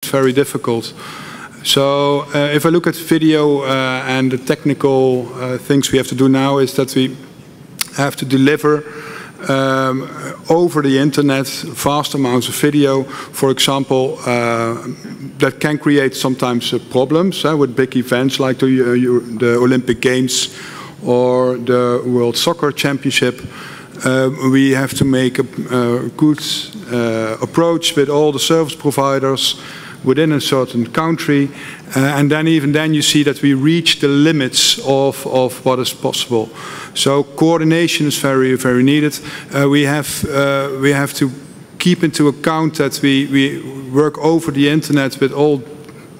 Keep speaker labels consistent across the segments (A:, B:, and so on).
A: it's very difficult. So if I look at video and the technical things we have to do now is that we have to deliver over the internet vast amounts of video, for example, that can create sometimes problems with big events like the Olympic Games or the World Soccer Championship. We have to make a good approach with all the service providers within a certain country, and then even then you see that we reach the limits of what is possible. So coordination is very, very needed. We have to keep into account that we work over the internet with all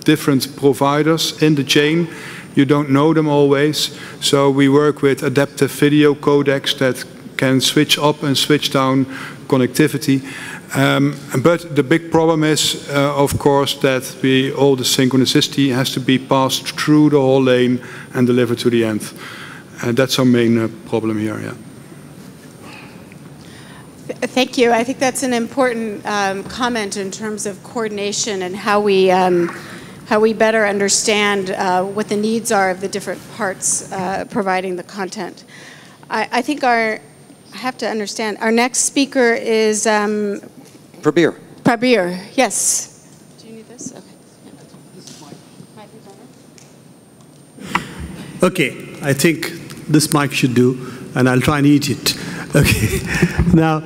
A: different providers in the chain. You don't know them always, so we work with adaptive video codecs that can switch up and switch down connectivity. But the big problem is, of course, that all the synchronicity has to be passed through the whole lane and delivered to the end. And that's our main problem here. Yeah.
B: Thank you. I think that's an important comment in terms of coordination and how we better understand what the needs are of the different parts providing the content. I think I have to understand. Our next speaker is
C: Prabir.
B: Prabir, yes. Do you need this? Okay. Might be better.
D: Okay, I think this mic should do, and I'll try and eat it. Okay. Now,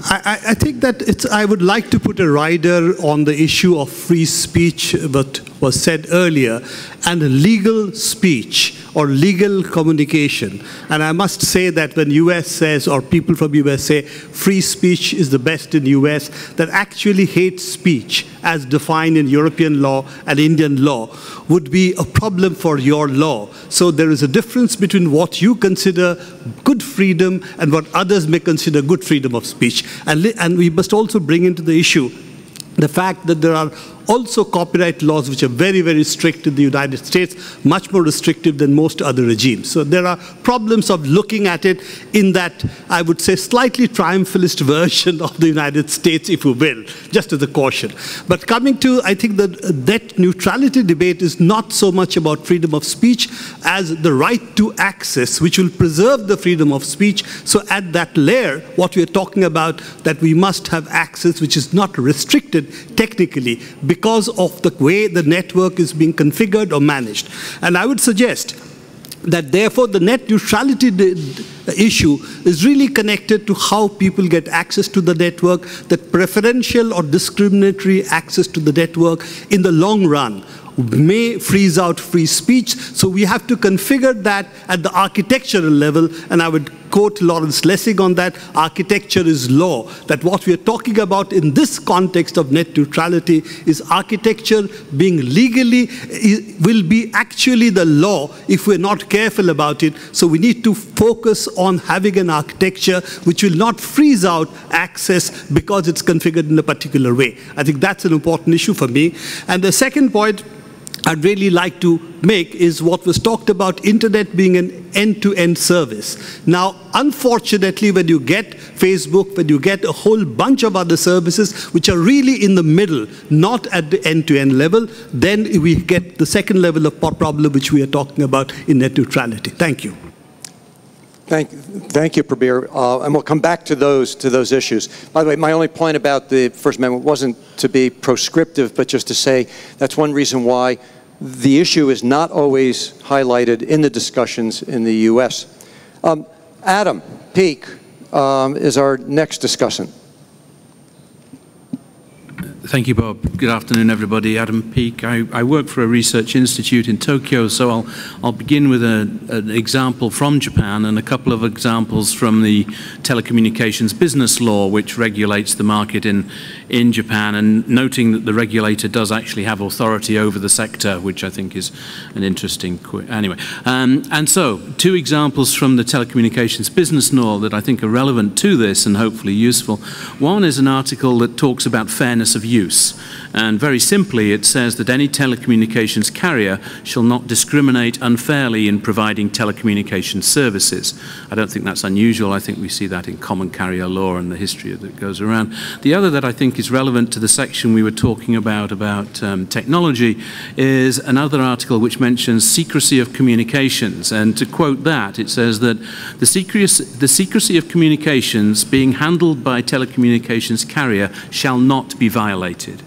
D: I think that I would like to put a rider on the issue of free speech that was said earlier, and legal speech or legal communication. And I must say that when US says, or people from US say, free speech is the best in US, that actually hate speech, as defined in European law and Indian law, would be a problem for your law. So there is a difference between what you consider good freedom and what others may consider good freedom of speech. And we must also bring into the issue the fact that there are also copyright laws which are very, very strict in the United States, much more restrictive than most other regimes. So there are problems of looking at it in that, I would say, slightly triumphalist version of the United States, if you will, just as a caution. But coming to, I think, the net neutrality debate is not so much about freedom of speech as the right to access, which will preserve the freedom of speech. So at that layer, what we are talking about, that we must have access which is not restricted technically, because of the way the network is being configured or managed. And I would suggest that therefore the net neutrality issue is really connected to how people get access to the network, that preferential or discriminatory access to the network in the long run may freeze out free speech. So we have to configure that at the architectural level, and I would quote Lawrence Lessig on that: architecture is law. That what we are talking about in this context of net neutrality is architecture being legally, will be actually the law if we're not careful about it. So we need to focus on having an architecture which will not freeze out access because it's configured in a particular way. I think that's an important issue for me. And the second point I'd really like to make is what was talked about, internet being an end-to-end service. Now, unfortunately, when you get Facebook, when you get a whole bunch of other services which are really in the middle, not at the end-to-end level, then we get the second level of problem which we are talking about in net neutrality. Thank you.
C: Thank you, Prabir. And we'll come back to those issues. By the way, my only point about the First Amendment wasn't to be proscriptive, but just to say that's one reason why the issue is not always highlighted in the discussions in the U.S. Adam Peake is our next discussant.
E: Thank you, Bob. Good afternoon, everybody. Adam Peake. I work for a research institute in Tokyo, so I'll begin with an example from Japan and a couple of examples from the telecommunications business law, which regulates the market in Japan, and noting that the regulator does actually have authority over the sector, which I think is an interesting anyway. And so, two examples from the telecommunications business law that I think are relevant to this and hopefully useful. One is an article that talks about fairness of use. And very simply, it says that any telecommunications carrier shall not discriminate unfairly in providing telecommunications services. I don't think that's unusual. I think we see that in common carrier law and the history that goes around. The other that I think is relevant to the section we were talking about technology is another article which mentions secrecy of communications. And to quote that, it says that the secrecy of communications being handled by telecommunications carrier shall not be violated.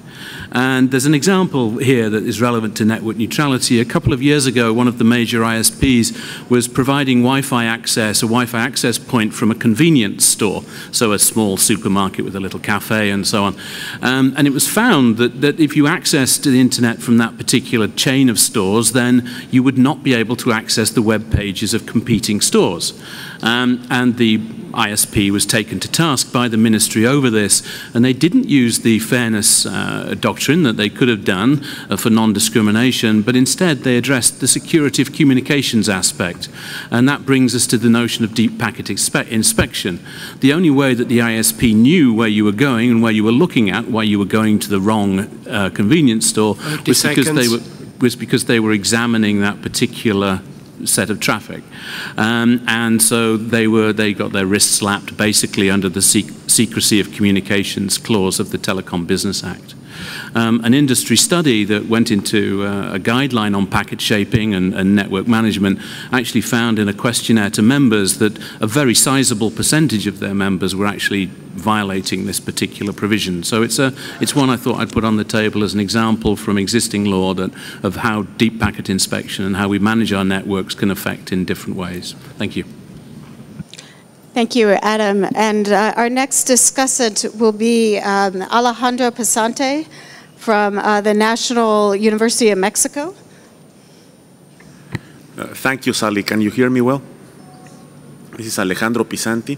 E: And there's an example here that is relevant to network neutrality. A couple of years ago, one of the major ISPs was providing Wi-Fi access, a Wi-Fi access point from a convenience store, so a small supermarket with a little cafe and so on. And it was found that if you accessed the internet from that particular chain of stores, then you would not be able to access the web pages of competing stores. And the ISP was taken to task by the ministry over this, and they didn't use the fairness doctrine that they could have done for non-discrimination, but instead they addressed the security of communications aspect. And that brings us to the notion of deep packet inspection. The only way that the ISP knew where you were going and where you were looking at, why you were going to the wrong convenience store, was because they were examining that particular set of traffic. And so they got their wrists slapped basically under the secrecy of communications clause of the Telecom Business Act. An industry study that went into a guideline on packet shaping and network management actually found in a questionnaire to members that a very sizable percentage of their members were actually violating this particular provision. So it's one I thought I'd put on the table as an example from existing law of how deep packet inspection and how we manage our networks can affect in different ways. Thank you.
B: Thank you, Adam. And our next discussant will be Alejandro Pisante from the National University of Mexico.
F: Thank you, Sally. Can you hear me well? This is Alejandro Pisante.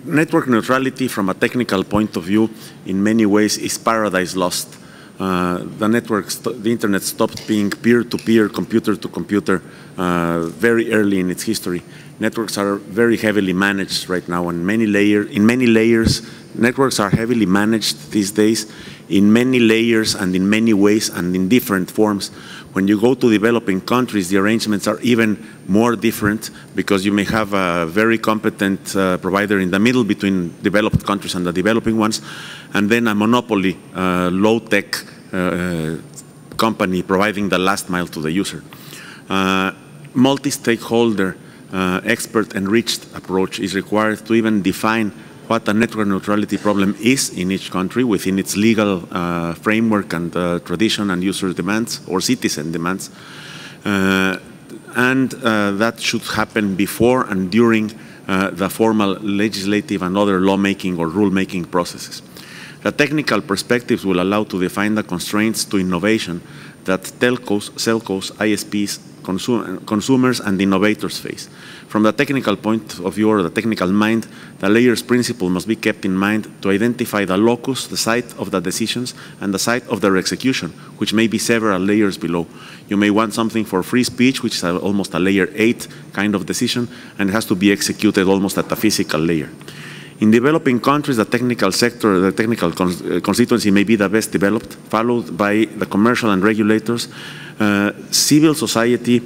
F: Network neutrality from a technical point of view in many ways is paradise lost. The internet stopped being peer-to-peer, computer-to-computer very early in its history. Networks are very heavily managed right now in many layers. Networks are heavily managed these days in many layers and in many ways and in different forms. When you go to developing countries, the arrangements are even more different because you may have a very competent provider in the middle between developed countries and the developing ones, and then a monopoly, low-tech company providing the last mile to the user. Multi-stakeholder, expert-enriched approach is required to even define what a network neutrality problem is in each country within its legal framework and tradition and user demands or citizen demands. And that should happen before and during the formal legislative and other lawmaking or rulemaking processes. The technical perspectives will allow to define the constraints to innovation that telcos, cellcos, ISPs, consumers and innovators face. From the technical point of view or the technical mind, the layers principle must be kept in mind to identify the locus, the site of the decisions, and the site of their execution, which may be several layers below. You may want something for free speech, which is almost a layer 8 kind of decision, and it has to be executed almost at the physical layer. In developing countries, the technical sector, the technical constituency may be the best developed, followed by the commercial and regulators. Civil society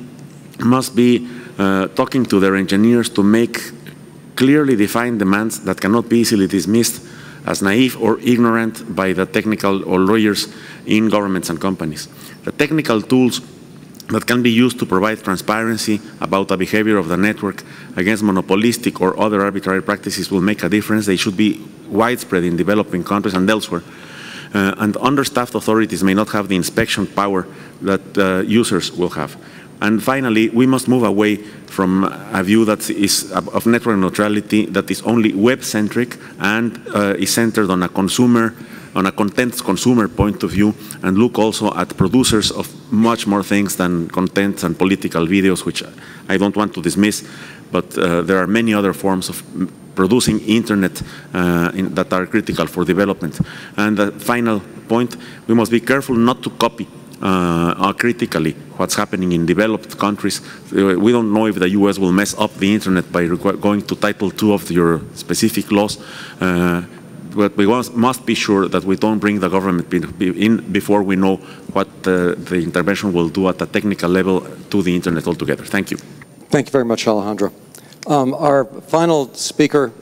F: must be talking to their engineers to make clearly defined demands that cannot be easily dismissed as naive or ignorant by the technical or lawyers in governments and companies. The technical tools that can be used to provide transparency about the behavior of the network against monopolistic or other arbitrary practices will make a difference. They should be widespread in developing countries and elsewhere. And understaffed authorities may not have the inspection power that users will have. And finally, we must move away from a view that is of network neutrality that is only web-centric and is centered on a consumer, on a content consumer point of view, and look also at producers of much more things than content and political videos, which I don't want to dismiss, but there are many other forms of producing internet that are critical for development. And the final point, we must be careful not to copy critically what's happening in developed countries. We don't know if the US will mess up the internet by going to Title II of your specific laws. but we must be sure that we don't bring the government in before we know what the intervention will do at the technical level to the internet altogether. Thank you.
C: Thank you very much, Alejandro. Our final speaker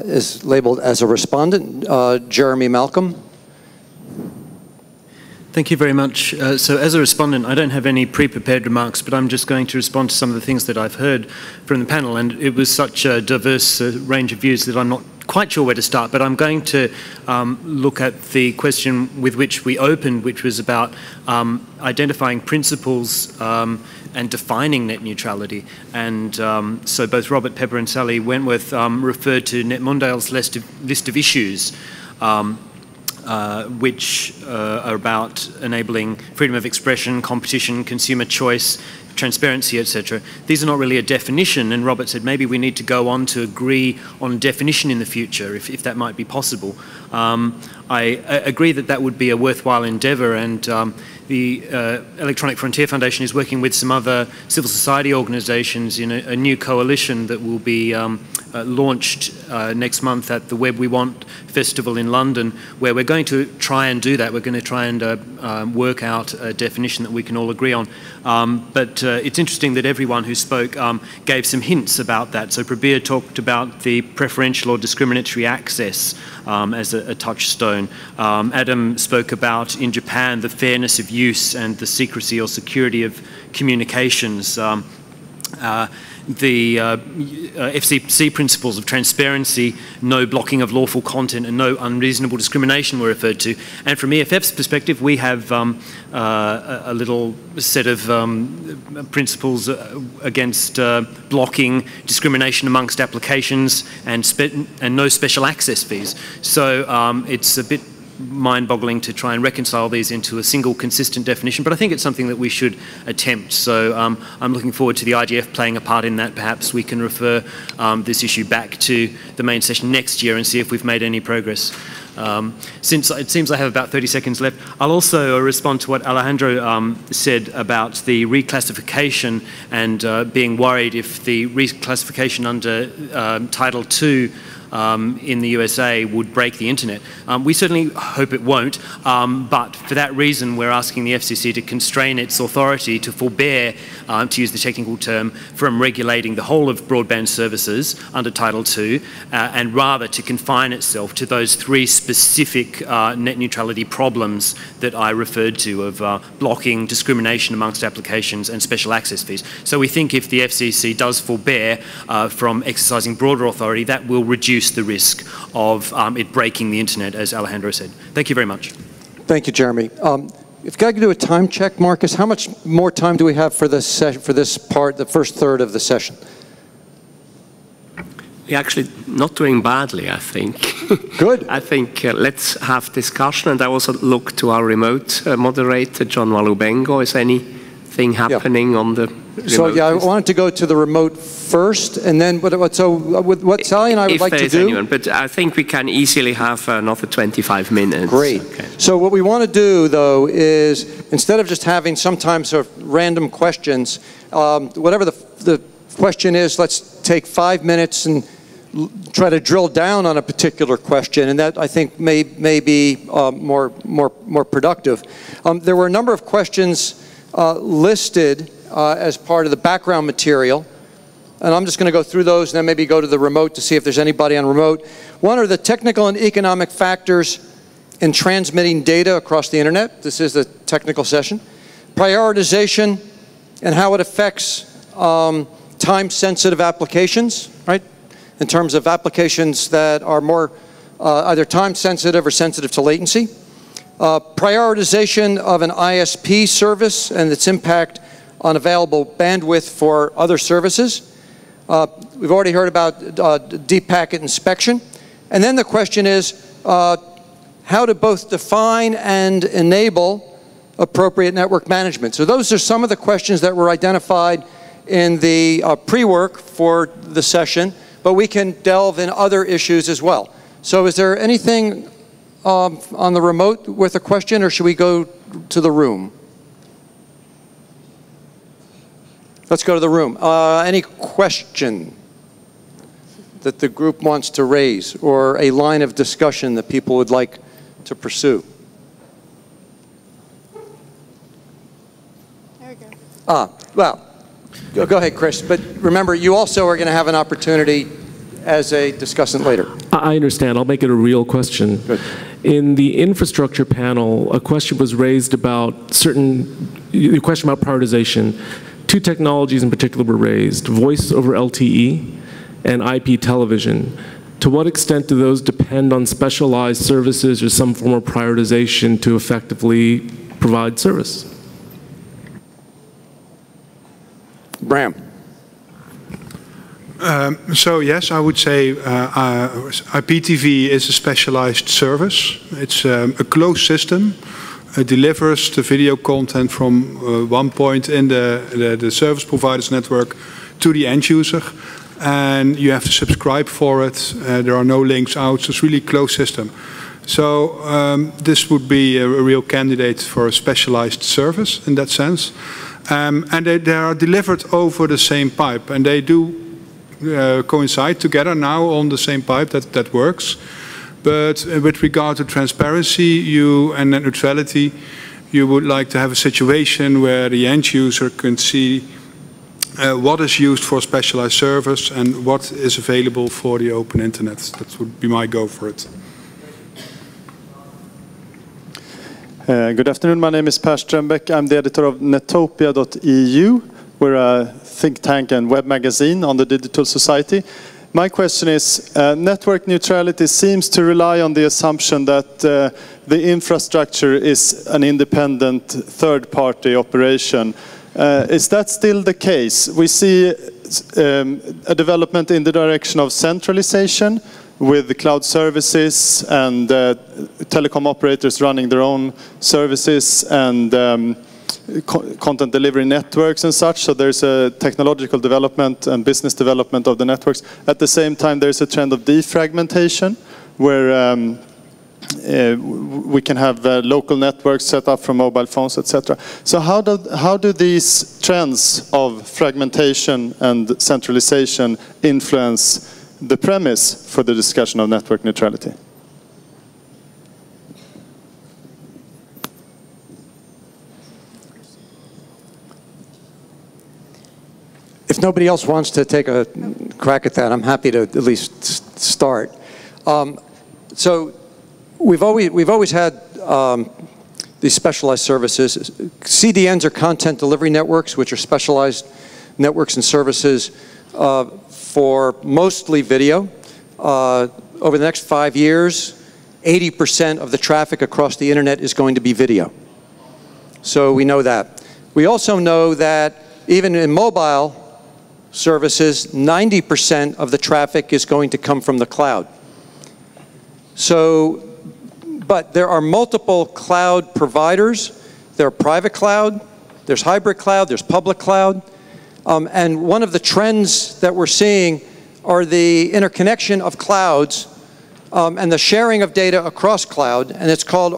C: is labeled as a respondent, Jeremy Malcolm.
G: Thank you very much. So as a respondent, I don't have any pre-prepared remarks, but I'm just going to respond to some of the things that I've heard from the panel. And it was such a diverse range of views that I'm not quite sure where to start, but I'm going to look at the question with which we opened, which was about identifying principles and defining net neutrality. And so both Robert Pepper and Sally Wentworth referred to Netmundial's list of issues which are about enabling freedom of expression, competition, consumer choice, transparency, etc. These are not really a definition, and Robert said maybe we need to go on to agree on a definition in the future, if that might be possible. I agree that that would be a worthwhile endeavour, and the Electronic Frontier Foundation is working with some other civil society organisations in a new coalition that will be launched next month at the Web We Want Festival in London, where we're going to try and do that. We're going to try and work out a definition that we can all agree on. But it's interesting that everyone who spoke gave some hints about that. So Prabir talked about the preferential or discriminatory access as a touchstone. Adam spoke about, in Japan, the fairness of use and the secrecy or security of communications. The FCC principles of transparency, no blocking of lawful content, and no unreasonable discrimination were referred to. And from EFF's perspective, we have a little set of principles against blocking discrimination amongst applications and no special access fees. So it's a bit mind-boggling to try and reconcile these into a single consistent definition, but I think it's something that we should attempt. So I'm looking forward to the IGF playing a part in that. Perhaps we can refer this issue back to the main session next year and see if we've made any progress. Since it seems I have about 30 seconds left, I'll also respond to what Alejandro said about the reclassification and being worried if the reclassification under Title II in the USA would break the internet. We certainly hope it won't, but for that reason we're asking the FCC to constrain its authority to forbear, to use the technical term, from regulating the whole of broadband services under Title II, and rather to confine itself to those three specific net neutrality problems that I referred to of blocking, discrimination amongst applications and special access fees. So we think if the FCC does forbear from exercising broader authority, that will reduce the risk of it breaking the internet, as Alejandro said. Thank you very much.
C: Thank you, Jeremy. If I could do a time check, Marcus, how much more time do we have for this session, for this part, the first third of the session?
H: We're actually not doing badly, I think.
C: Good.
H: I think let's have discussion, and I also look to our remote moderator, John Walubengo. Is anything happening on the remote?
C: So yeah, I wanted to go to the remote first, and then what Sally and I would like to do.
H: Anyone, but I think we can easily have another 25 minutes.
C: Great. Okay. So what we want to do, though, is instead of just having sometimes sort of random questions, whatever the question is, let's take 5 minutes and try to drill down on a particular question, and that I think may be more productive. There were a number of questions listed as part of the background material, and I'm just going to go through those and then maybe go to the remote to see if there's anybody on remote. One are the technical and economic factors in transmitting data across the internet. This is the technical session. Prioritization and how it affects time-sensitive applications, right? In terms of applications that are more either time-sensitive or sensitive to latency. Prioritization of an ISP service and its impact on available bandwidth for other services. We've already heard about deep packet inspection. And then the question is how to both define and enable appropriate network management. So those are some of the questions that were identified in the pre-work for the session, but we can delve in other issues as well. So is there anything on the remote with a question, or should we go to the room? Let's go to the room. Any question? that the group wants to raise, or a line of discussion that people would like to pursue?
B: There we go.
C: Well, go ahead, Chris. But remember, you also are going to have an opportunity as a discussant later.
I: I understand. I'll make it a real question.
C: Good.
I: In the infrastructure panel, a question was raised about a question about prioritization. Two technologies in particular were raised, voice over LTE and IP television. To what extent do those depend on specialized services or some form of prioritization to effectively provide service?
C: Bram.
A: So yes, I would say IPTV is a specialized service. It's a closed system. It delivers the video content from one point in the service provider's network to the end user. And you have to subscribe for it. There are no links out. So it's really a closed system. So this would be a real candidate for a specialized service in that sense. And they are delivered over the same pipe. And they do coincide together now on the same pipe. That works. But with regard to transparency and neutrality, you would like to have a situation where the end user can see what is used for specialized service and what is available for the open internet. That would be my go for it.
J: Good afternoon. My name is Per Strömbäck. I'm the editor of netopia.eu. We're a think tank and web magazine on the digital society. My question is, network neutrality seems to rely on the assumption that the infrastructure is an independent third-party operation. Is that still the case? We see a development in the direction of centralization with the cloud services and telecom operators running their own services and content delivery networks and such. So there's a technological development and business development of the networks. At the same time, there's a trend of defragmentation where we can have local networks set up from mobile phones, etc. So how do these trends of fragmentation and centralization influence the premise for the discussion of network neutrality?
C: If nobody else wants to take a crack at that, I'm happy to at least start. So we've always had these specialized services. CDNs are content delivery networks, which are specialized networks and services for mostly video. Over the next 5 years, 80% of the traffic across the internet is going to be video. So we know that. We also know that even in mobile services, 90% of the traffic is going to come from the cloud. So, but there are multiple cloud providers. There are private cloud, there's hybrid cloud, there's public cloud. And one of the trends that we're seeing are the interconnection of clouds and the sharing of data across cloud, and it's called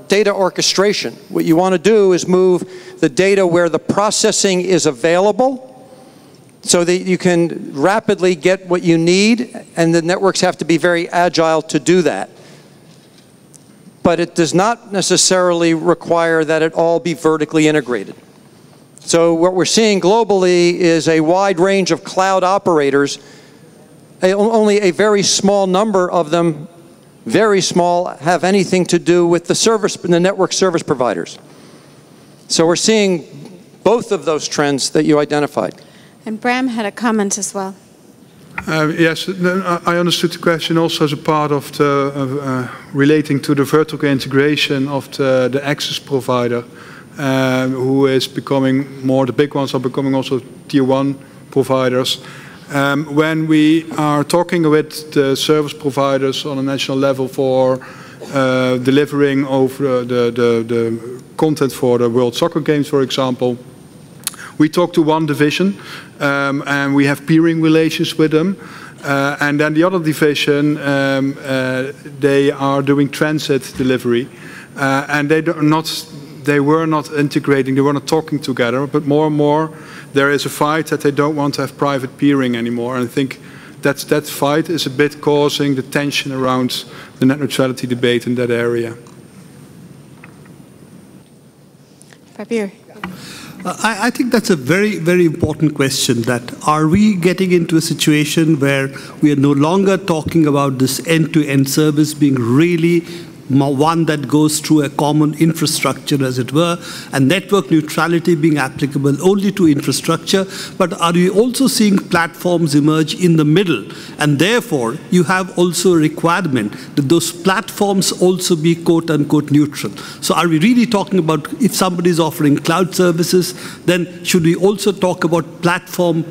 C: data orchestration. What you want to do is move the data where the processing is available so that you can rapidly get what you need, and the networks have to be very agile to do that. But it does not necessarily require that it all be vertically integrated. So what we're seeing globally is a wide range of cloud operators. Only a very small number of them, very small, have anything to do with the network service providers. So we're seeing both of those trends that you identified.
B: And Bram had a comment as well.
A: Yes, I understood the question also as a part of the relating to the vertical integration of the access provider, who is becoming more, the big ones are becoming also tier 1 providers. When we are talking with the service providers on a national level for delivering over the content for the World Soccer Games, for example, we talk to one division and we have peering relations with them. And then the other division, they are doing transit delivery. And they were not integrating, they were not talking together, but more and more there is a fight that they don't want to have private peering anymore. And I think that fight is a bit causing the tension around the net neutrality debate in that area.
B: Fabio.
D: I think that's a very, very important question, that are we getting into a situation where we are no longer talking about this end-to-end service being really one that goes through a common infrastructure, as it were, and network neutrality being applicable only to infrastructure, but are we also seeing platforms emerge in the middle? And therefore, you have also a requirement that those platforms also be quote-unquote neutral. So are we really talking about, if somebody is offering cloud services, then should we also talk about platform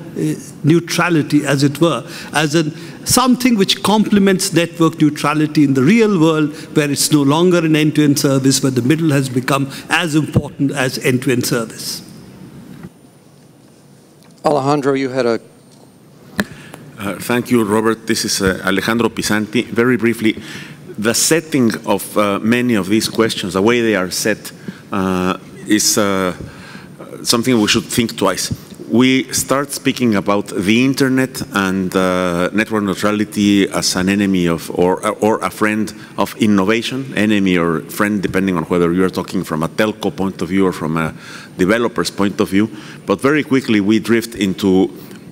D: neutrality, as it were, as something which complements network neutrality in the real world, where it's no longer an end-to-end service, where the middle has become as important as end-to-end service?
C: Alejandro, you had a...
F: Thank you, Robert. This is Alejandro Pisanti. Very briefly, the setting of many of these questions, the way they are set, is something we should think twice. We start speaking about the internet and network neutrality as an enemy of, or a friend of innovation, enemy or friend, depending on whether you're talking from a telco point of view or from a developer's point of view. But very quickly we drift into,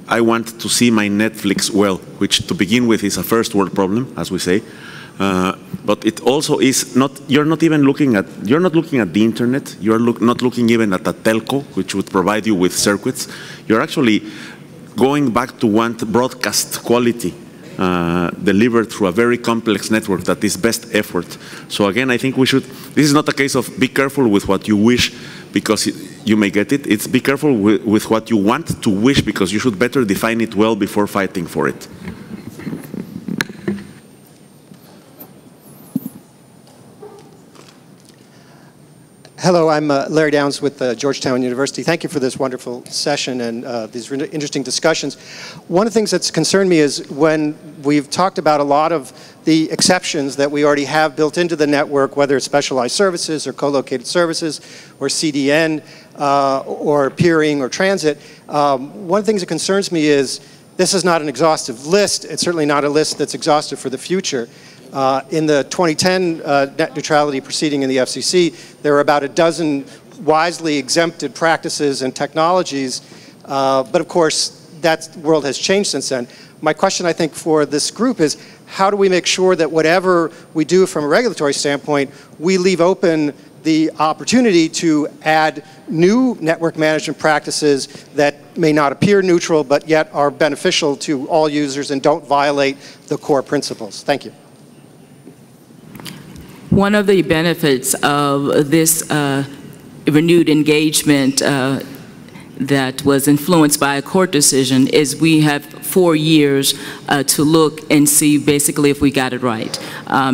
F: I want to see my Netflix well, which to begin with is a first world problem, as we say. But it also is not, you're not looking at the internet, you're not looking even at a telco, which would provide you with circuits. You're actually going back to want broadcast quality delivered through a very complex network that is best effort. So again, I think we should, this is not a case of be careful with what you wish because you may get it. It's be careful with what you want to wish, because you should better define it well before fighting for it.
K: Hello, I'm Larry Downs with Georgetown University. Thank you for this wonderful session and these really interesting discussions. One of the things that's concerned me is when we've talked about a lot of the exceptions that we already have built into the network, whether it's specialized services or co-located services or CDN or peering or transit. One of the things that concerns me is this is not an exhaustive list. It's certainly not a list that's exhaustive for the future. In the 2010 net neutrality proceeding in the FCC, there were about a dozen wisely exempted practices and technologies, but of course that world has changed since then. My question, I think, for this group is how do we make sure that whatever we do from a regulatory standpoint, we leave open the opportunity to add new network management practices that may not appear neutral but yet are beneficial to all users and don't violate the core principles? Thank you.
L: One of the benefits of this renewed engagement that was influenced by a court decision is we have 4 years to look and see basically if we got it right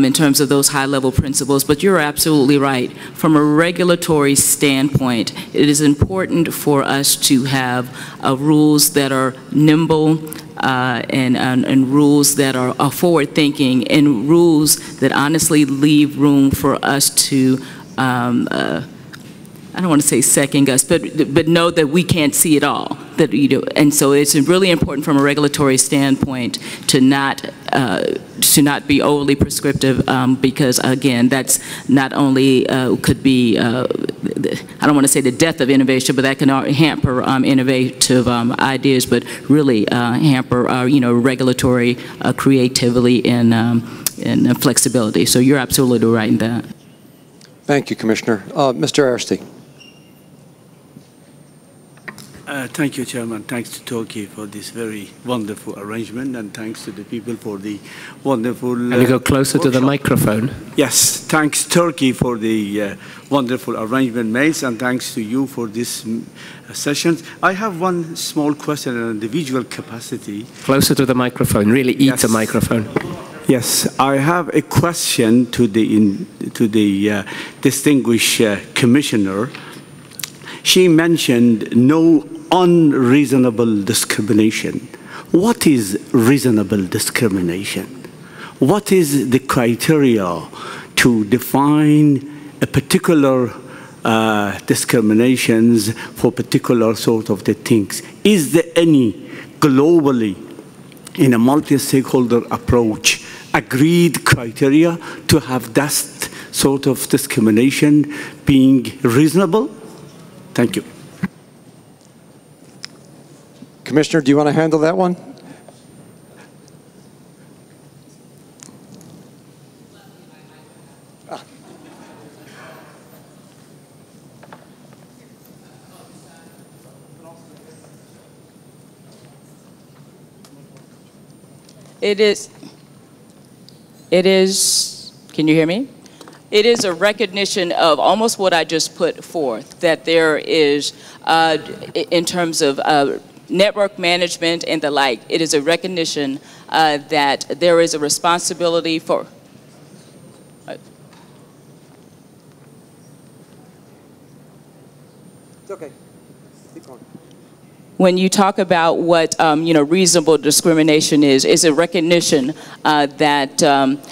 L: in terms of those high-level principles. But you're absolutely right. From a regulatory standpoint, it is important for us to have rules that are nimble, and rules that are forward-thinking, and rules that honestly leave room for us to, I don't want to say second guess, but know that we can't see it all. That, you know, and so it's really important from a regulatory standpoint to not be overly prescriptive, because again, that's not only could be I don't want to say the death of innovation, but that can hamper innovative ideas, but really hamper regulatory creativity and flexibility. So you're absolutely right in that.
C: Thank you, Commissioner. Mr. Aristide.
M: Thank you, Chairman. Thanks to Turkey for this very wonderful arrangement, and thanks to the people for the wonderful
H: Can you go closer to the microphone?
M: Yes, thanks Turkey for the wonderful arrangement made, and thanks to you for this session. I have one small question on individual capacity.
H: Closer to the microphone, really eat the microphone.
M: Yes, I have a question to the distinguished commissioner. She mentioned no unreasonable discrimination. What is reasonable discrimination? What is the criteria to define a particular discriminations for particular sort of the things? Is there any globally in a multi-stakeholder approach, agreed criteria to have that sort of discrimination being reasonable? Thank you.
C: Commissioner, do you want to handle that one?
L: It is, can you hear me? It is a recognition of almost what I just put forth, that there is, in terms of network management and the like, it is a recognition that there is a responsibility for.
C: It's okay. Keep going.
L: When you talk about what reasonable discrimination is a recognition that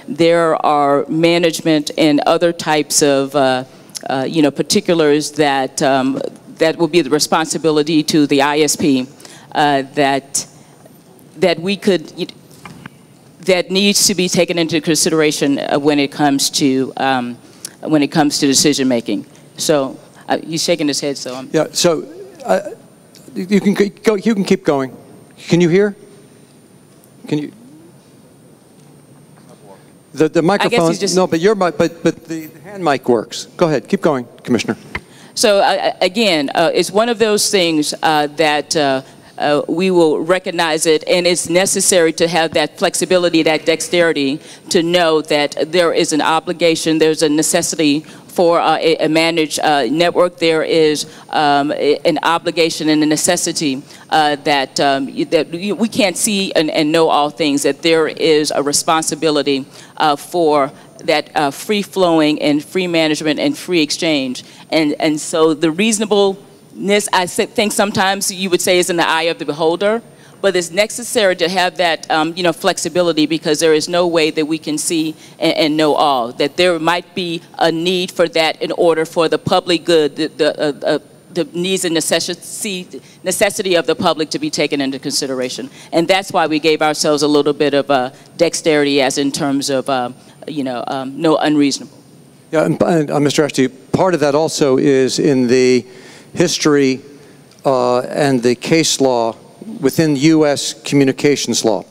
L: there are management and other types of particulars that that will be the responsibility to the ISP that we could that needs to be taken into consideration when it comes to decision making. So he's shaking his head. So
C: yeah. So. You can go. You can keep going. Can you hear? Can you? The microphone. No, but your mic. But the hand mic works. Go ahead. Keep going, Commissioner.
L: So again, it's one of those things that we will recognize it, and it's necessary to have that flexibility, that dexterity, to know that there is an obligation, there's a necessity for a managed network. There is an obligation and a necessity that we can't see and know all things, that there is a responsibility for that free-flowing and free management and free exchange. And so the reasonableness, I think sometimes you would say, is in the eye of the beholder, but it's necessary to have that flexibility, because there is no way that we can see and know all. That there might be a need for that in order for the public good, the needs and necessity of the public to be taken into consideration. And that's why we gave ourselves a little bit of dexterity, as in terms of no unreasonable.
C: Yeah, and Mr. Ashby, part of that also is in the history and the case law within U.S. communications law.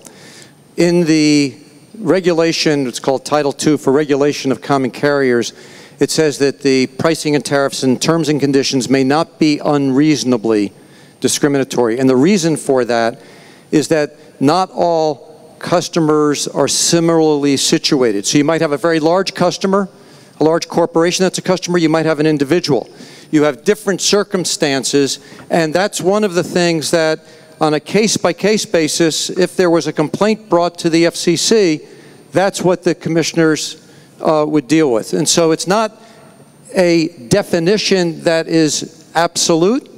C: In the regulation, it's called Title II for Regulation of Common Carriers, it says that the pricing and tariffs and terms and conditions may not be unreasonably discriminatory. And the reason for that is that not all customers are similarly situated. So you might have a very large customer, a large corporation that's a customer, you might have an individual. You have different circumstances, and that's one of the things that on a case-by-case basis, if there was a complaint brought to the FCC, that's what the commissioners would deal with. And so it's not a definition that is absolute,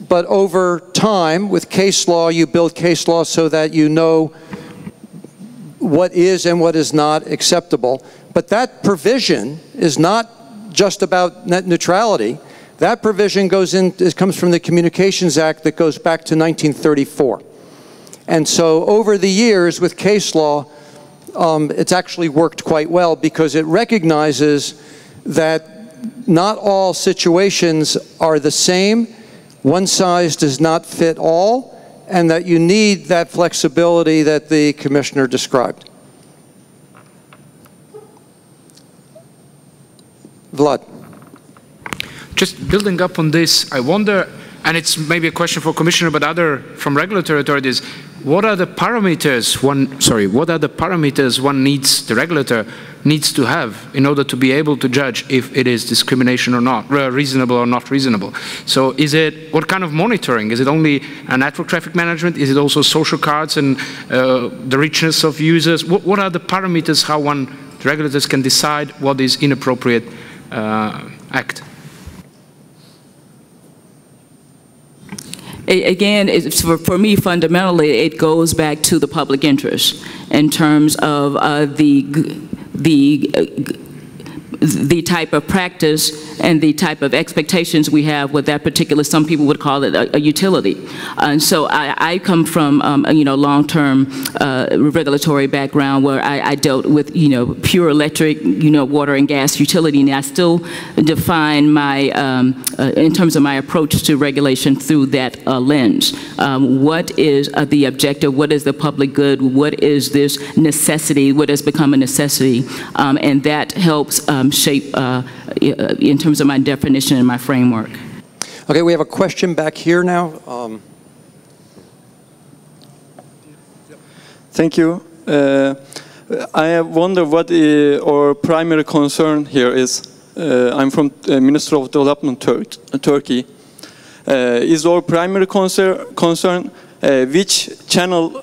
C: but over time, with case law, you build case law so that you know what is and what is not acceptable. But that provision is not just about net neutrality. That provision comes from the Communications Act that goes back to 1934. And so over the years with case law, it's actually worked quite well, because it recognizes that not all situations are the same, one size does not fit all, and that you need that flexibility that the Commissioner described. Vlad.
N: Just building up on this, I wonder, and it's maybe a question for Commissioner, but other from regulatory authorities, what are the parameters the regulator needs to have in order to be able to judge if it is discrimination or not, reasonable or not reasonable? So is it, what kind of monitoring? Is it only a network traffic management? Is it also social cards and the richness of users? What are the parameters how the regulators can decide what is inappropriate act?
L: Again, for me, fundamentally, it goes back to the public interest in terms of the the type of practice and the type of expectations we have with that particular, some people would call it a utility. And so I come from a long-term regulatory background where I dealt with pure electric, water and gas utility, and I still define my in terms of my approach to regulation through that lens. What is the objective? What is the public good? What is this necessity? What has become a necessity? And that helps shape in terms of my definition and my framework.
C: Okay, we have a question back here now.
O: Thank you. I wonder what our primary concern here is. I'm from Ministry of Development, Turkey. Is our primary concern which channel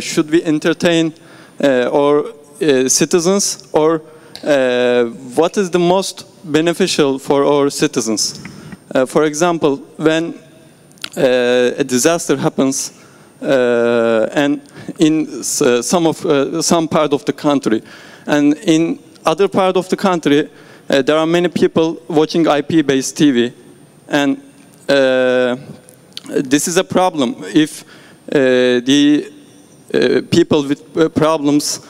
O: should we entertain our citizens, or what is the most beneficial for our citizens? For example, when a disaster happens and in some part of the country, and in other part of the country there are many people watching IP-based TV, and this is a problem if the people with problems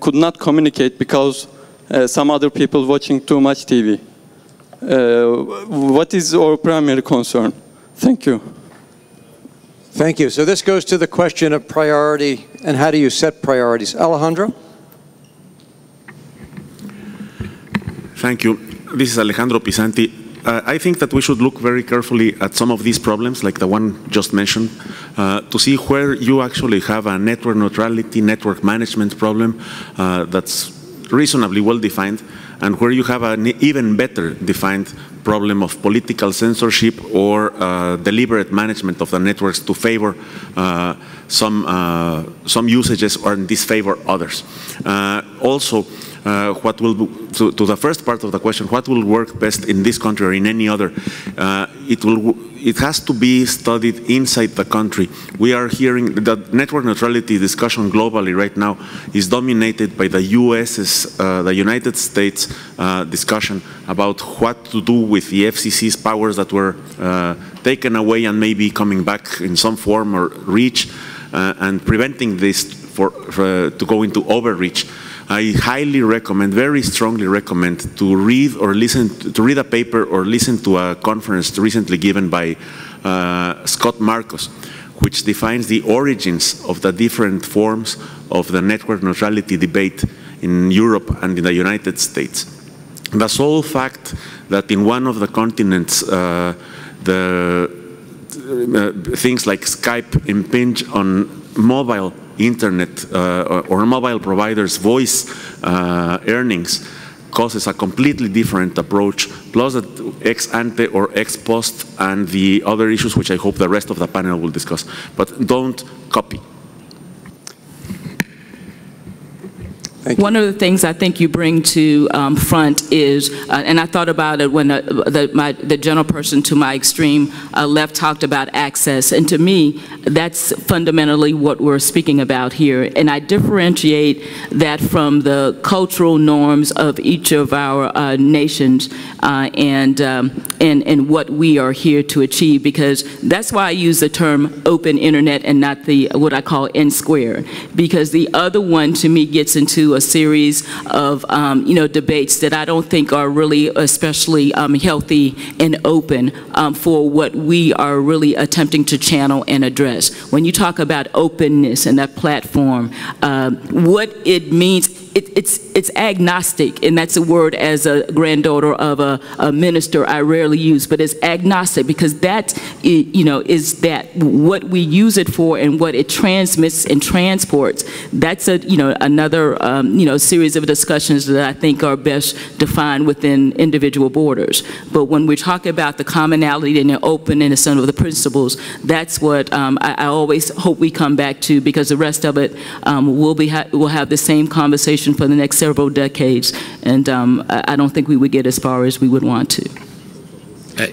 O: could not communicate because some other people watching too much TV. What is our primary concern? Thank you.
C: Thank you. So this goes to the question of priority and how do you set priorities. Alejandro?
F: Thank you. This is Alejandro Pisanti. I think that we should look very carefully at some of these problems, like the one just mentioned, to see where you actually have a network neutrality, network management problem that's reasonably well defined, and where you have an even better defined problem of political censorship or deliberate management of the networks to favor some usages or disfavor others. Also, what will, to the first part of the question, what will work best in this country or in any other? It has to be studied inside the country. We are hearing the network neutrality discussion globally right now is dominated by the the United States discussion about what to do with the FCC's powers that were taken away and maybe coming back in some form or reach, and preventing this to go into overreach. I highly recommend, very strongly recommend, to read or listen, to read a paper or listen to a conference recently given by Scott Marcus, which defines the origins of the different forms of the network neutrality debate in Europe and in the United States. The sole fact that in one of the continents things like Skype impinge on mobile internet or mobile providers' voice earnings causes a completely different approach, plus the ex ante or ex post and the other issues which I hope the rest of the panel will discuss. But don't copy.
L: One of the things I think you bring to front is, and I thought about it when the general person to my extreme left talked about access, and to me, that's fundamentally what we're speaking about here. And I differentiate that from the cultural norms of each of our nations and what we are here to achieve, because that's why I use the term open internet and not the what I call N squared, because the other one to me gets into a series of debates that I don't think are really especially healthy and open for what we are really attempting to channel and address. When you talk about openness and that platform, what it means, it's agnostic, and that's a word as a granddaughter of a minister I rarely use, but it's agnostic because that is that what we use it for and what it transmits and transports. That's another series of discussions that I think are best defined within individual borders. But when we talk about the commonality and the openness and the principles, that's what I always hope we come back to, because the rest of it we'll have the same conversation for the next several decades, and I don't think we would get as far as we would want to.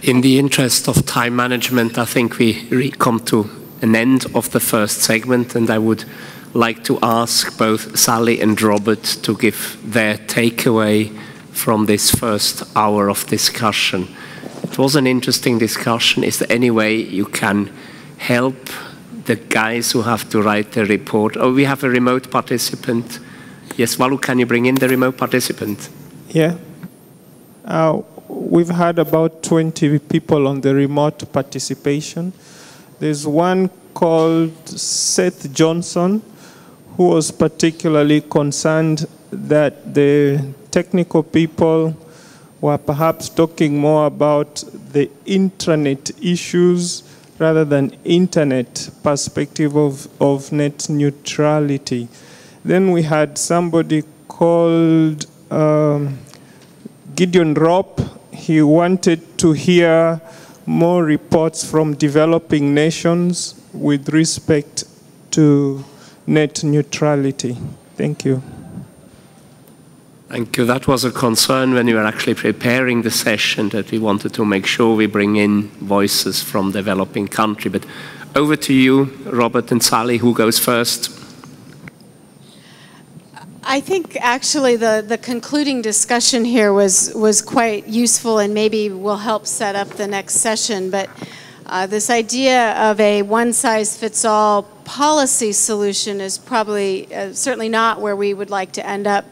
H: In the interest of time management, I think we come to an end of the first segment, and I would like to ask both Sally and Robert to give their takeaway from this first hour of discussion. It was an interesting discussion. Is there any way you can help the guys who have to write the report? Oh, we have a remote participant. Yes, Walu, can you bring in the remote participant?
P: Yeah. We've had about 20 people on the remote participation. There's one called Seth Johnson, who was particularly concerned that the technical people were perhaps talking more about the intranet issues rather than internet perspective of net neutrality. Then we had somebody called Gideon Ropp. He wanted to hear more reports from developing nations with respect to net neutrality. Thank you.
H: Thank you. That was a concern when we were actually preparing the session, that we wanted to make sure we bring in voices from developing country. But over to you, Robert and Sally, who goes first?
B: I think actually the concluding discussion here was quite useful and maybe will help set up the next session. But this idea of a one-size-fits-all policy solution is probably certainly not where we would like to end up.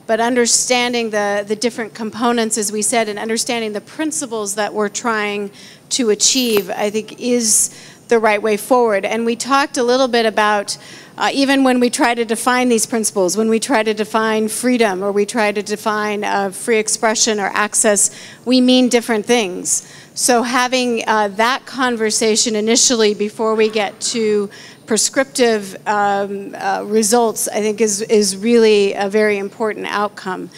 B: But understanding the different components, as we said, and understanding the principles that we're trying to achieve, I think is the right way forward. And we talked a little bit about even when we try to define these principles, when we try to define freedom or we try to define free expression or access, we mean different things. So having that conversation initially before we get to prescriptive results, I think is really a very important outcome.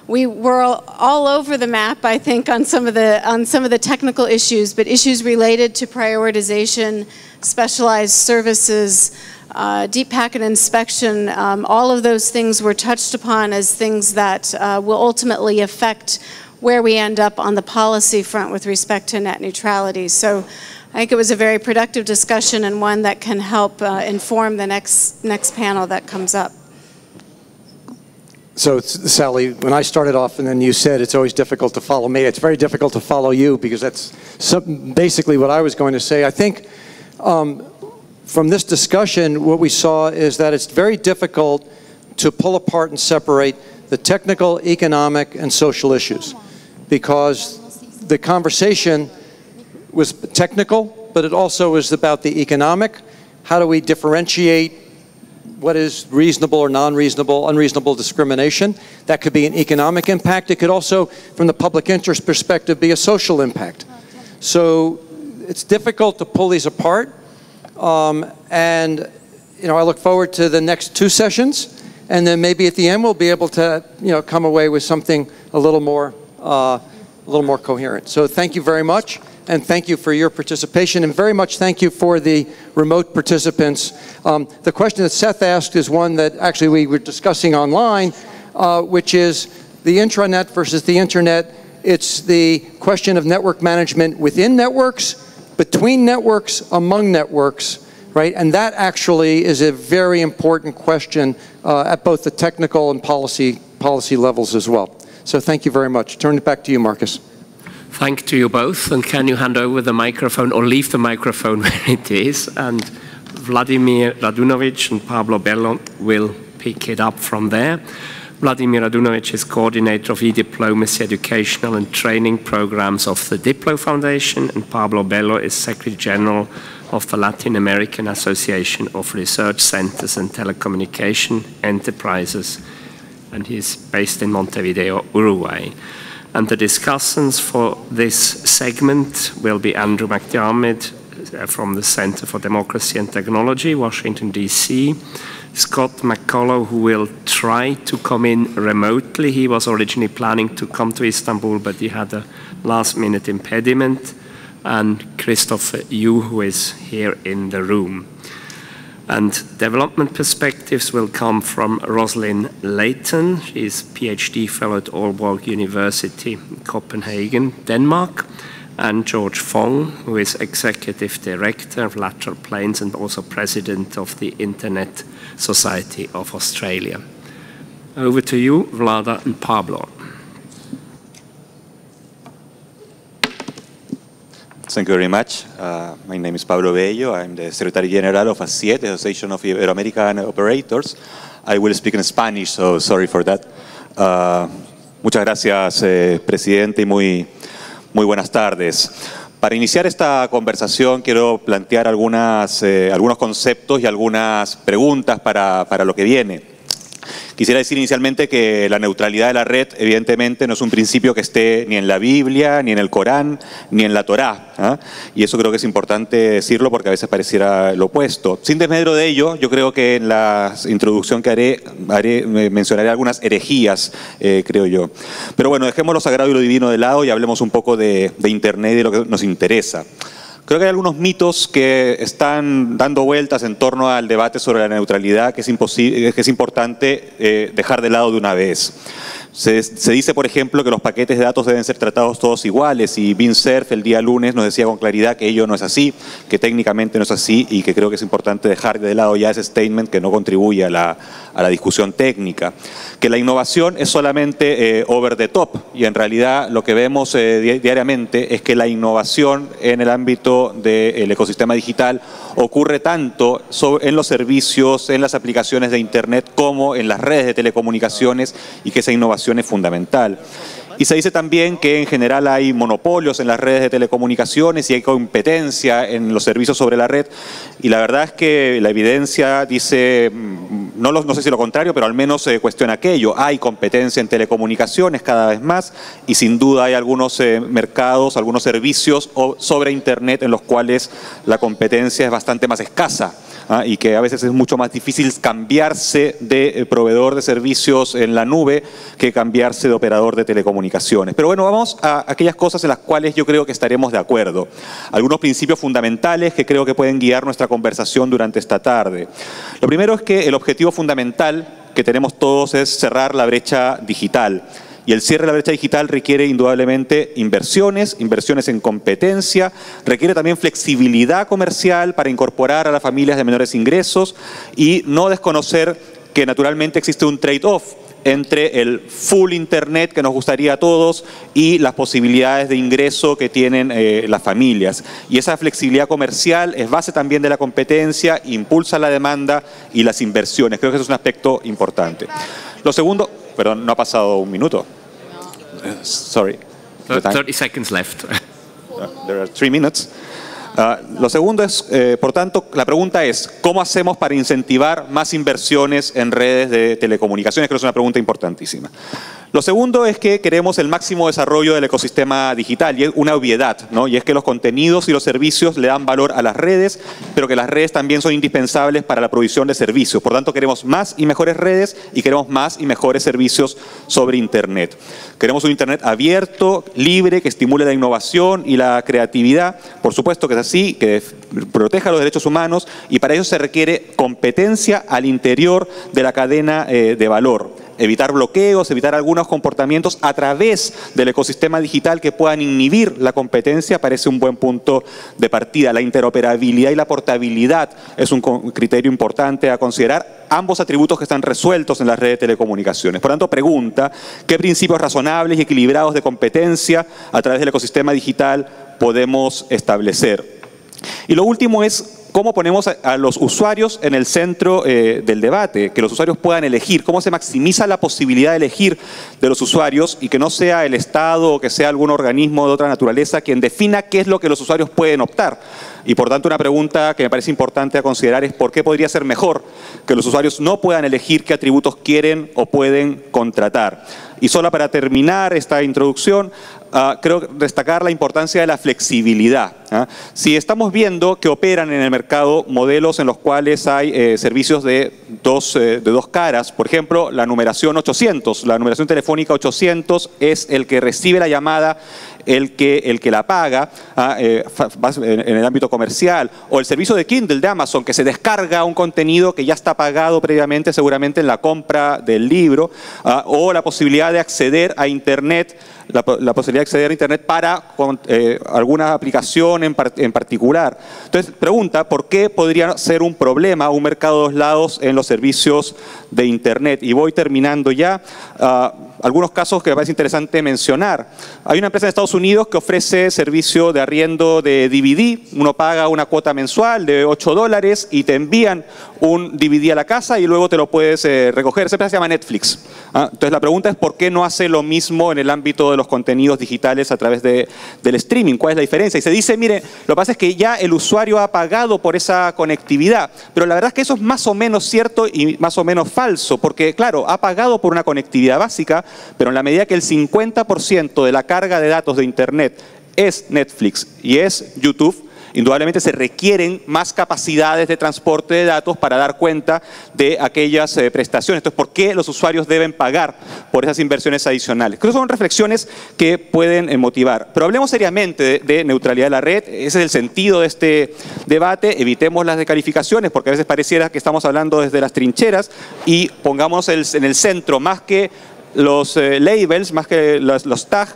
B: We were all over the map, I think, on some of the technical issues, but issues related to prioritization, specialized services, deep packet inspection, all of those things were touched upon as things that will ultimately affect where we end up on the policy front with respect to net neutrality. So I think it was a very productive discussion and one that can help inform the next panel that comes up.
C: So, Sally, when I started off and then you said it's always difficult to follow me, it's very difficult to follow you because that's basically what I was going to say. I think from this discussion, what we saw is that it's very difficult to pull apart and separate the technical, economic, and social issues because the conversation was technical, but it also was about the economic. How do we differentiate what is reasonable or non-reasonable, unreasonable discrimination? That could be an economic impact. It could also, from the public interest perspective, be a social impact. So it's difficult to pull these apart. And I look forward to the next two sessions, and then maybe at the end we'll be able to come away with something a little more coherent. So thank you very much. And thank you for your participation, and very much thank you for the remote participants. The question that Seth asked is one that actually we were discussing online, which is the intranet versus the internet. It's the question of network management within networks, between networks, among networks, right? And that actually is a very important question at both the technical and policy levels as well. So thank you very much. Turn it back to you, Marcus.
H: Thank to you both, and can you hand over the microphone or leave the microphone where it is, and Vladimir Radunovic and Pablo Bello will pick it up from there. Vladimir Radunovic is coordinator of e-diplomacy educational and training programs of the Diplo Foundation, and Pablo Bello is Secretary General of the Latin American Association of Research Centers and Telecommunication Enterprises, and he's based in Montevideo, Uruguay. And the discussants for this segment will be Andrew McDermott from the Center for Democracy and Technology, Washington, D.C., Scott McCullough, who will try to come in remotely. He was originally planning to come to Istanbul, but he had a last-minute impediment, and Christopher Yu, who is here in the room. And development perspectives will come from Rosalind Leighton. She's PhD fellow at Aalborg University in Copenhagen, Denmark. And George Fong, who is Executive Director of Lateral Plains and also President of the Internet Society of Australia. Over to you, Vlada and Pablo.
Q: Thank you very much. My name is Pablo Bello. I'm the Secretary General of ASIET, the Association of Ibero-American Operators. I will speak in Spanish, so sorry for that. Muchas gracias, presidente, y muy buenas tardes. Para iniciar esta conversación quiero plantear algunos conceptos y algunas preguntas para lo que viene. Quisiera decir inicialmente que la neutralidad de la red evidentemente no es un principio que esté ni en la Biblia, ni en el Corán, ni en la Torá, ¿eh? Y eso creo que es importante decirlo porque a veces pareciera lo opuesto. Sin desmedro de ello, yo creo que en la introducción que mencionaré algunas herejías, creo yo. Pero bueno, dejemos lo sagrado y lo divino de lado y hablemos un poco de Internet y de lo que nos interesa. Creo que hay algunos mitos que están dando vueltas en torno al debate sobre la neutralidad que es importante dejar de lado de una vez. Se dice, por ejemplo, que los paquetes de datos deben ser tratados todos iguales y Vint Cerf el día lunes nos decía con claridad que ello no es así, que técnicamente no es así y que creo que es importante dejar de lado ya ese statement que no contribuye a la discusión técnica. Que la innovación es solamente over the top y en realidad lo que vemos diariamente es que la innovación en el ámbito del ecosistema digital ocurre tanto en los servicios, en las aplicaciones de Internet como en las redes de telecomunicaciones y que esa innovación es fundamental. Y se dice también que en general hay monopolios en las redes de telecomunicaciones y hay competencia en los servicios sobre la red. Y la verdad es que la evidencia dice, no sé si lo contrario, pero al menos cuestiona aquello. Hay competencia en telecomunicaciones cada vez más y sin duda hay algunos mercados, algunos servicios sobre Internet en los cuales la competencia es bastante más escasa. Y que a veces es mucho más difícil cambiarse de proveedor de servicios en la nube que cambiarse de operador de telecomunicaciones. Pero bueno, vamos a aquellas cosas en las cuales yo creo que estaremos de acuerdo. Algunos principios fundamentales que creo que pueden guiar nuestra conversación durante esta tarde. Lo primero es que el objetivo fundamental que tenemos todos es cerrar la brecha digital. Y el cierre de la brecha digital requiere indudablemente inversiones en competencia, requiere también flexibilidad comercial para incorporar a las familias de menores ingresos y no desconocer que naturalmente existe un trade-off entre el full Internet que nos gustaría a todos y las posibilidades de ingreso que tienen las familias. Y esa flexibilidad comercial es base también de la competencia, impulsa la demanda y las inversiones. Creo que eso es un aspecto importante. Lo segundo, perdón, no ha pasado un minuto. Sorry.
H: 30 seconds left.
Q: There are 3 minutes. Lo segundo es, por tanto, la pregunta es, ¿cómo hacemos para incentivar más inversiones en redes de telecomunicaciones? Creo que es una pregunta importantísima. Lo segundo es que queremos el máximo desarrollo del ecosistema digital y es una obviedad, ¿no? Y es que los contenidos y los servicios le dan valor a las redes, pero que las redes también son indispensables para la provisión de servicios. Por tanto, queremos más y mejores redes y queremos más y mejores servicios sobre Internet. Queremos un Internet abierto, libre, que estimule la innovación y la creatividad. Por supuesto que es así, que proteja los derechos humanos y para eso se requiere competencia al interior de la cadena de valor. Evitar bloqueos, evitar algunos comportamientos a través del ecosistema digital que puedan inhibir la competencia parece un buen punto de partida. La interoperabilidad y la portabilidad es un criterio importante a considerar, ambos atributos que están resueltos en las redes de telecomunicaciones. Por tanto, pregunta, ¿qué principios razonables y equilibrados de competencia a través del ecosistema digital podemos establecer? Y lo último es, ¿cómo ponemos a los usuarios en el centro del debate? Que los usuarios puedan elegir. ¿Cómo se maximiza la posibilidad de elegir de los usuarios y que no sea el Estado o que sea algún organismo de otra naturaleza quien defina qué es lo que los usuarios pueden optar? Y por tanto una pregunta que me parece importante a considerar es ¿por qué podría ser mejor que los usuarios no puedan elegir qué atributos quieren o pueden contratar? Y solo para terminar esta introducción, creo destacar la importancia de la flexibilidad. Si estamos viendo que operan en el mercado modelos en los cuales hay servicios de dos caras, por ejemplo, la numeración 800, la numeración telefónica 800 es el que recibe la llamada, el que la paga en el ámbito comercial, o el servicio de Kindle de Amazon que se descarga un contenido que ya está pagado previamente seguramente en la compra del libro, o la posibilidad de acceder a Internet la posibilidad de acceder a Internet para alguna aplicación en particular. Entonces, pregunta, ¿por qué podría ser un problema un mercado de dos lados en los servicios de Internet? Y voy terminando ya. Algunos casos que me parece interesante mencionar. Hay una empresa en Estados Unidos que ofrece servicio de arriendo de DVD. Uno paga una cuota mensual de $8 y te envían un DVD a la casa y luego te lo puedes recoger. Esa empresa se llama Netflix. Entonces la pregunta es ¿por qué no hace lo mismo en el ámbito de los contenidos digitales a través del streaming? ¿Cuál es la diferencia? Y se dice, mire, lo que pasa es que ya el usuario ha pagado por esa conectividad, pero la verdad es que eso es más o menos cierto y más o menos falso, porque claro, ha pagado por una conectividad básica, pero en la medida que el 50% de la carga de datos de Internet es Netflix y es YouTube, indudablemente se requieren más capacidades de transporte de datos para dar cuenta de aquellas prestaciones. Entonces, ¿por qué los usuarios deben pagar por esas inversiones adicionales? Creo que son reflexiones que pueden motivar. Pero hablemos seriamente de neutralidad de la red. Ese es el sentido de este debate. Evitemos las descalificaciones, porque a veces pareciera que estamos hablando desde las trincheras, y pongamos en el centro, más que los labels, más que los tags,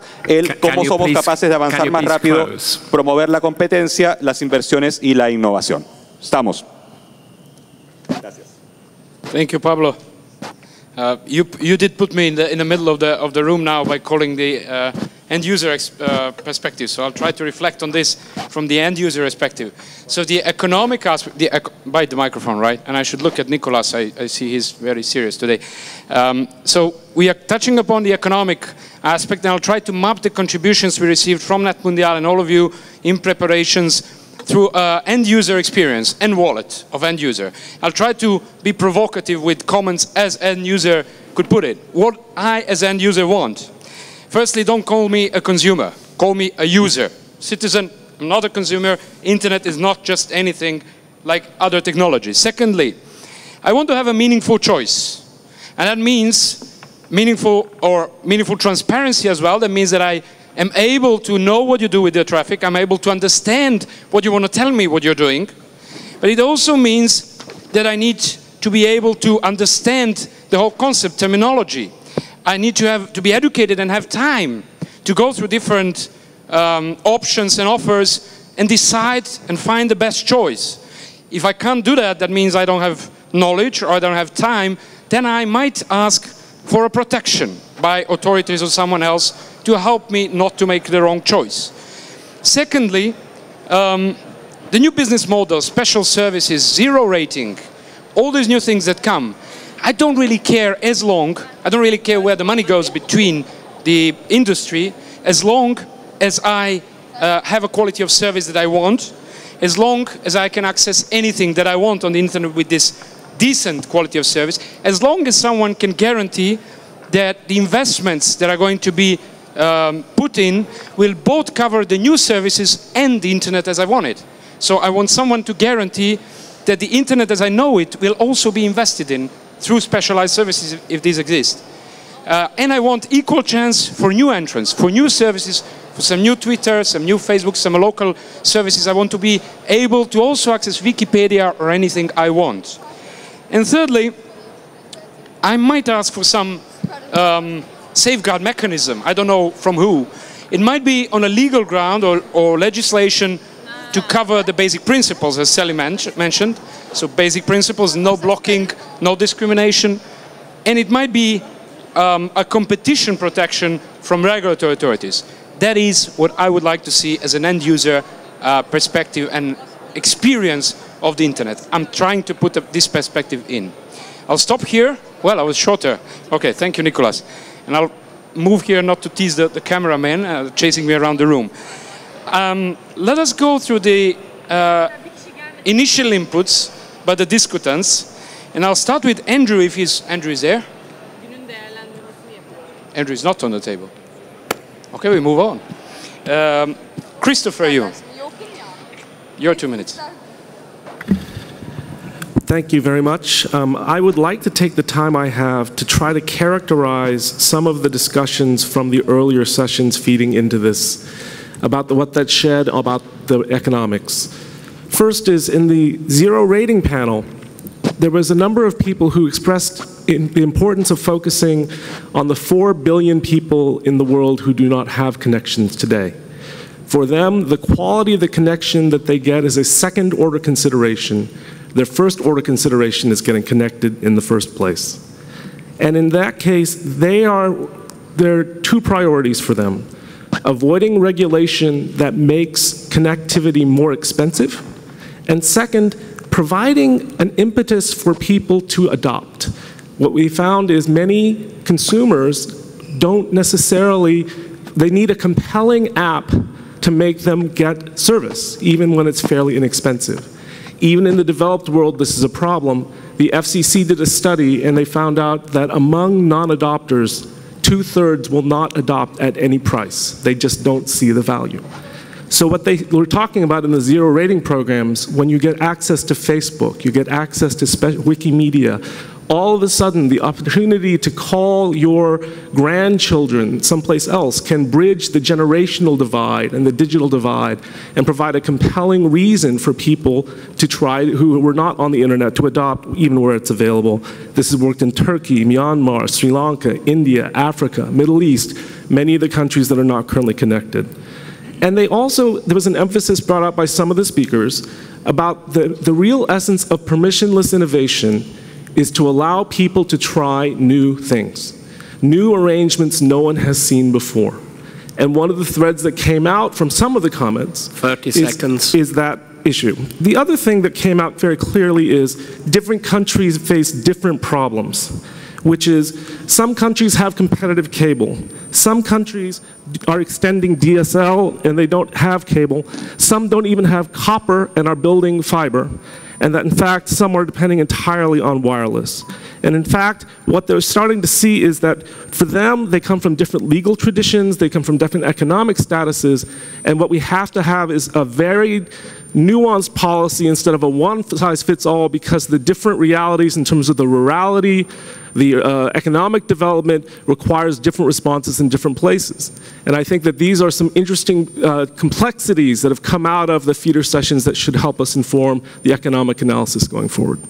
Q: cómo somos capaces de avanzar más rápido, promover la competencia, las inversiones y la innovación. Estamos.
N: Gracias. Thank you, Pablo. You did put me in the middle of the room now by calling the end user perspective. So I'll try to reflect on this from the end user perspective. So the economic aspect, by the microphone, right? And I should look at Nicolas. I see he's very serious today. So we are touching upon the economic aspect, and I'll try to map the contributions we received from NetMundial and all of you in preparations through end user experience and wallet of end user. I'll try to be provocative with comments as end user could put it. What I as end user want. Firstly, don't call me a consumer. Call me a user. Citizen, I'm not a consumer. Internet is not just anything like other technologies. Secondly, I want to have a meaningful choice. And that means meaningful transparency as well. That means that I am able to know what you do with your traffic. I'm able to understand what you want to tell me what you're doing. But it also means that I need to be able to understand the whole concept, terminology. I need to be educated and have time to go through different options and offers and decide and find the best choice. If I can't do that, that means I don't have knowledge or I don't have time, then I might ask for a protection by authorities or someone else to help me not to make the wrong choice. Secondly, the new business model, special services, zero rating, all these new things that come, I don't really care I don't really care where the money goes between the industry, as long as I have a quality of service that I want, as long as I can access anything that I want on the internet with this decent quality of service, as long as someone can guarantee that the investments that are going to be put in will both cover the new services and the internet as I want it. So I want someone to guarantee that the internet as I know it will also be invested in through specialized services if these exist. And I want equal chance for new entrants, for new services, for some new Twitter, some new Facebook, some local services. I want to be able to also access Wikipedia or anything I want. And thirdly, I might ask for some safeguard mechanism. I don't know from who. It might be on a legal ground or legislation to cover the basic principles, as Sally mentioned. So basic principles, no blocking, no discrimination. And it might be a competition protection from regulatory authorities. That is what I would like to see as an end user perspective and experience of the internet. I'm trying to put this perspective in. I'll stop here. Well, I was shorter. Okay, thank you, Nicolas. And I'll move here not to tease the cameraman chasing me around the room. Let us go through the initial inputs by the discutants. And I'll start with Andrew, if Andrew is there. Andrew is not on the table. Okay, we move on. Christopher, your 2 minutes.
I: Thank you very much. I would like to take the time I have to try to characterize some of the discussions from the earlier sessions feeding into this, about what that shed about the economics. First is in the zero rating panel, there was a number of people who expressed the importance of focusing on the 4 billion people in the world who do not have connections today. For them, the quality of the connection that they get is a second-order consideration. Their first-order consideration is getting connected in the first place. And in that case, there are 2 priorities for them: avoiding regulation that makes connectivity more expensive, and second, providing an impetus for people to adopt. What we found is many consumers don't necessarily, they need a compelling app to make them get service, even when it's fairly inexpensive. Even in the developed world, this is a problem. The FCC did a study and they found out that among non-adopters, 2/3 will not adopt at any price. They just don't see the value. So what they were talking about in the zero rating programs, when you get access to Facebook, you get access to Wikimedia, all of a sudden the opportunity to call your grandchildren someplace else can bridge the generational divide and the digital divide and provide a compelling reason for people to try, who were not on the internet, to adopt even where it's available. This has worked in Turkey, Myanmar, Sri Lanka, India, Africa, Middle East, many of the countries that are not currently connected. And they also, there was an emphasis brought up by some of the speakers about the real essence of permissionless innovation is to allow people to try new things, new arrangements no one has seen before. And one of the threads that came out from some of the comments
H: 30 seconds.
I: Is that issue. The other thing that came out very clearly is different countries face different problems, which is some countries have competitive cable. Some countries are extending DSL and they don't have cable. Some don't even have copper and are building fiber. And that in fact, some are depending entirely on wireless. And in fact, what they're starting to see is that for them, they come from different legal traditions, they come from different economic statuses, and what we have to have is a very nuanced policy instead of a one-size-fits-all, because the different realities in terms of the rurality, the economic development requires different responses in different places. And I think that these are some interesting complexities that have come out of the feeder sessions that should help us inform the economic analysis going forward.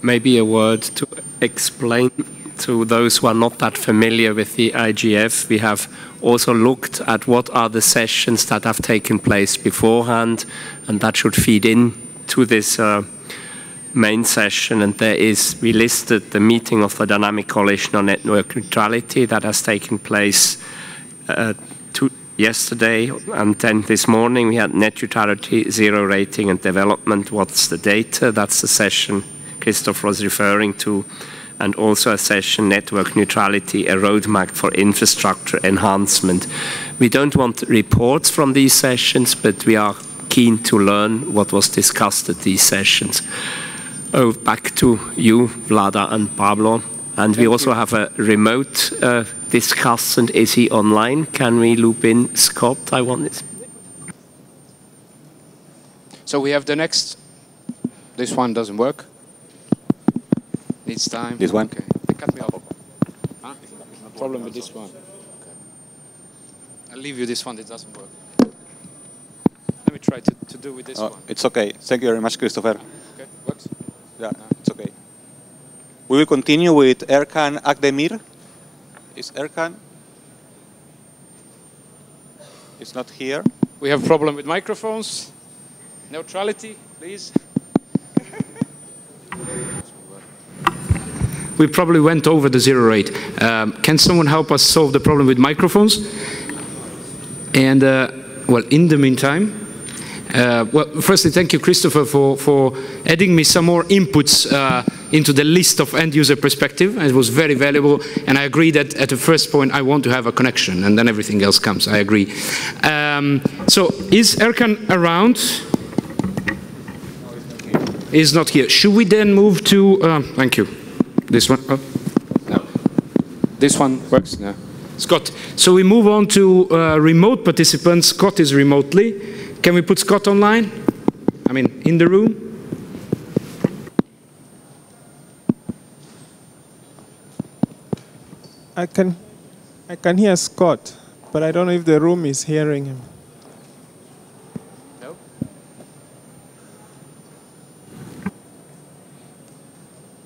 H: Maybe a word to explain to those who are not that familiar with the IGF. We have also looked at what are the sessions that have taken place beforehand, and that should feed in to this main session. And there is, we listed the meeting of the Dynamic Coalition on Network Neutrality that has taken place yesterday, and then this morning we had Net Neutrality, Zero Rating and Development, What's the Data? That's the session Christoph was referring to, and also a session, Network Neutrality, a Roadmap for Infrastructure Enhancement. We don't want reports from these sessions, but we are keen to learn what was discussed at these sessions. Oh, back to you, Vlada and Pablo. And we also have a remote discussant. Is he online? Can we loop in Scott? I want this.
N: So we have the next. This one doesn't work. Needs time.
Q: This one?
N: Okay. They cut me off. Huh? Problem with this one. Okay. I'll leave you this one that doesn't work. Let me try to do with this one.
Q: It's okay. Thank you very much, Christopher.
N: Okay, works?
Q: Yeah, it's okay. We will continue with Erkan Akdemir. Is Erkan? It's not here.
N: We have a problem with microphones. Neutrality, please. We probably went over the zero rate. Can someone help us solve the problem with microphones? And, well, in the meantime, well, firstly, thank you, Christopher, for adding me some more inputs into the list of end-user perspective. It was very valuable, and I agree that at the first point, I want to have a connection, and then everything else comes. I agree. So, is Erkan around? Is not here. Should we then move to, thank you. This one? Oh. No. This one works? No. Scott. So we move on to remote participants. Scott is remotely. Can we put Scott online? I mean, in the room?
P: I can hear Scott, but I don't know if the room is hearing him.
N: No.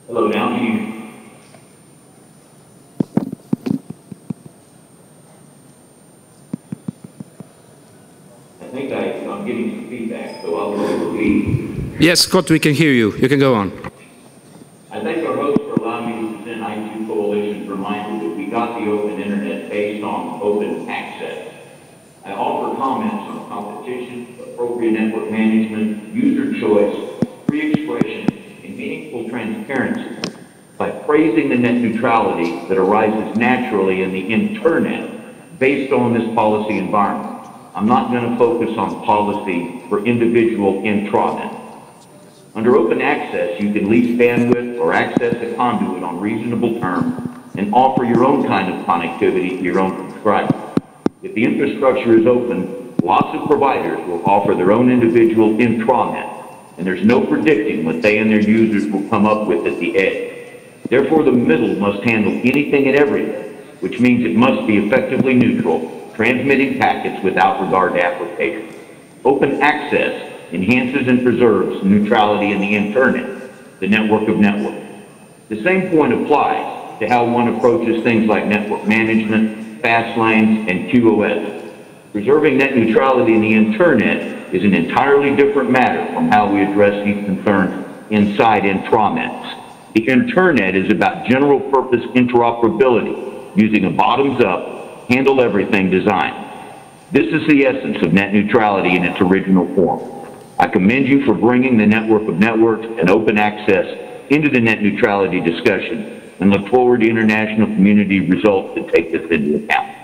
R: Hello, now can you I think I'm getting some feedback, so I'll repeat.
N: Yes, Scott, we can hear you. You can go on.
R: I thank our host for allowing me to present I2 Coalition's reminder that we got the open internet based on open access. I offer comments on competition, appropriate network management, user choice, free expression, and meaningful transparency by praising the net neutrality that arises naturally in the internet based on this policy environment. I'm not going to focus on policy for individual intranet. Under open access, you can lease bandwidth or access a conduit on reasonable terms and offer your own kind of connectivity to your own subscribers. If the infrastructure is open, lots of providers will offer their own individual intranet, and there's no predicting what they and their users will come up with at the edge. Therefore, the middle must handle anything and everything, which means it must be effectively neutral, transmitting packets without regard to application. Open access enhances and preserves neutrality in the internet, the network of networks. The same point applies to how one approaches things like network management, fast lanes, and QoS. Preserving net neutrality in the internet is an entirely different matter from how we address these concerns inside intranets. The internet is about general purpose interoperability using a bottoms-up, handle everything design. This is the essence of net neutrality in its original form. I commend you for bringing the network of networks and open access into the net neutrality discussion and look forward to international community results that take this into account.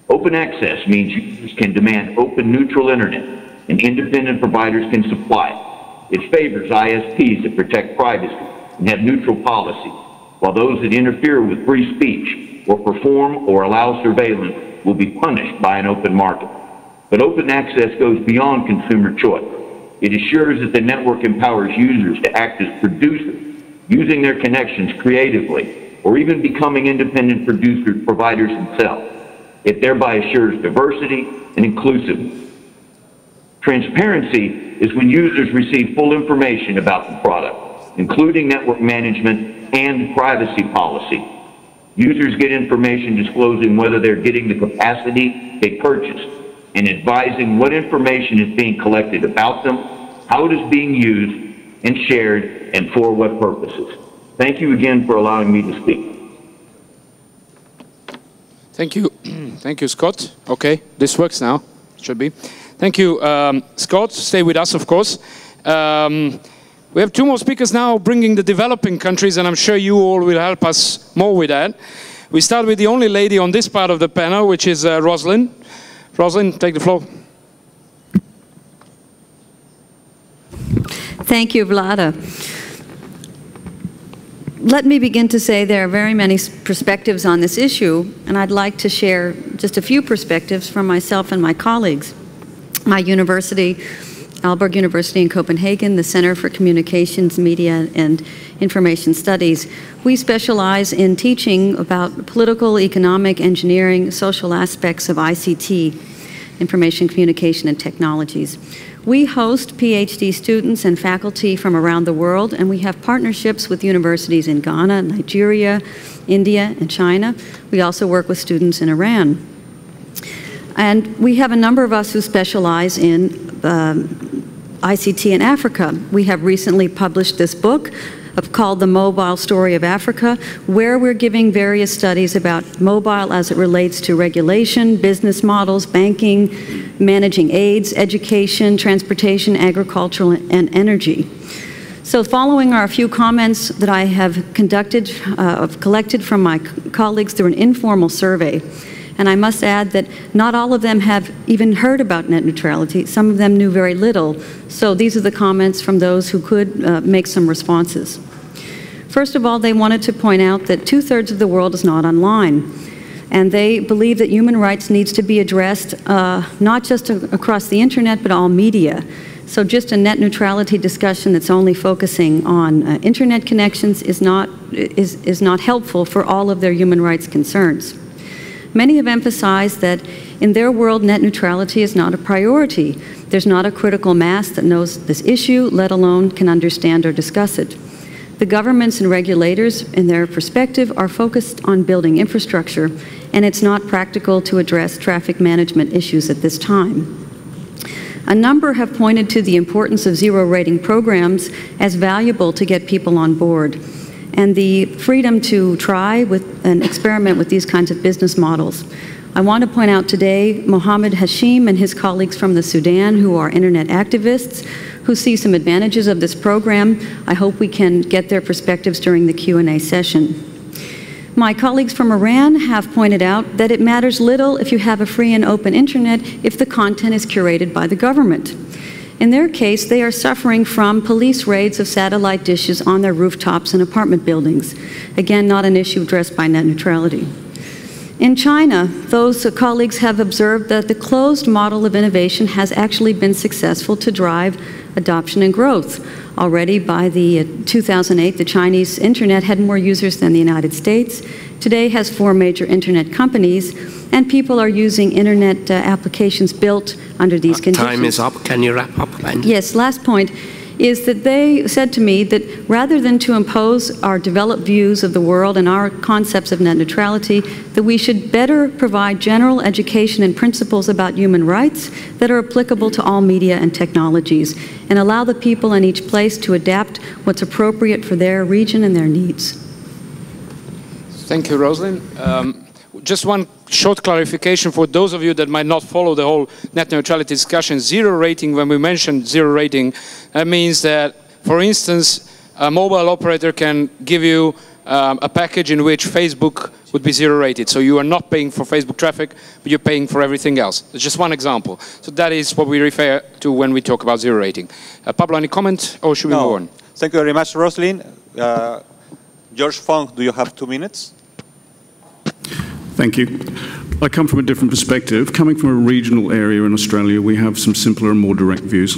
R: Open access means users can demand open neutral internet and independent providers can supply it. It favors ISPs that protect privacy and have neutral policies, while those that interfere with free speech or perform or allow surveillance will be punished by an open market. But open access goes beyond consumer choice. It assures that the network empowers users to act as producers, using their connections creatively, or even becoming independent providers themselves. It thereby assures diversity and inclusiveness. Transparency is when users receive full information about the product, including network management and privacy policy. Users get information disclosing whether they're getting the capacity they purchased and advising what information is being collected about them, how it is being used and shared, and for what purposes. Thank you again for allowing me to speak.
N: Thank you. Thank you, Scott. Okay, this works now. Should be. Thank you, Scott. Stay with us, of course. We have two more speakers now bringing the developing countries, and I'm sure you all will help us more with that. We start with the only lady on this part of the panel, which is Rosalind. Rosalind, take the floor.
S: Thank you, Vlada. Let me begin to say there are very many perspectives on this issue, and I'd like to share just a few perspectives from myself and my colleagues. My university, Aalborg University in Copenhagen, the Center for Communications, Media, and Information Studies. We specialize in teaching about political, economic, engineering, social aspects of ICT, information communication and technologies. We host PhD students and faculty from around the world, and we have partnerships with universities in Ghana, Nigeria, India, and China. We also work with students in Iran. And we have a number of us who specialize in ICT in Africa. We have recently published this book called The Mobile Story of Africa, where we're giving various studies about mobile as it relates to regulation, business models, banking, managing AIDS, education, transportation, agricultural, and energy. So following are a few comments that I have collected from my colleagues through an informal survey. And I must add that not all of them have even heard about net neutrality. Some of them knew very little. So these are the comments from those who could make some responses. First of all, they wanted to point out that 2/3 of the world is not online. And they believe that human rights needs to be addressed not just across the internet, but all media. So just a net neutrality discussion that's only focusing on internet connections is not helpful for all of their human rights concerns. Many have emphasized that in their world, net neutrality is not a priority. There's not a critical mass that knows this issue, let alone can understand or discuss it. The governments and regulators, in their perspective, are focused on building infrastructure, and it's not practical to address traffic management issues at this time. A number have pointed to the importance of zero rating programs as valuable to get people on board, and the freedom to try with and experiment with these kinds of business models. I want to point out today Mohammed Hashim and his colleagues from the Sudan, who are internet activists, who see some advantages of this program. I hope we can get their perspectives during the Q&A session. My colleagues from Iran have pointed out that it matters little if you have a free and open internet if the content is curated by the government. In their case, they are suffering from police raids of satellite dishes on their rooftops and apartment buildings. Again, not an issue addressed by net neutrality. In China, those colleagues have observed that the closed model of innovation has actually been successful to drive adoption and growth. Already by the 2008, the Chinese internet had more users than the United States. Today has 4 major internet companies, and people are using internet applications built under these conditions.
H: Time is up. Can you wrap up then?
S: Yes, last point is that they said to me that rather than to impose our developed views of the world and our concepts of net neutrality, that we should better provide general education and principles about human rights that are applicable to all media and technologies, and allow the people in each place to adapt what's appropriate for their region and their needs.
N: Thank you, Rosalind. Just one short clarification for those of you that might not follow the whole net neutrality discussion. Zero rating, when we mention zero rating, that means that, for instance, a mobile operator can give you a package in which Facebook would be zero rated. So you are not paying for Facebook traffic, but you're paying for everything else. It's just one example. So that is what we refer to when we talk about zero rating. Pablo, any comment, or should we move on?
Q: Thank you very much, Rosalind. George Fong, do you have 2 minutes?
T: Thank you. I come from a different perspective. Coming from a regional area in Australia, we have some simpler and more direct views.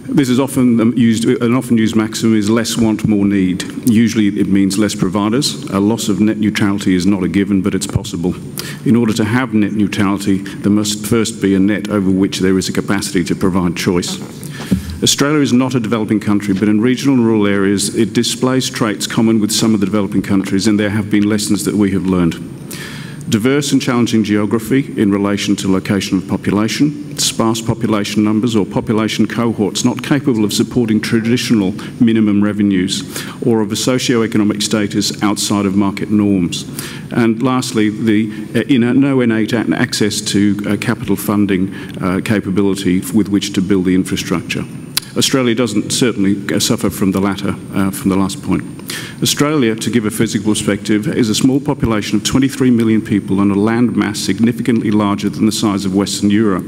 T: This is often used, an often used maxim is less want, more need. Usually it means less providers. A loss of net neutrality is not a given, but it's possible. In order to have net neutrality, there must first be a net over which there is a capacity to provide choice. Australia is not a developing country, but in regional and rural areas, it displays traits common with some of the developing countries, and there have been lessons that we have learned. Diverse and challenging geography in relation to location of population, sparse population numbers or population cohorts not capable of supporting traditional minimum revenues or of a socio-economic status outside of market norms. And lastly, no innate access to capital funding capability with which to build the infrastructure. Australia doesn't certainly suffer from the latter, from the last point. Australia, to give a physical perspective, is a small population of 23 million people on a land mass significantly larger than the size of Western Europe.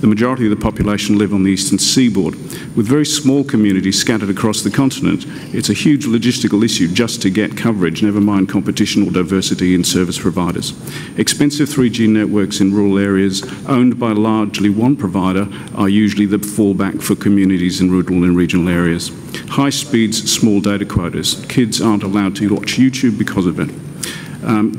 T: The majority of the population live on the eastern seaboard. With very small communities scattered across the continent, it's a huge logistical issue just to get coverage, never mind competition or diversity in service providers. Expensive 3G networks in rural areas owned by largely one provider are usually the fallback for communities in rural and regional areas. High speeds, small data quotas. Kids aren't allowed to watch YouTube because of it.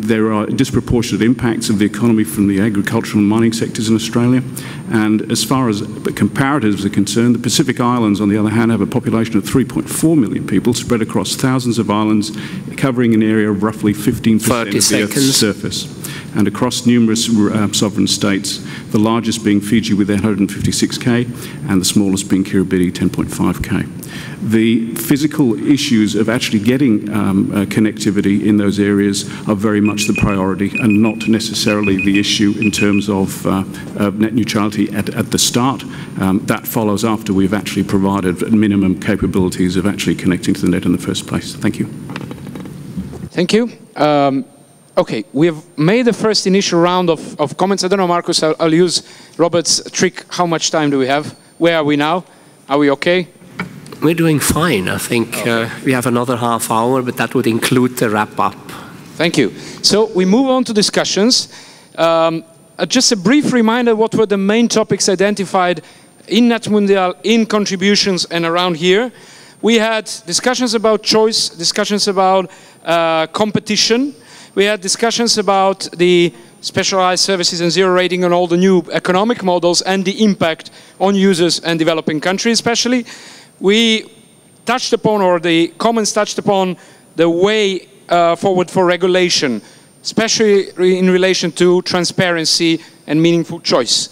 T: There are disproportionate impacts of the economy from the agricultural and mining sectors in Australia. And as far as comparatives are concerned, the Pacific Islands, on the other hand, have a population of 3.4 million people spread across thousands of islands, covering an area of roughly 15% of the Earth's surface. And across numerous sovereign states, the largest being Fiji with 856K, and the smallest being Kiribati, 10.5K. The physical issues of actually getting connectivity in those areas are very much the priority and not necessarily the issue in terms of net neutrality at the start. That follows after we've actually provided minimum capabilities of actually connecting to the net in the first place. Thank you.
N: Thank you. Okay, we have made the first initial round of comments. I don't know, Marcus, I'll use Robert's trick. How much time do we have? Where are we now? Are we okay?
H: We're doing fine. I think we have another half hour, but that would include the wrap-up.
N: Thank you. So we move on to discussions. Just a brief reminder, what were the main topics identified in Net Mundial, in contributions and around here. We had discussions about choice, discussions about competition. We had discussions about the specialized services and zero rating on all the new economic models and the impact on users and developing countries especially. We touched upon, or the comments touched upon, the way forward for regulation, especially in relation to transparency and meaningful choice.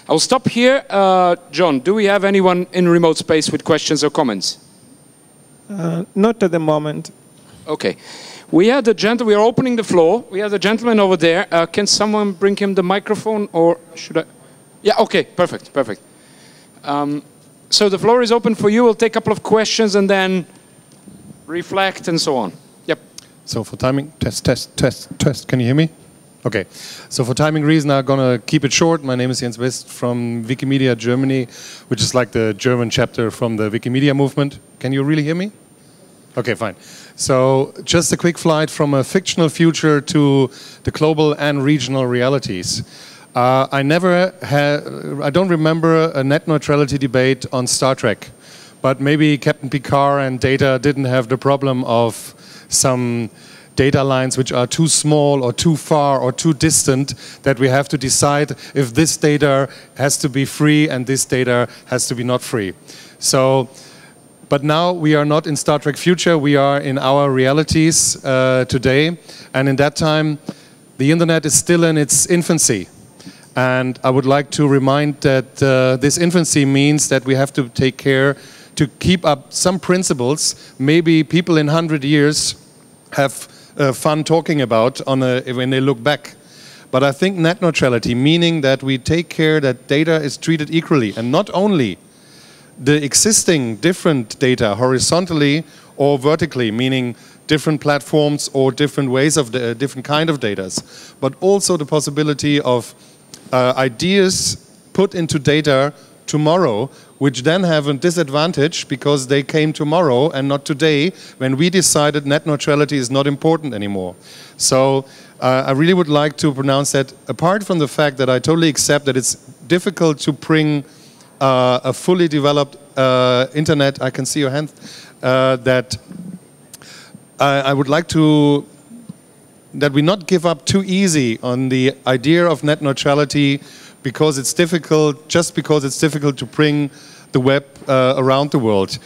N: I'll stop here. John, do we have anyone in remote space with questions or comments?
P: Not at the moment.
N: Okay. We are opening the floor. We have the gentleman over there. Can someone bring him the microphone, or should I? Yeah, okay, perfect. So the floor is open for you. We'll take a couple of questions and then reflect and so on. Yep.
B: So for timing, test. Can you hear me? Okay. So for timing reason, I'm going to keep it short. My name is Jens West from Wikimedia Germany, which is like the German chapter from the Wikimedia movement. Can you really hear me? Okay, fine. So just a quick flight from a fictional future to the global and regional realities. I don't remember a net neutrality debate on Star Trek, but maybe Captain Picard and Data didn't have the problem of some data lines which are too small or too far or too distant that we have to decide if this data has to be free and this data has to be not free. So, but now we are not in Star Trek future, we are in our realities today, and in that time the internet is still in its infancy. And I would like to remind that this infancy means that we have to take care to keep up some principles maybe people in 100 years have fun talking about when they look back. But I think net neutrality, meaning that we take care that data is treated equally, and not only the existing different data horizontally or vertically, meaning different platforms or different ways of different kind of data, but also the possibility of ideas put into data tomorrow, which then have a disadvantage because they came tomorrow and not today, when we decided net neutrality is not important anymore. So I really would like to pronounce that, apart from the fact that I totally accept that it's difficult to bring a fully developed internet, I can see your hand, that I would like to that we not give up too easy on the idea of net neutrality because it's difficult, just because it's difficult to bring the web around the world.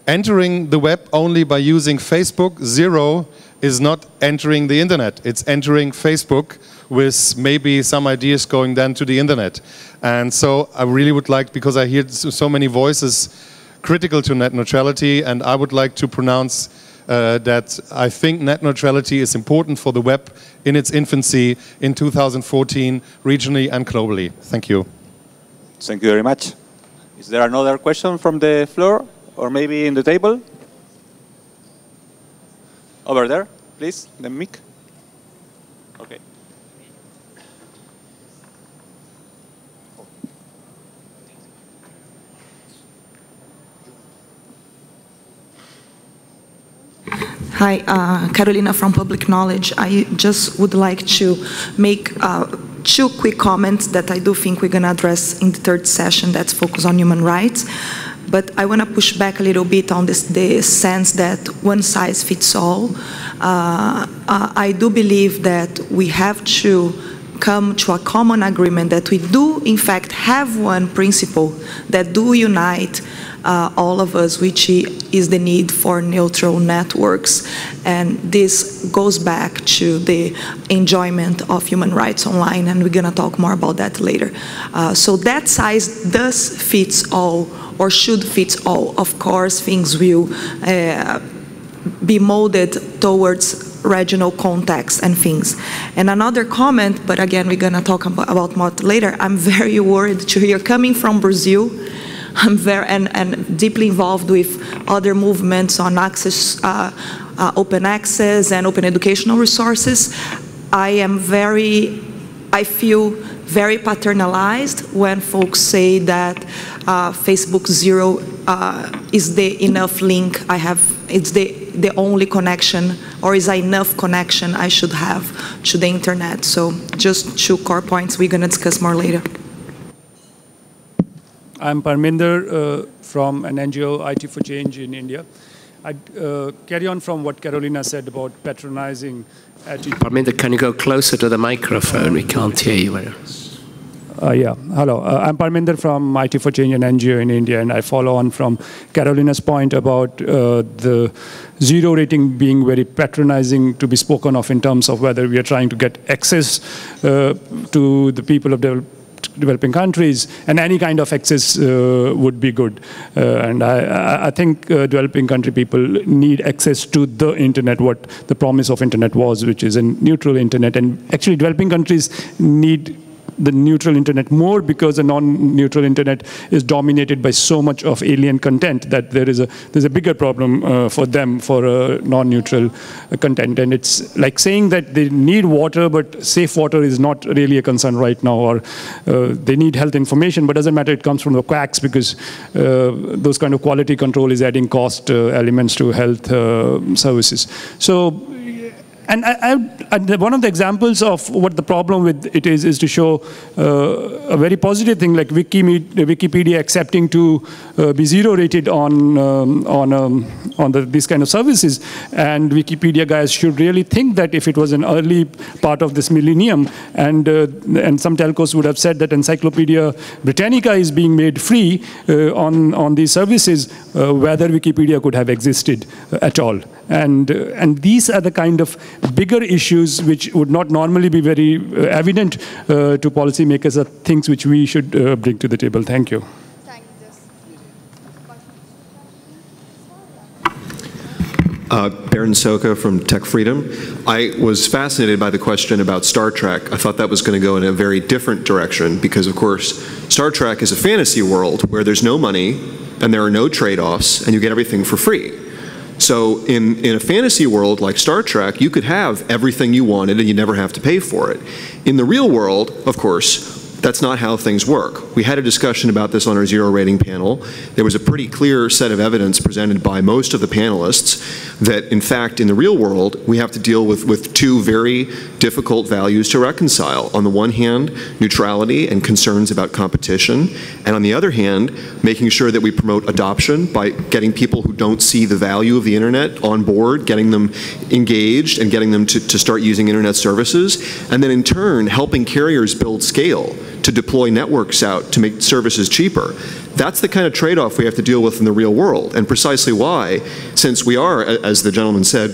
B: Entering the web only by using Facebook, zero, is not entering the internet. It's entering Facebook with maybe some ideas going then to the internet. And so I really would like, because I hear so many voices critical to net neutrality, and I would like to pronounce that I think net neutrality is important for the web in its infancy in 2014, regionally and globally. Thank you.
Q: Thank you very much. Is there another question from the floor, or maybe in the table? Over there, please, the mic. Okay.
U: Hi, Carolina from Public Knowledge. I just would like to make two quick comments that I do think we're going to address in the third session that's focused on human rights. But I want to push back a little bit on this sense that one size fits all. I do believe that we have to come to a common agreement that we do, in fact, have one principle that do unite all of us, which is the need for neutral networks. And this goes back to the enjoyment of human rights online, and we're going to talk more about that later. So that size does fit all, or should fit all. Of course, things will be molded towards regional context and things. And another comment, but again, we're going to talk about more later, I'm very worried to hear coming from Brazil. I'm very and deeply involved with other movements on access, open access and open educational resources. I feel very paternalized when folks say that Facebook Zero is the enough link I have, it's the only connection, or is enough connection I should have to the internet. So just two core points we're going to discuss more later.
V: I'm Parminder from an NGO, IT for Change in India. I carry on from what Carolina said about patronizing attitude.
H: Parminder, can you go closer to the microphone? We can't hear you well.
V: Yeah, hello. I'm Parminder from IT for Change, an NGO in India, and I follow on from Carolina's point about the zero rating being very patronizing to be spoken of in terms of whether we are trying to get access to the people of developed developing countries, and any kind of access would be good. And I think developing country people need access to the internet, what the promise of internet was, which is a neutral internet. And actually developing countries need the neutral internet more because a non-neutral internet is dominated by so much of alien content that there's a bigger problem for them for non-neutral content. And it's like saying that they need water, but safe water is not really a concern right now, or they need health information, but doesn't matter, it comes from the quacks because those kind of quality control is adding cost elements to health services. So, and one of the examples of what the problem with it is to show a very positive thing, like Wikipedia accepting to be zero rated on these kind of services. And Wikipedia guys should really think that if it was an early part of this millennium, and some telcos would have said that Encyclopedia Britannica is being made free on these services, whether Wikipedia could have existed at all. And these are the kind of bigger issues which would not normally be very evident to policymakers, are things which we should bring to the table. Thank you.
E: Baron Soka from Tech Freedom. I was fascinated by the question about Star Trek. I thought that was going to go in a very different direction because, of course, Star Trek is a fantasy world where there's no money and there are no trade-offs and you get everything for free. So in a fantasy world like Star Trek, you could have everything you wanted and you never have to pay for it. In the real world, of course, that's not how things work. We had a discussion about this on our zero rating panel. There was a pretty clear set of evidence presented by most of the panelists that, in fact, in the real world, we have to deal with two very difficult values to reconcile. On the one hand, neutrality and concerns about competition, and on the other hand, making sure that we promote adoption by getting people who don't see the value of the internet on board, getting them engaged and getting them to start using internet services, and then in turn, helping carriers build scale to deploy networks out to make services cheaper. That's the kind of trade-off we have to deal with in the real world, and precisely why, since we are, as the gentleman said,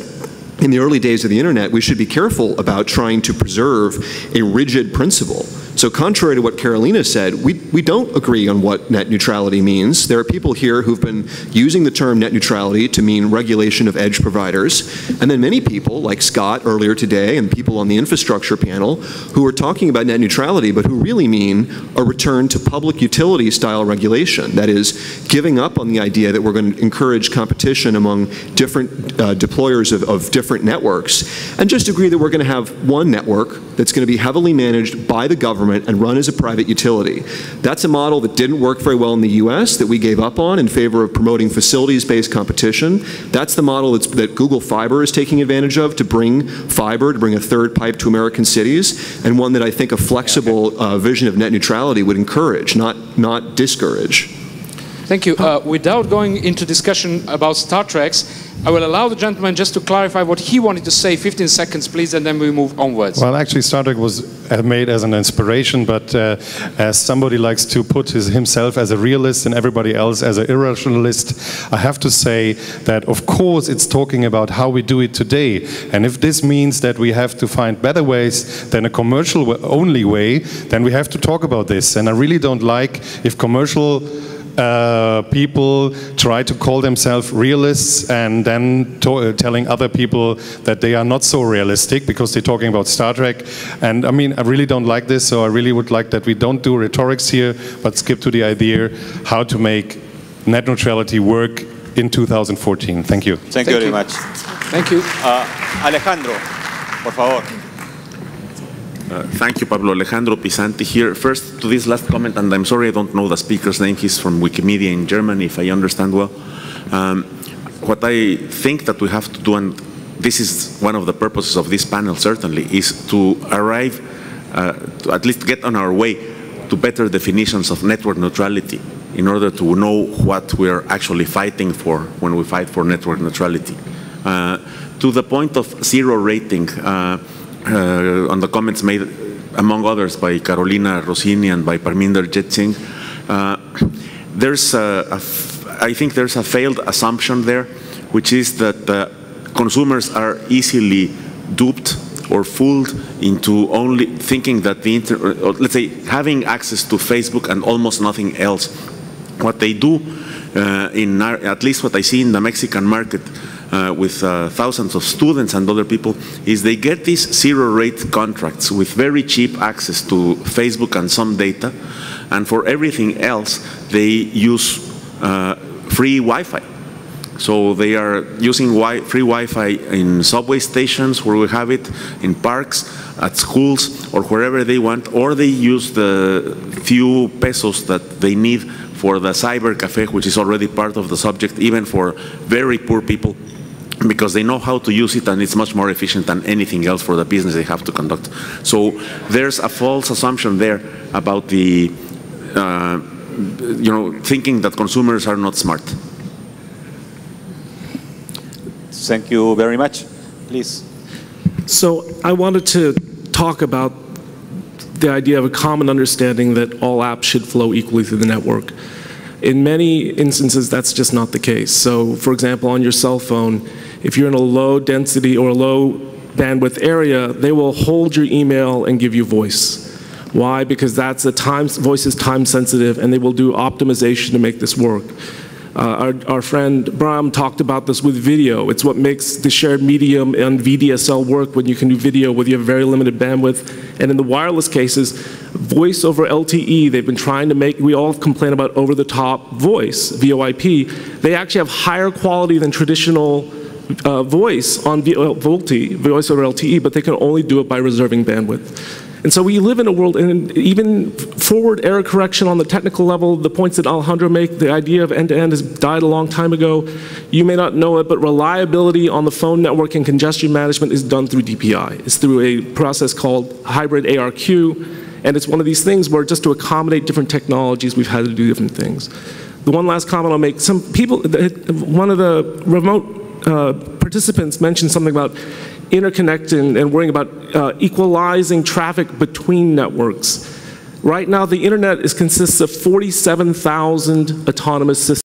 E: in the early days of the internet, we should be careful about trying to preserve a rigid principle. So contrary to what Carolina said, we don't agree on what net neutrality means. There are people here who've been using the term net neutrality to mean regulation of edge providers, and then many people, like Scott earlier today, and people on the infrastructure panel, who are talking about net neutrality, but who really mean a return to public utility style regulation. That is, giving up on the idea that we're going to encourage competition among different deployers of different networks, and just agree that we're going to have one network that's going to be heavily managed by the government and run as a private utility. That's a model that didn't work very well in the US, that we gave up on in favor of promoting facilities-based competition. That's the model that Google Fiber is taking advantage of to bring fiber, to bring a third pipe to American cities, and one that I think a flexible vision of net neutrality would encourage, not discourage.
N: Thank you. Without going into discussion about Star Treks, I will allow the gentleman just to clarify what he wanted to say. 15 seconds, please, and then we move onwards.
G: Well, actually, Star Trek was made as an inspiration, but as somebody likes to put himself as a realist and everybody else as an irrationalist, I have to say that, of course, it's talking about how we do it today. And if this means that we have to find better ways than a commercial-only way, then we have to talk about this. And I really don't like if commercial people try to call themselves realists and then telling other people that they are not so realistic because they're talking about Star Trek. And I mean, I really don't like this, so I really would like that we don't do rhetorics here, but skip to the idea how to make net neutrality work in 2014. Thank you.
Q: Thank you very much.
N: Thank you.
Q: Alejandro, por favor.
F: Thank you, Pablo. Alejandro Pisanti here. First, to this last comment, and I'm sorry I don't know the speaker's name. He's from Wikimedia in Germany, if I understand well. What I think that we have to do, and this is one of the purposes of this panel certainly, is to arrive, to at least get on our way to better definitions of network neutrality in order to know what we are actually fighting for when we fight for network neutrality. To the point of zero rating, on the comments made, among others, by Carolina Rossini and by Parminder Jetsing, I think there's a failed assumption there, which is that consumers are easily duped or fooled into only thinking that the or let's say having access to Facebook and almost nothing else. What they do, at least what I see in the Mexican market with thousands of students and other people, is they get these zero-rate contracts with very cheap access to Facebook and some data, and for everything else they use free Wi-Fi. So they are using free Wi-Fi in subway stations where we have it, in parks, at schools, or wherever they want, or they use the few pesos that they need for the cyber cafe, which is already part of the subject, even for very poor people, because they know how to use it and it's much more efficient than anything else for the business they have to conduct. So there's a false assumption there about the, thinking that consumers are not smart.
Q: Thank you very much. Please.
I: So I wanted to talk about the idea of a common understanding that all apps should flow equally through the network. In many instances, that's just not the case. So, for example, on your cell phone, if you're in a low density or low bandwidth area, they will hold your email and give you voice. Why? Because voice is time sensitive, and they will do optimization to make this work. Our friend Bram talked about this with video. It's what makes the shared medium and VDSL work when you can do video with your very limited bandwidth. And in the wireless cases, voice over LTE, they've been trying to make, we all complain about over-the-top voice, VoIP. They actually have higher quality than traditional voice on voice over LTE, but they can only do it by reserving bandwidth. And so we live in a world, and even forward error correction on the technical level, the points that Alejandro make, the idea of end-to-end has died a long time ago. You may not know it, but reliability on the phone network and congestion management is done through DPI. It's through a process called hybrid ARQ, and it's one of these things where just to accommodate different technologies, we've had to do different things. The one last comment I'll make, some people, one of the remote participants mentioned something about interconnecting and worrying about equalizing traffic between networks. Right now, the internet consists of 47,000 autonomous systems,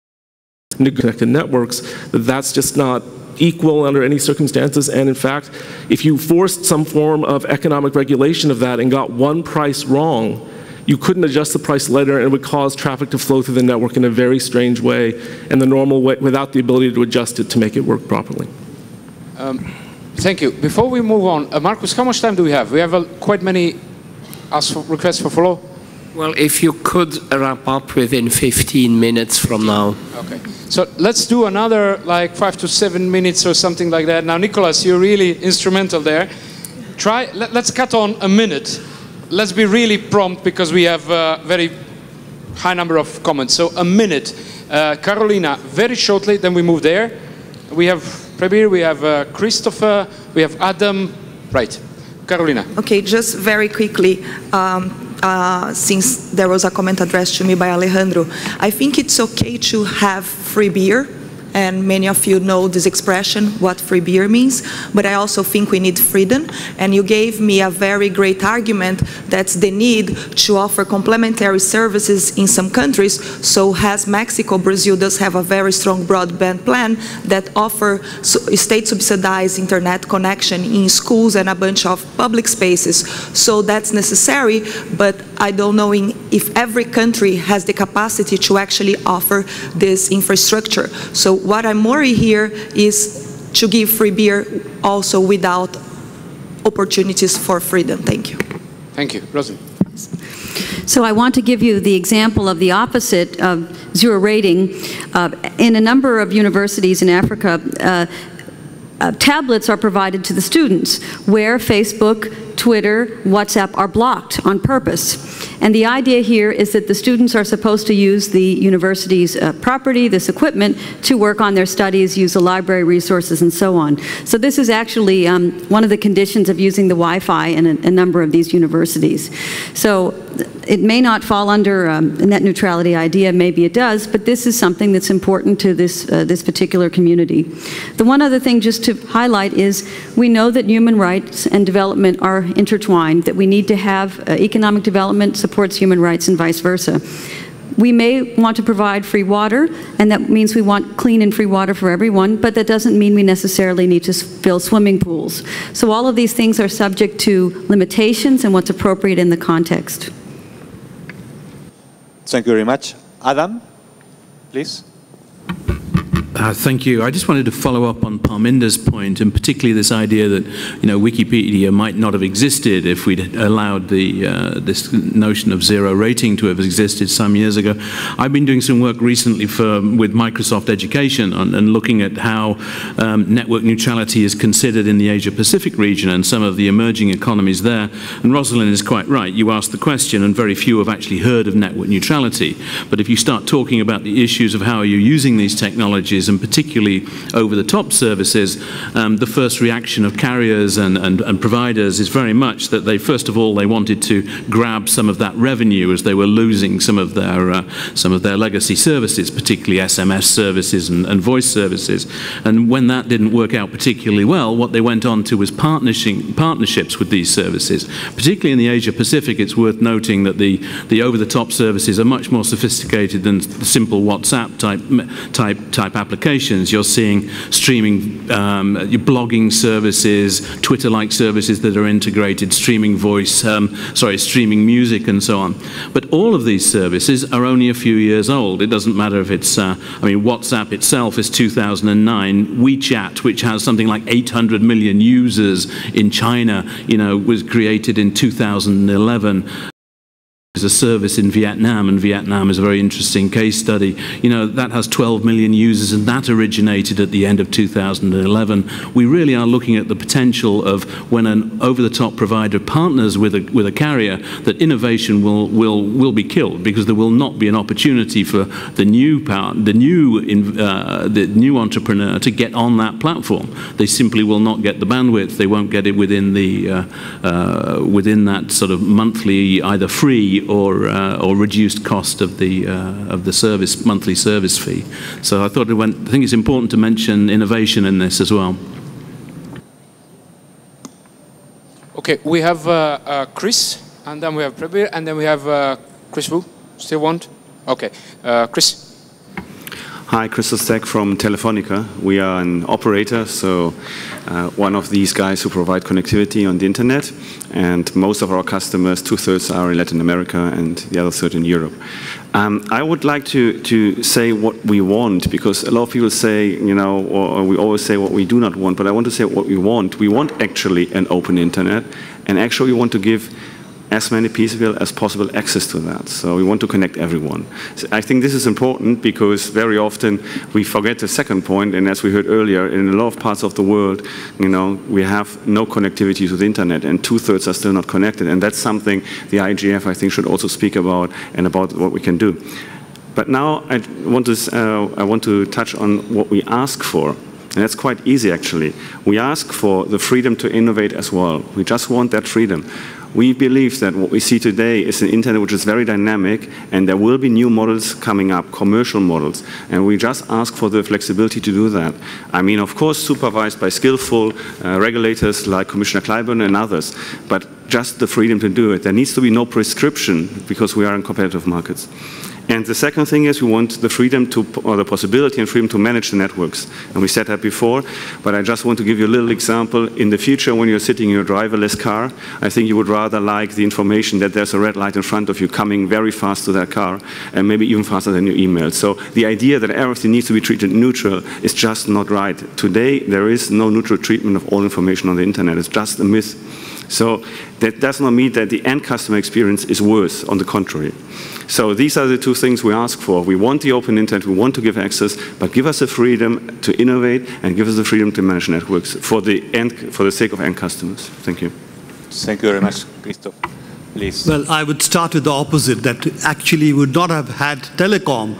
I: connected networks. That's just not equal under any circumstances. And in fact, if you forced some form of economic regulation of that and got one price wrong, you couldn't adjust the price later, and it would cause traffic to flow through the network in a very strange way, and the normal way, without the ability to adjust it to make it work properly.
N: Thank you. Before we move on, Marcus, how much time do we have? We have quite many requests for follow.
H: Well, if you could wrap up within 15 minutes from now.
N: Okay. So let's do another like 5 to 7 minutes or something like that. Now, Nicholas, you're really instrumental there. Let's cut on a minute. Let's be really prompt because we have a very high number of comments. So a minute. Carolina, very shortly, then we move there. We have Prabir, we have Christopher, we have Adam. Right. Carolina.
U: Okay, just very quickly, since there was a comment addressed to me by Alejandro, I think it's okay to have free beer, and many of you know this expression, what free beer means, but I also think we need freedom, and you gave me a very great argument that's the need to offer complementary services in some countries. So as Mexico, Brazil does have a very strong broadband plan that offer state-subsidized internet connection in schools and a bunch of public spaces. So that's necessary, but I don't know if every country has the capacity to actually offer this infrastructure. So what I'm worried here is to give free beer also without opportunities for freedom. Thank you.
N: Thank you. Rosie.
S: So I want to give you the example of the opposite of zero rating. In a number of universities in Africa, tablets are provided to the students where Facebook, Twitter, WhatsApp are blocked on purpose. And the idea here is that the students are supposed to use the university's property, this equipment, to work on their studies, use the library resources, and so on. So this is actually one of the conditions of using the Wi-Fi in a number of these universities. So it may not fall under a net neutrality idea, maybe it does, but this is something that's important to this, this particular community. The one other thing just to highlight is we know that human rights and development are intertwined, that we need to have economic development supports human rights and vice versa. We may want to provide free water, and that means we want clean and free water for everyone, but that doesn't mean we necessarily need to fill swimming pools. So all of these things are subject to limitations and what's appropriate in the context.
Q: Thank you very much. Adam, please.
A: Thank you. I just wanted to follow up on Parminder's point, and particularly this idea that, you know, Wikipedia might not have existed if we'd allowed the this notion of zero rating to have existed some years ago. I've been doing some work recently with Microsoft Education and looking at how network neutrality is considered in the Asia-Pacific region and some of the emerging economies there. And Rosalind is quite right. You asked the question, and very few have actually heard of network neutrality. But if you start talking about the issues of how you're using these technologies, and particularly over-the-top services, the first reaction of carriers and providers is very much that they, first of all, they wanted to grab some of that revenue as they were losing some of their legacy services, particularly SMS services and voice services. And when that didn't work out particularly well, what they went on to was partnerships with these services. Particularly in the Asia-Pacific, it's worth noting that the over-the-top services are much more sophisticated than the simple WhatsApp type applications. You're seeing streaming, blogging services, Twitter-like services that are integrated, streaming voice, streaming music and so on. But all of these services are only a few years old. It doesn't matter if it's, WhatsApp itself is 2009. WeChat, which has something like 800 million users in China, was created in 2011. There's a service in Vietnam, and Vietnam is a very interesting case study. That has 12 million users, and that originated at the end of 2011. We really are looking at the potential of when an over-the-top provider partners with a carrier, that innovation will be killed, because there will not be an opportunity for the new entrepreneur to get on that platform. They simply will not get the bandwidth. They won't get it within within that sort of monthly either free or reduced cost of the monthly service fee. So I think it's important to mention innovation in this as well.
N: Okay, we have Chris, and then we have Prabir, and then we have Chris Wu. Still want? Okay, Chris.
J: Hi, Chris Stek from Telefonica. We are an operator, so one of these guys who provide connectivity on the internet, and most of our customers, 2/3 are in Latin America and the other third in Europe. I would like to say what we want, because a lot of people say, or we always say what we do not want, but I want to say what we want. We want actually an open internet, and actually we want to give as many people as possible access to that. So we want to connect everyone. So I think this is important, because very often we forget the second point, and as we heard earlier, in a lot of parts of the world, we have no connectivity to the internet, and 2/3 are still not connected, and that's something the IGF, I think, should also speak about, and about what we can do. But now I want to touch on what we ask for. And that's quite easy, actually. We ask for the freedom to innovate as well. We just want that freedom. We believe that what we see today is an internet which is very dynamic, and there will be new models coming up, commercial models, and we just ask for the flexibility to do that. I mean, of course, supervised by skillful regulators like Commissioner Clyburn and others, but just the freedom to do it. There needs to be no prescription, because we are in competitive markets. And the second thing is we want the freedom or the possibility and freedom to manage the networks. And we said that before, but I just want to give you a little example. In the future, when you're sitting in your driverless car, I think you would rather like the information that there's a red light in front of you coming very fast to that car, and maybe even faster than your email. So the idea that everything needs to be treated neutral is just not right. Today, there is no neutral treatment of all information on the internet. It's just a myth. So that does not mean that the end customer experience is worse, on the contrary. So these are the two things we ask for. We want the open internet, we want to give access, but give us the freedom to innovate and give us the freedom to manage networks for the sake of end customers. Thank you.
Q: Thank you very much, Christoph. Please.
D: Well, I would start with the opposite, that actually we would not have had telecom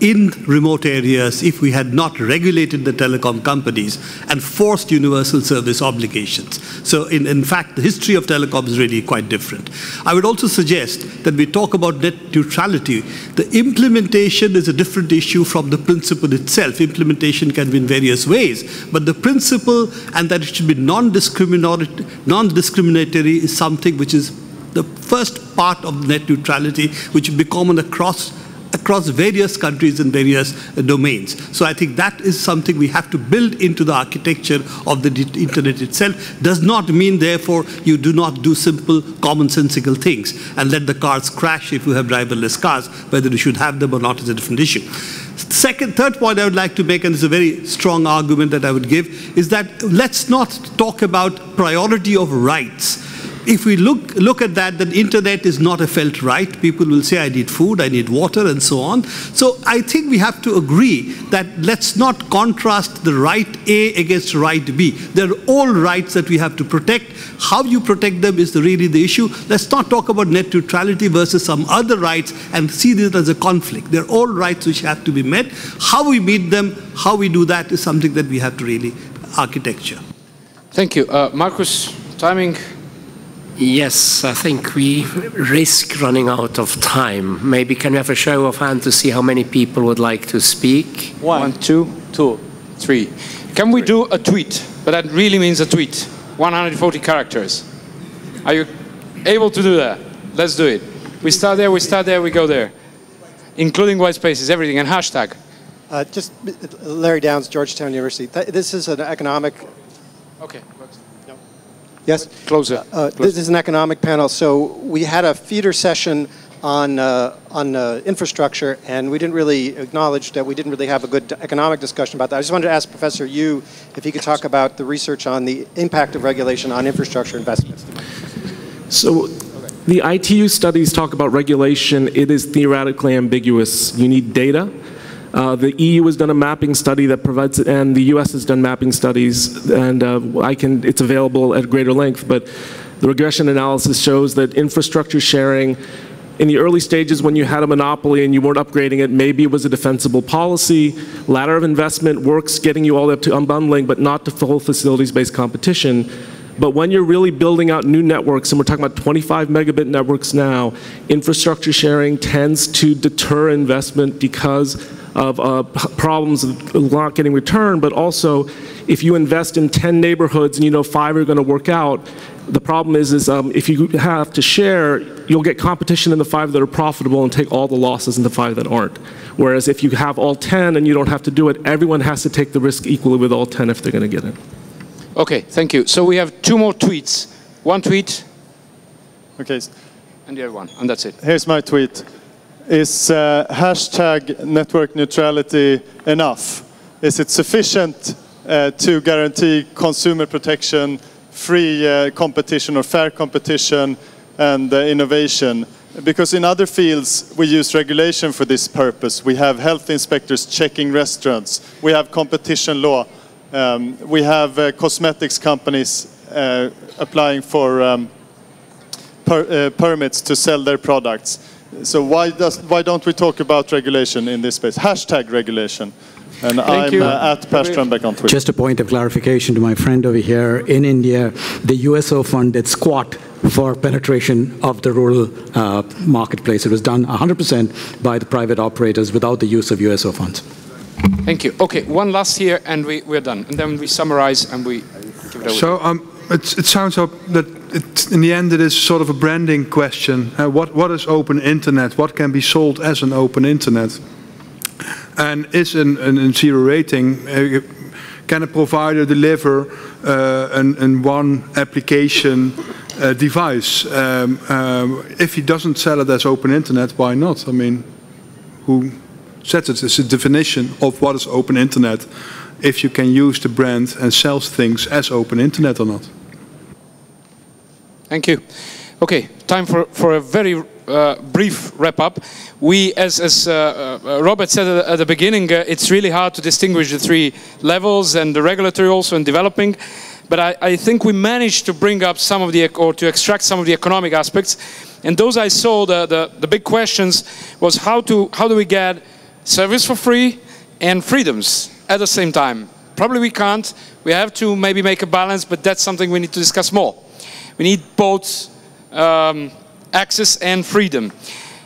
D: in remote areas if we had not regulated the telecom companies and forced universal service obligations. So in fact, the history of telecom is really quite different. I would also suggest that we talk about net neutrality. The implementation is a different issue from the principle itself. Implementation can be in various ways, but the principle, and that it should be non-discriminatory, is something which is the first part of net neutrality, which will be common across across various countries and various domains. So I think that is something we have to build into the architecture of the internet itself. Does not mean, therefore, you do not do simple, commonsensical things and let the cars crash if you have driverless cars. Whether you should have them or not is a different issue. Third point I would like to make, and it's a very strong argument that I would give, is that let's not talk about priority of rights. If we look at that, the internet is not a felt right. People will say, I need food, I need water, and so on. So I think we have to agree that let's not contrast the right A against right B. They're all rights that we have to protect. How you protect them is really the issue. Let's not talk about net neutrality versus some other rights and see this as a conflict. They're all rights which have to be met. How we meet them, how we do that is something that we have to really architecture.
N: Thank you. Markus, timing?
H: Yes, I think we risk running out of time. Maybe can we have a show of hands to see how many people would like to speak?
N: One, two, three. Can we do a tweet? But that really means a tweet. 140 characters. Are you able to do that? Let's do it. We start there, we go there. Including white spaces, everything, and hashtag.
K: Just Larry Downs, Georgetown University. This is an economic...
N: Okay.
K: Yes?
N: Closer.
K: This is an economic panel. So we had a feeder session on infrastructure, and we didn't really acknowledge that we didn't really have a good economic discussion about that. I just wanted to ask Professor Yu if he could talk about the research on the impact of regulation on infrastructure investments.
I: So the ITU studies talk about regulation. It is theoretically ambiguous. You need data. The EU has done a mapping study that provides, and the US has done mapping studies, and it's available at greater length, but the regression analysis shows that infrastructure sharing, in the early stages when you had a monopoly and you weren't upgrading it, maybe it was a defensible policy. Ladder of investment works getting you all the way up to unbundling, but not to full facilities-based competition. But when you're really building out new networks, and we're talking about 25 megabit networks now, infrastructure sharing tends to deter investment because of problems of not getting return, but also if you invest in 10 neighborhoods and you know 5 are going to work out, the problem is if you have to share, you'll get competition in the 5 that are profitable and take all the losses in the 5 that aren't. Whereas if you have all 10 and you don't have to do it, everyone has to take the risk equally with all 10 if they're going to get it.
N: Okay, thank you. So we have 2 more tweets. One tweet.
G: Okay.
N: And the other one, and that's it.
G: Here's my tweet. Is hashtag network neutrality enough? Is it sufficient to guarantee consumer protection, free competition or fair competition, and innovation? Because in other fields we use regulation for this purpose. We have health inspectors checking restaurants. We have competition law. We have cosmetics companies applying for permits to sell their products. So why don't we talk about regulation in this space? Hashtag regulation. And I'm at Per Strömbeck on Twitter.
M: Just a point of clarification to my friend over here. In India, the USO fund did squat for penetration of the rural marketplace. It was done 100% by the private operators without the use of USO funds.
N: Thank you. Okay, one last here, and we're done. And then we summarize and we give it over.
W: So it sounds that in the end it is sort of a branding question. What is open internet? What can be sold as an open internet? And is a zero rating, can a provider deliver an one application device? If he doesn't sell it as open internet, why not? I mean, who sets it? It's a definition of what is open internet, if you can use the brand and sell things as open internet or not.
N: Thank you. Okay, time for a very brief wrap-up. We, as Robert said at the beginning, it's really hard to distinguish the 3 levels, and the regulatory also in developing. But I think we managed to bring up some of the, or to extract some of the economic aspects. And those I saw, the big questions was how do we get service for free and freedoms at the same time? Probably we can't. We have to maybe make a balance, but that's something we need to discuss more. We need both access and freedom.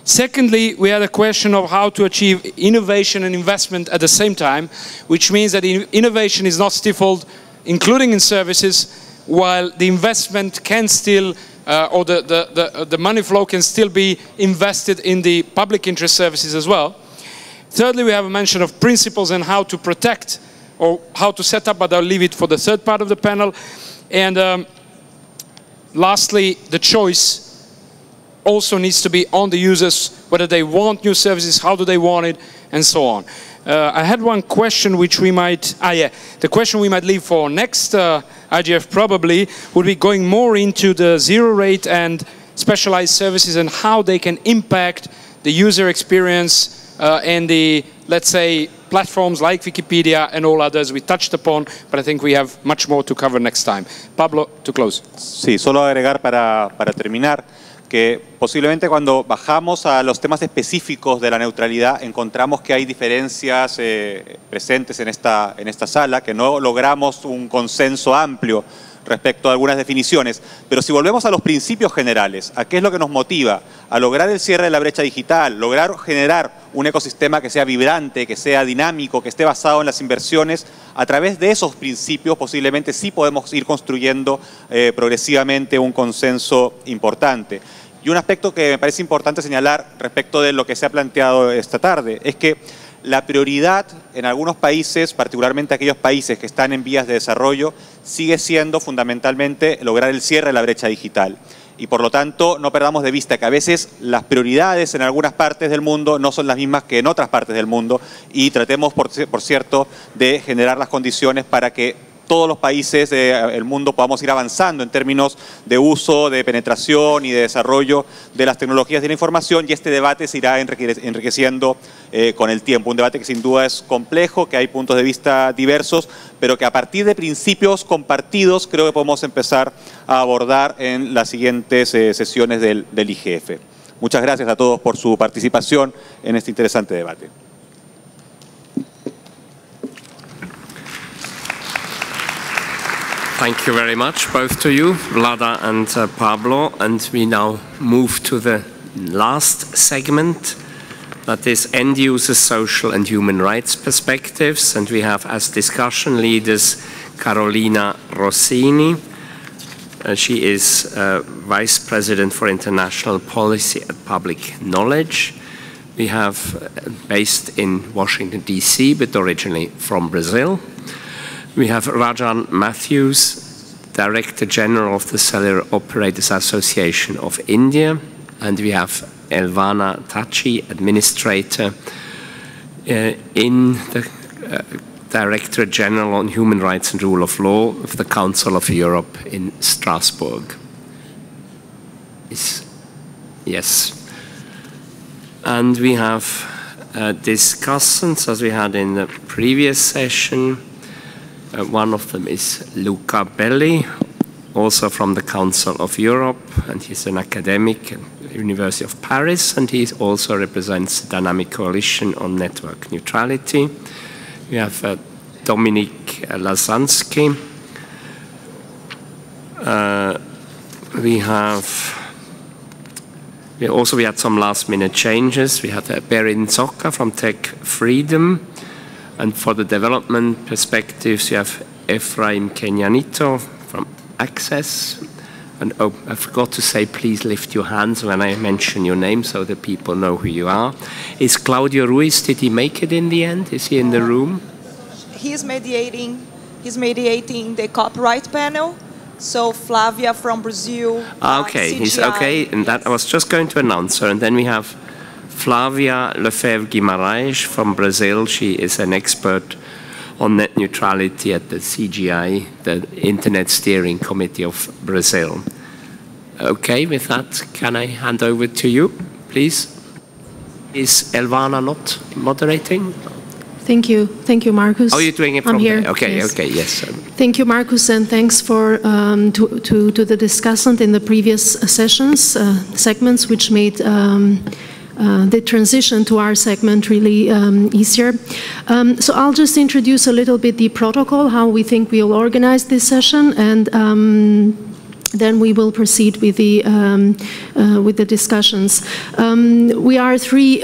N: Secondly, we had a question of how to achieve innovation and investment at the same time, which means that innovation is not stifled, including in services, while the investment can still
C: or the money flow can still be invested in the public interest services as well. Thirdly, we have a mention of principles and how to protect or how to set up, but I'll leave it for the third part of the panel. And lastly, the choice also needs to be on the users, whether they want new services, how do they want it, and so on. I had one question which we might, the question we might leave for next IGF probably would be going more into the zero rate and specialized services and how they can impact the user experience and the, let's say, platforms like Wikipedia and all others we touched upon, but I think we have much more to cover next time. Pablo, to close.
Q: Sí, solo agregar para terminar que posiblemente cuando bajamos a los temas específicos de la neutralidad encontramos que hay diferencias presentes en esta sala, que no logramos un consenso amplio respecto a algunas definiciones, pero si volvemos a los principios generales, a qué es lo que nos motiva a lograr el cierre de la brecha digital, lograr generar un ecosistema que sea vibrante, que sea dinámico, que esté basado en las inversiones, a través de esos principios posiblemente sí podemos ir construyendo progresivamente un consenso importante. Y un aspecto que me parece importante señalar respecto de lo que se ha planteado esta tarde es que la prioridad en algunos países, particularmente aquellos países que están en vías de desarrollo, sigue siendo fundamentalmente lograr el cierre de la brecha digital. Y por lo tanto, no perdamos de vista que a veces las prioridades en algunas partes del mundo no son las mismas que en otras partes del mundo y tratemos, por cierto, de generar las condiciones para que todos los países del mundo podamos ir avanzando en términos de uso, de penetración y de desarrollo de las tecnologías de la información, y este debate se irá enriqueciendo con el tiempo. Un debate que sin duda es complejo, que hay puntos de vista diversos, pero que a partir de principios compartidos creo que podemos empezar a abordar en las siguientes sesiones del IGF. Muchas gracias a todos por su participación en este interesante debate.
H: Thank you very much, both to you, Vlada and Pablo. And we now move to the last segment, that is end-user social and human rights perspectives. And we have as discussion leaders Carolina Rossini. She is Vice President for International Policy at Public Knowledge. We have, based in Washington, D.C., but originally from Brazil. We have Rajan Matthews, Director General of the Cellular Operators Association of India, and we have Elvana Tachi, Administrator in the Directorate General on Human Rights and Rule of Law of the Council of Europe in Strasbourg. Yes. And we have discussants, as we had in the previous session. One of them is Luca Belli, also from the Council of Europe, and he's an academic at the University of Paris, and he also represents the Dynamic Coalition on Network Neutrality. We have Dominik Lasansky. We had some last-minute changes. We had Berin Zocca from Tech Freedom. And for the development perspectives, you have Ephraim Kenyanito from Access. And oh, I forgot to say, please lift your hands when I mention your name so that people know who you are. Is Claudio Ruiz, did he make it in the end? Is he in the room?
L: He's mediating the copyright panel. So Flavia from Brazil.
H: Okay, he's okay. And that I was just going to announce her. And then we have Flavia Lefebvre Guimarães from Brazil. She is an expert on net neutrality at the CGI, the Internet Steering Committee of Brazil. Okay, with that, can I hand over to you, please? Is Elvana not moderating?
O: Thank you, Marcus.
H: Oh, you're doing it from
O: here.
H: there. Okay,
O: yes.
H: Okay, yes.
O: Thank you, Marcus, and thanks for to the discussant in the previous segments, which made the transition to our segment really easier. So I'll just introduce a little bit the protocol, how we think we'll organize this session, and then we will proceed with the discussions. We are three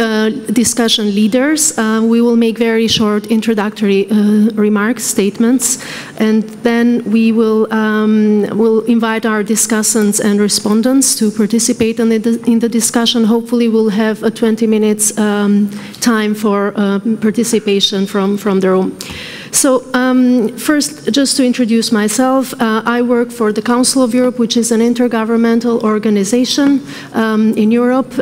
O: discussion leaders. We will make very short introductory remarks, statements, and then we will invite our discussants and respondents to participate in the discussion. Hopefully we'll have a 20 minutes time for participation from the room. So first, just to introduce myself, I work for the Council of Europe, which is an intergovernmental organization in Europe.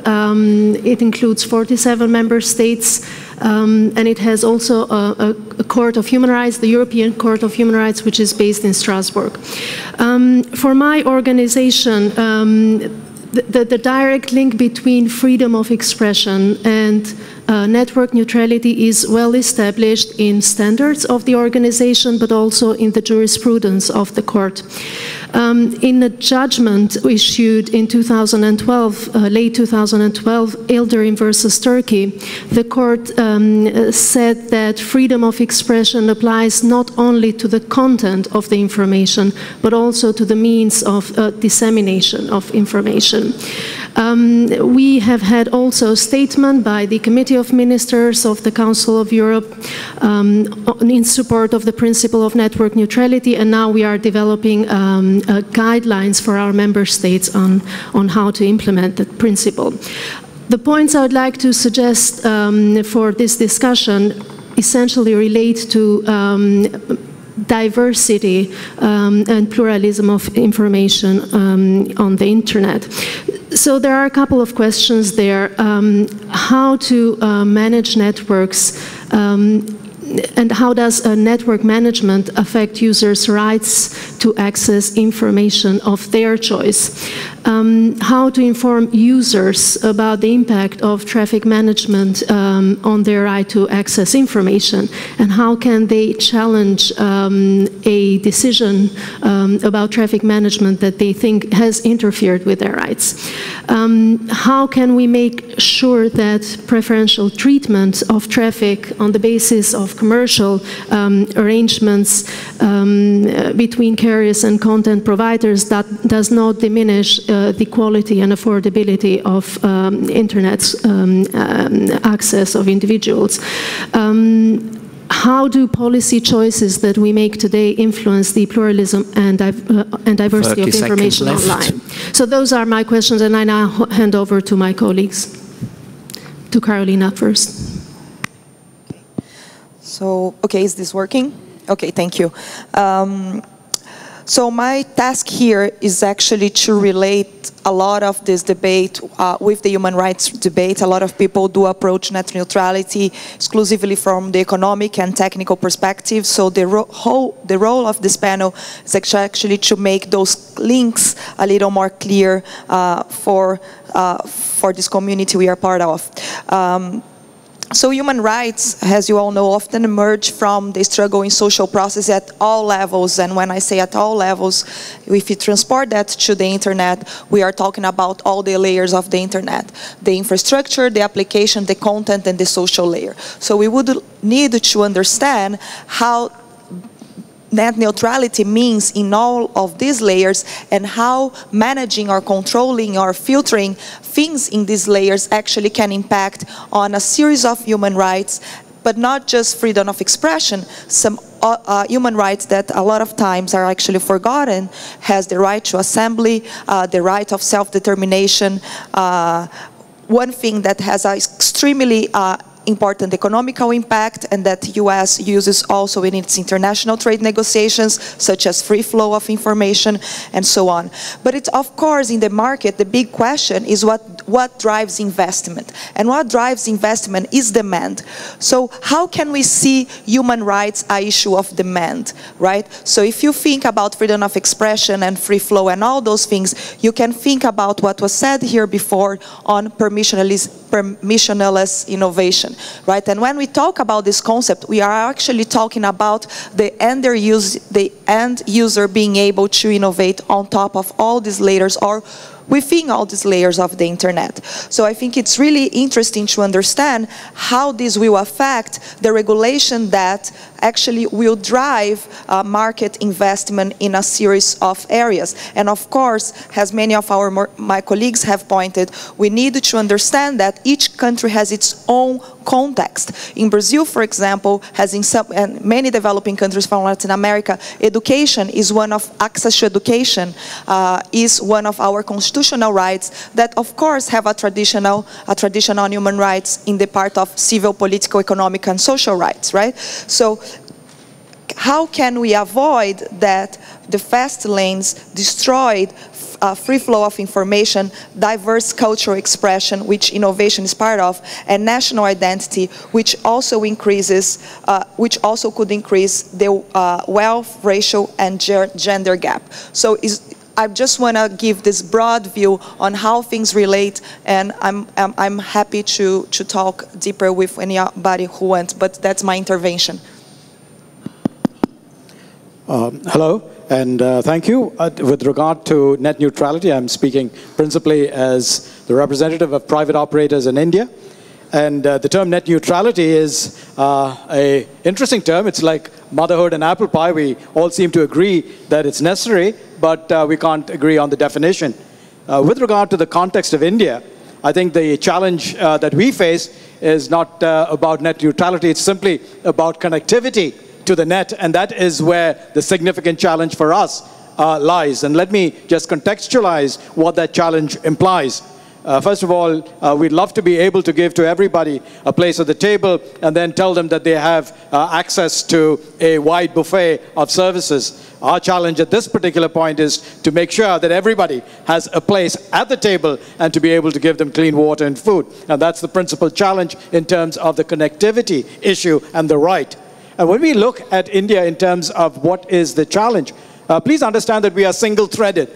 O: It includes 47 member states, and it has also a Court of Human Rights, the European Court of Human Rights, which is based in Strasbourg. For my organization, the direct link between freedom of expression and network neutrality is well established in standards of the organization, but also in the jurisprudence of the court. In a judgment issued in 2012, late 2012, Ildirim versus Turkey, the court said that freedom of expression applies not only to the content of the information, but also to the means of dissemination of information. We have had also a statement by the Committee of Ministers of the Council of Europe in support of the principle of network neutrality, and now we are developing guidelines for our member states on how to implement that principle. The points I would like to suggest for this discussion essentially relate to diversity and pluralism of information on the internet. So there are a couple of questions there. How to manage networks and how does network management affect users' rights to access information of their choice? How to inform users about the impact of traffic management on their right to access information, and how can they challenge a decision about traffic management that they think has interfered with their rights? How can we make sure that preferential treatment of traffic on the basis of commercial arrangements between carriers and content providers that does not diminish the quality and affordability of internet's access of individuals? How do policy choices that we make today influence the pluralism and diversity of information online? So those are my questions, and I now hand over to my colleagues. To Carolina first.
L: So, okay, is this working? Okay, thank you. So my task here is actually to relate a lot of this debate with the human rights debate. A lot of people do approach net neutrality exclusively from the economic and technical perspective. So the role of this panel is actually to make those links a little more clear for this community we are part of. So human rights, as you all know, often emerge from the struggle in social process at all levels. And when I say at all levels, if you transport that to the internet, we are talking about all the layers of the internet. The infrastructure, the application, the content, and the social layer. So we would need to understand how net neutrality means in all of these layers, and how managing or controlling or filtering things in these layers actually can impact on a series of human rights, but not just freedom of expression. Some human rights that a lot of times are actually forgotten, has the right to assembly, the right of self-determination. One thing that has an extremely important economical impact, and that the US uses also in its international trade negotiations, such as free flow of information and so on. But it's, of course, in the market, the big question is what drives investment? And what drives investment is demand. So how can we see human rights an issue of demand, right? So if you think about freedom of expression and free flow and all those things, you can think about what was said here before on permissionless innovation. Right? And when we talk about this concept, we are actually talking about the end user being able to innovate on top of all these layers, or within all these layers of the internet. So I think it's really interesting to understand how this will affect the regulation that actually will drive market investment in a series of areas. And of course, as many of my colleagues have pointed, we need to understand that each country has its own context. In Brazil, for example, as in some and many developing countries from Latin America, education is one of access to education is one of our constitutional rights that, of course, have a traditional human rights in the part of civil, political, economic, and social rights, right? So how can we avoid that the fast lanes destroyed free flow of information, diverse cultural expression, which innovation is part of, and national identity, which also increases, which also could increase the wealth, racial, and gender gap. So I just want to give this broad view on how things relate, and I'm happy to talk deeper with anybody who wants, but that's my intervention.
M: Hello, and thank you. With regard to net neutrality, I'm speaking principally as the representative of private operators in India. And the term net neutrality is an interesting term. It's like motherhood and apple pie. We all seem to agree that it's necessary, but we can't agree on the definition. With regard to the context of India, I think the challenge that we face is not about net neutrality. It's simply about connectivity to the net, and that is where the significant challenge for us lies. And let me just contextualize what that challenge implies. First of all, we'd love to be able to give to everybody a place at the table and then tell them that they have access to a wide buffet of services. Our challenge at this particular point is to make sure that everybody has a place at the table and to be able to give them clean water and food. And that's the principal challenge in terms of the connectivity issue and the right. And when we look at India in terms of what is the challenge, please understand that we are single-threaded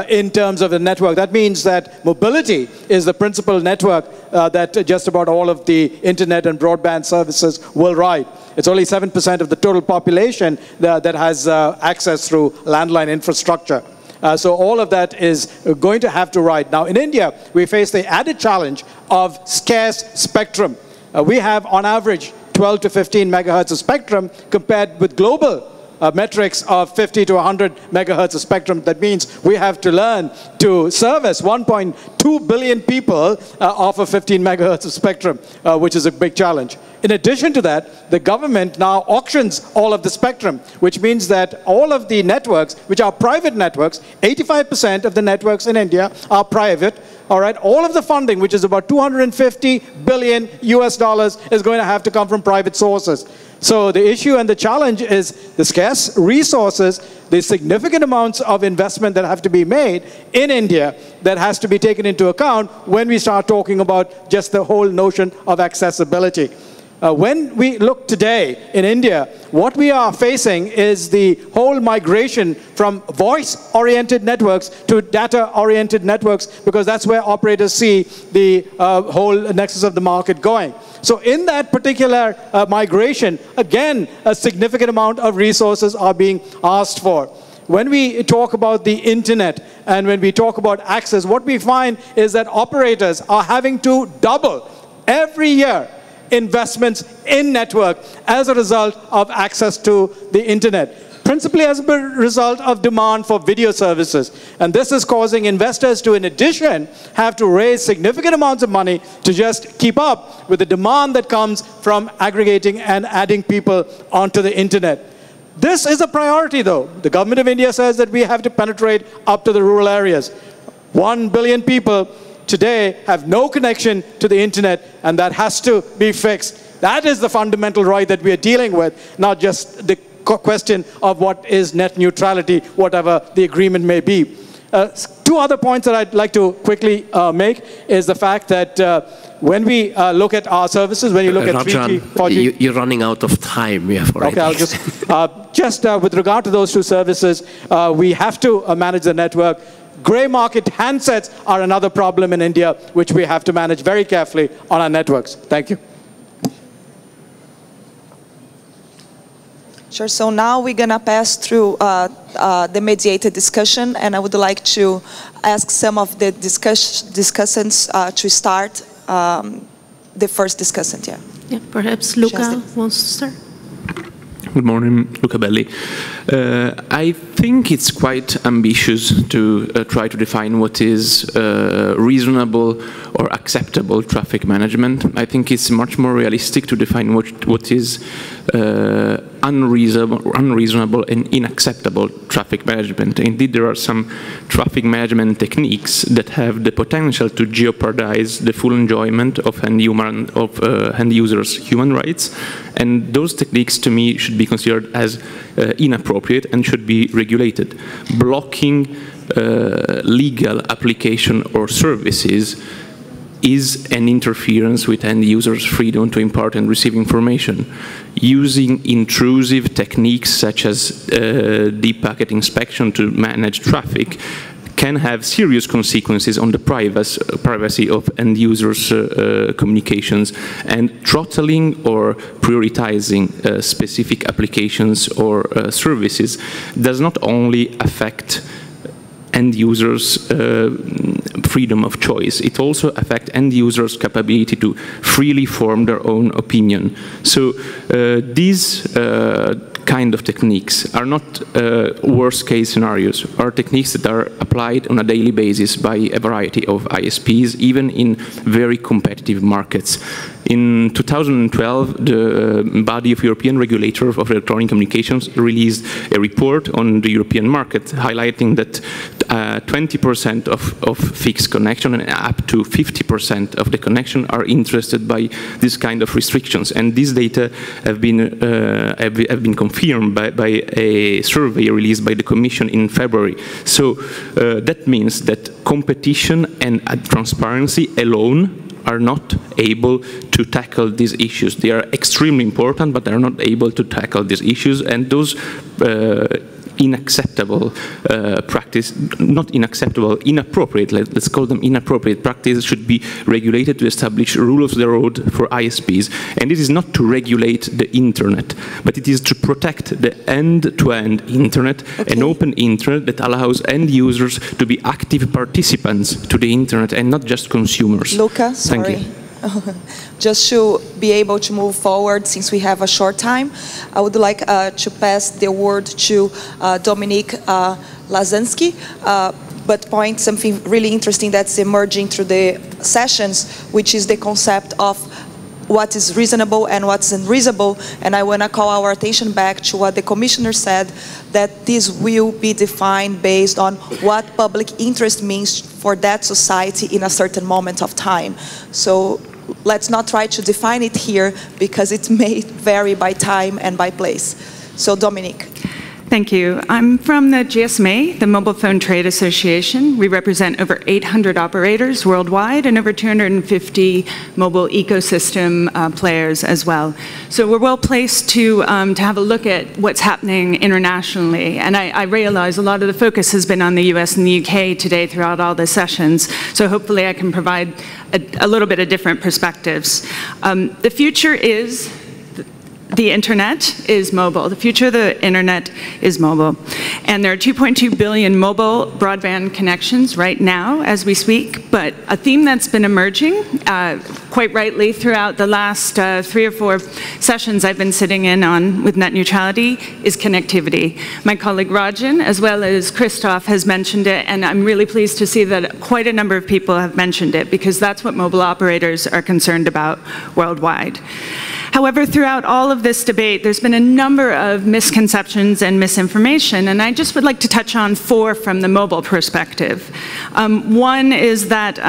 M: in terms of the network. That means that mobility is the principal network that just about all of the internet and broadband services will ride. It's only 7% of the total population that has access through landline infrastructure. So all of that is going to have to ride. Now in India, we face the added challenge of scarce spectrum. We have on average 12 to 15 megahertz of spectrum compared with global metrics of 50 to 100 megahertz of spectrum. That means we have to learn to service 1.2 billion people off of 15 megahertz of spectrum, which is a big challenge. In addition to that, the government now auctions all of the spectrum, which means that all of the networks, which are private networks, 85% of the networks in India are private. All right, all of the funding, which is about 250 billion US dollars, is going to have to come from private sources. So the issue and the challenge is the scarce resources, the significant amounts of investment that have to be made in India that has to be taken into account when we start talking about just the whole notion of accessibility. When we look today in India, what we are facing is the whole migration from voice-oriented networks to data-oriented networks, because that's where operators see the whole nexus of the market going. So in that particular migration, again, a significant amount of resources are being asked for. When we talk about the internet and when we talk about access, what we find is that operators are having to double every year investments in network as a result of access to the internet, principally as a result of demand for video services. And this is causing investors to, in addition, have to raise significant amounts of money to just keep up with the demand that comes from aggregating and adding people onto the internet. This is a priority, though. The government of India says that we have to penetrate up to the rural areas. 1 billion people today have no connection to the internet, and that has to be fixed. That is the fundamental right that we are dealing with, not just the question of what is net neutrality, whatever the agreement may be. Two other points that I'd like to quickly make is the fact that when we look at our services, when you look at 3G, 4G...
H: You're running out of time. We have already...
M: Okay, just with regard to those two services, we have to manage the network. Grey market handsets are another problem in India, which we have to manage very carefully on our networks. Thank you.
U: Sure, so now we're going to pass through the mediated discussion, and I would like to ask some of the discussants to start the first discussant.
O: Yeah, perhaps Luca wants to start.
A: Good morning, Luca Belli. I think it's quite ambitious to try to define what is reasonable or acceptable traffic management. I think it's much more realistic to define what is unreasonable and unacceptable traffic management. Indeed, there are some traffic management techniques that have the potential to jeopardize the full enjoyment of end users' human rights, and those techniques, to me, should be considered as inappropriate and should be regulated. Blocking legal application or services is an interference with end users' freedom to impart and receive information. Using intrusive techniques such as deep packet inspection to manage traffic can have serious consequences on the privacy of end users' communications, and throttling or prioritizing specific applications or services does not only affect end users' freedom of choice, it also affects end users' capability to freely form their own opinion. So these kind of techniques are not worst case scenarios, are techniques that are applied on a daily basis by a variety of ISPs, even in very competitive markets. In 2012, the body of European regulator of electronic communications released a report on the European market, highlighting that 20% of fixed connection and up to 50% of the connection are interested by this kind of restrictions. And these data have been confirmed by a survey released by the Commission in February. So that means that competition and transparency alone are not able to tackle these issues. They are extremely important, but they are not able to tackle these issues, and those inacceptable inappropriate, let's call them inappropriate practices should be regulated to establish rules of the road for ISPs. And it is not to regulate the internet, but it is to protect the end-to-end internet, an open internet that allows end users to be active participants to the internet and not just consumers.
U: Luca, sorry.
A: Thank you.
U: Just to be able to move forward, since we have a short time, I would like to pass the word to Dominique Lazansky, but point something really interesting that's emerging through the sessions, which is the concept of what is reasonable and what's unreasonable. And I want to call our attention back to what the Commissioner said, that this will be defined based on what public interest means for that society in a certain moment of time. So let's not try to define it here, because it may vary by time and by place. So Dominique.
P: Thank you. I'm from the GSMA, the Mobile Phone Trade Association. We represent over 800 operators worldwide and over 250 mobile ecosystem players as well. So we're well placed to have a look at what's happening internationally. And I realize a lot of the focus has been on the US and the UK today throughout all the sessions. So hopefully I can provide a little bit of different perspectives. The future is the internet is mobile. The future of the internet is mobile. And there are 2.2 billion mobile broadband connections right now as we speak, but a theme that's been emerging quite rightly throughout the last 3 or 4 sessions I've been sitting in on with net neutrality is connectivity. My colleague Rajan, as well as Christoph, has mentioned it, and I'm really pleased to see that quite a number of people have mentioned it, because that's what mobile operators are concerned about worldwide. However, throughout all of this debate, there's been a number of misconceptions and misinformation, and I just would like to touch on 4 from the mobile perspective. One is that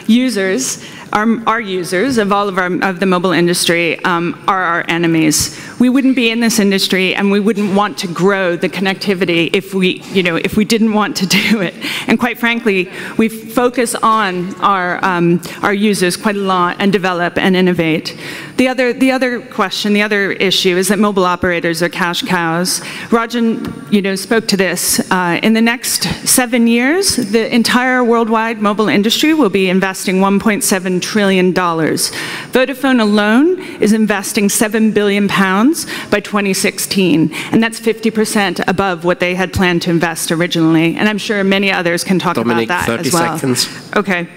P: users, our users of all of the mobile industry are our enemies. We wouldn't be in this industry, and we wouldn't want to grow the connectivity if we didn't want to do it. And quite frankly, we focus on our users quite a lot and develop and innovate. The other question, the other issue is that mobile operators are cash cows. Rajan, spoke to this. In the next 7 years, the entire worldwide mobile industry will be investing $1.7 trillion. Vodafone alone is investing £7 billion by 2016. And that's 50% above what they had planned to invest originally. And I'm sure many others can talk about that as well.
H: 30 seconds.
P: Okay.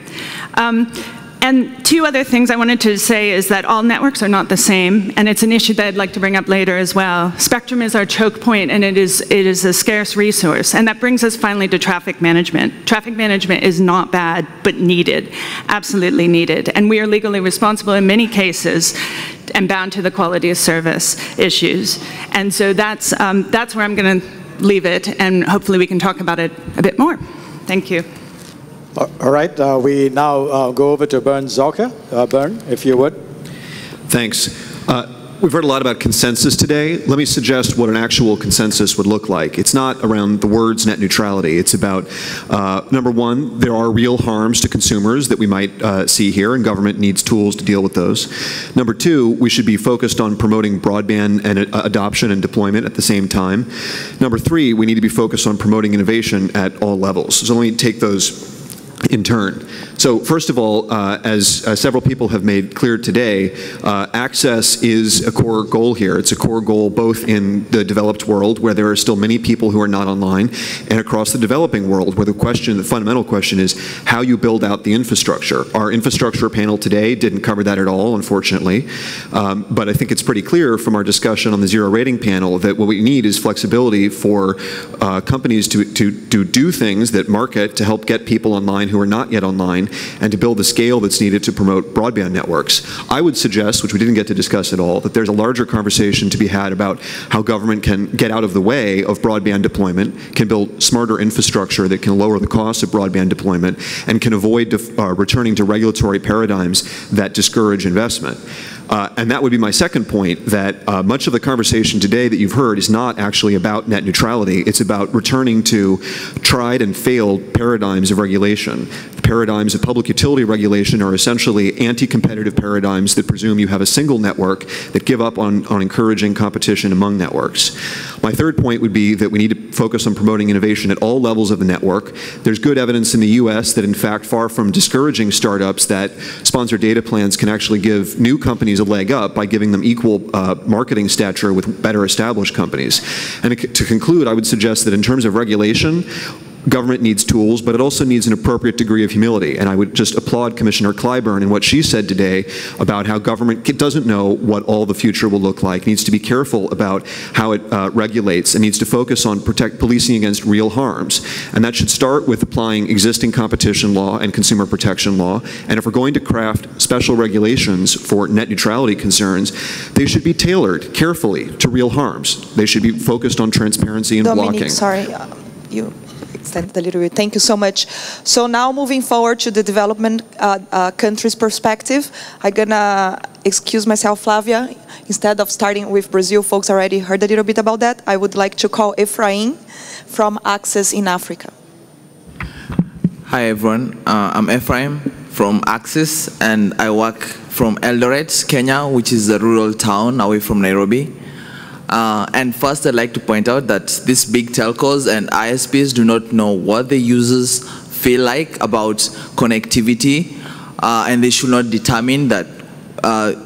P: And two other things I wanted to say is that all networks are not the same, and it's an issue that I'd like to bring up later as well. Spectrum is our choke point, and it is a scarce resource, and that brings us finally to traffic management. Traffic management is not bad, but needed, absolutely needed, and we are legally responsible in many cases and bound to the quality of service issues. And so that's where I'm going to leave it, and hopefully we can talk about it a bit more. Thank you.
B: All right, we now go over to Bernd Zauke. Bernd, if you would.
E: Thanks. We've heard a lot about consensus today. Let me suggest what an actual consensus would look like. It's not around the words net neutrality. It's about, number one, there are real harms to consumers that we might see here, and government needs tools to deal with those. Number two, we should be focused on promoting broadband and adoption and deployment at the same time. Number three, we need to be focused on promoting innovation at all levels. So let me take those in turn. So first of all, as several people have made clear today, access is a core goal here. It's a core goal both in the developed world, where there are still many people who are not online, and across the developing world, where the fundamental question is how you build out the infrastructure. Our infrastructure panel today didn't cover that at all, unfortunately, but I think it's pretty clear from our discussion on the zero rating panel that what we need is flexibility for companies to do things that market to help get people online who are not yet online, and to build the scale that's needed to promote broadband networks. I would suggest, which we didn't get to discuss at all, that there's a larger conversation to be had about how government can get out of the way of broadband deployment, can build smarter infrastructure that can lower the cost of broadband deployment, and can avoid returning to regulatory paradigms that discourage investment. And that would be my second point, that much of the conversation today that you've heard is not actually about net neutrality. It's about returning to tried and failed paradigms of regulation. The paradigms of public utility regulation are essentially anti-competitive paradigms that presume you have a single network that give up on encouraging competition among networks. My third point would be that we need to focus on promoting innovation at all levels of the network. There's good evidence in the US that, in fact, far from discouraging startups, that sponsored data plans can actually give new companies a leg up by giving them equal marketing stature with better established companies. And to conclude, I would suggest that in terms of regulation, government needs tools, but it also needs an appropriate degree of humility. And I would just applaud Commissioner Clyburn and what she said today about how government doesn't know what all the future will look like, needs to be careful about how it regulates, and needs to focus on policing against real harms. And that should start with applying existing competition law and consumer protection law. And if we're going to craft special regulations for net neutrality concerns, they should be tailored carefully to real harms. They should be focused on transparency and blocking.
L: Sorry, you extended a little bit. Thank you so much. So now moving forward to the development countries perspective, I'm gonna excuse myself, Flavia. Instead of starting with Brazil, folks already heard a little bit about that. I would like to call Ephraim from Access in Africa.
R: Hi everyone, I'm Ephraim from Access, and I work from Eldoret, Kenya, which is a rural town away from Nairobi. And first, I'd like to point out that these big telcos and ISPs do not know what the users feel like about connectivity, and they should not determine that a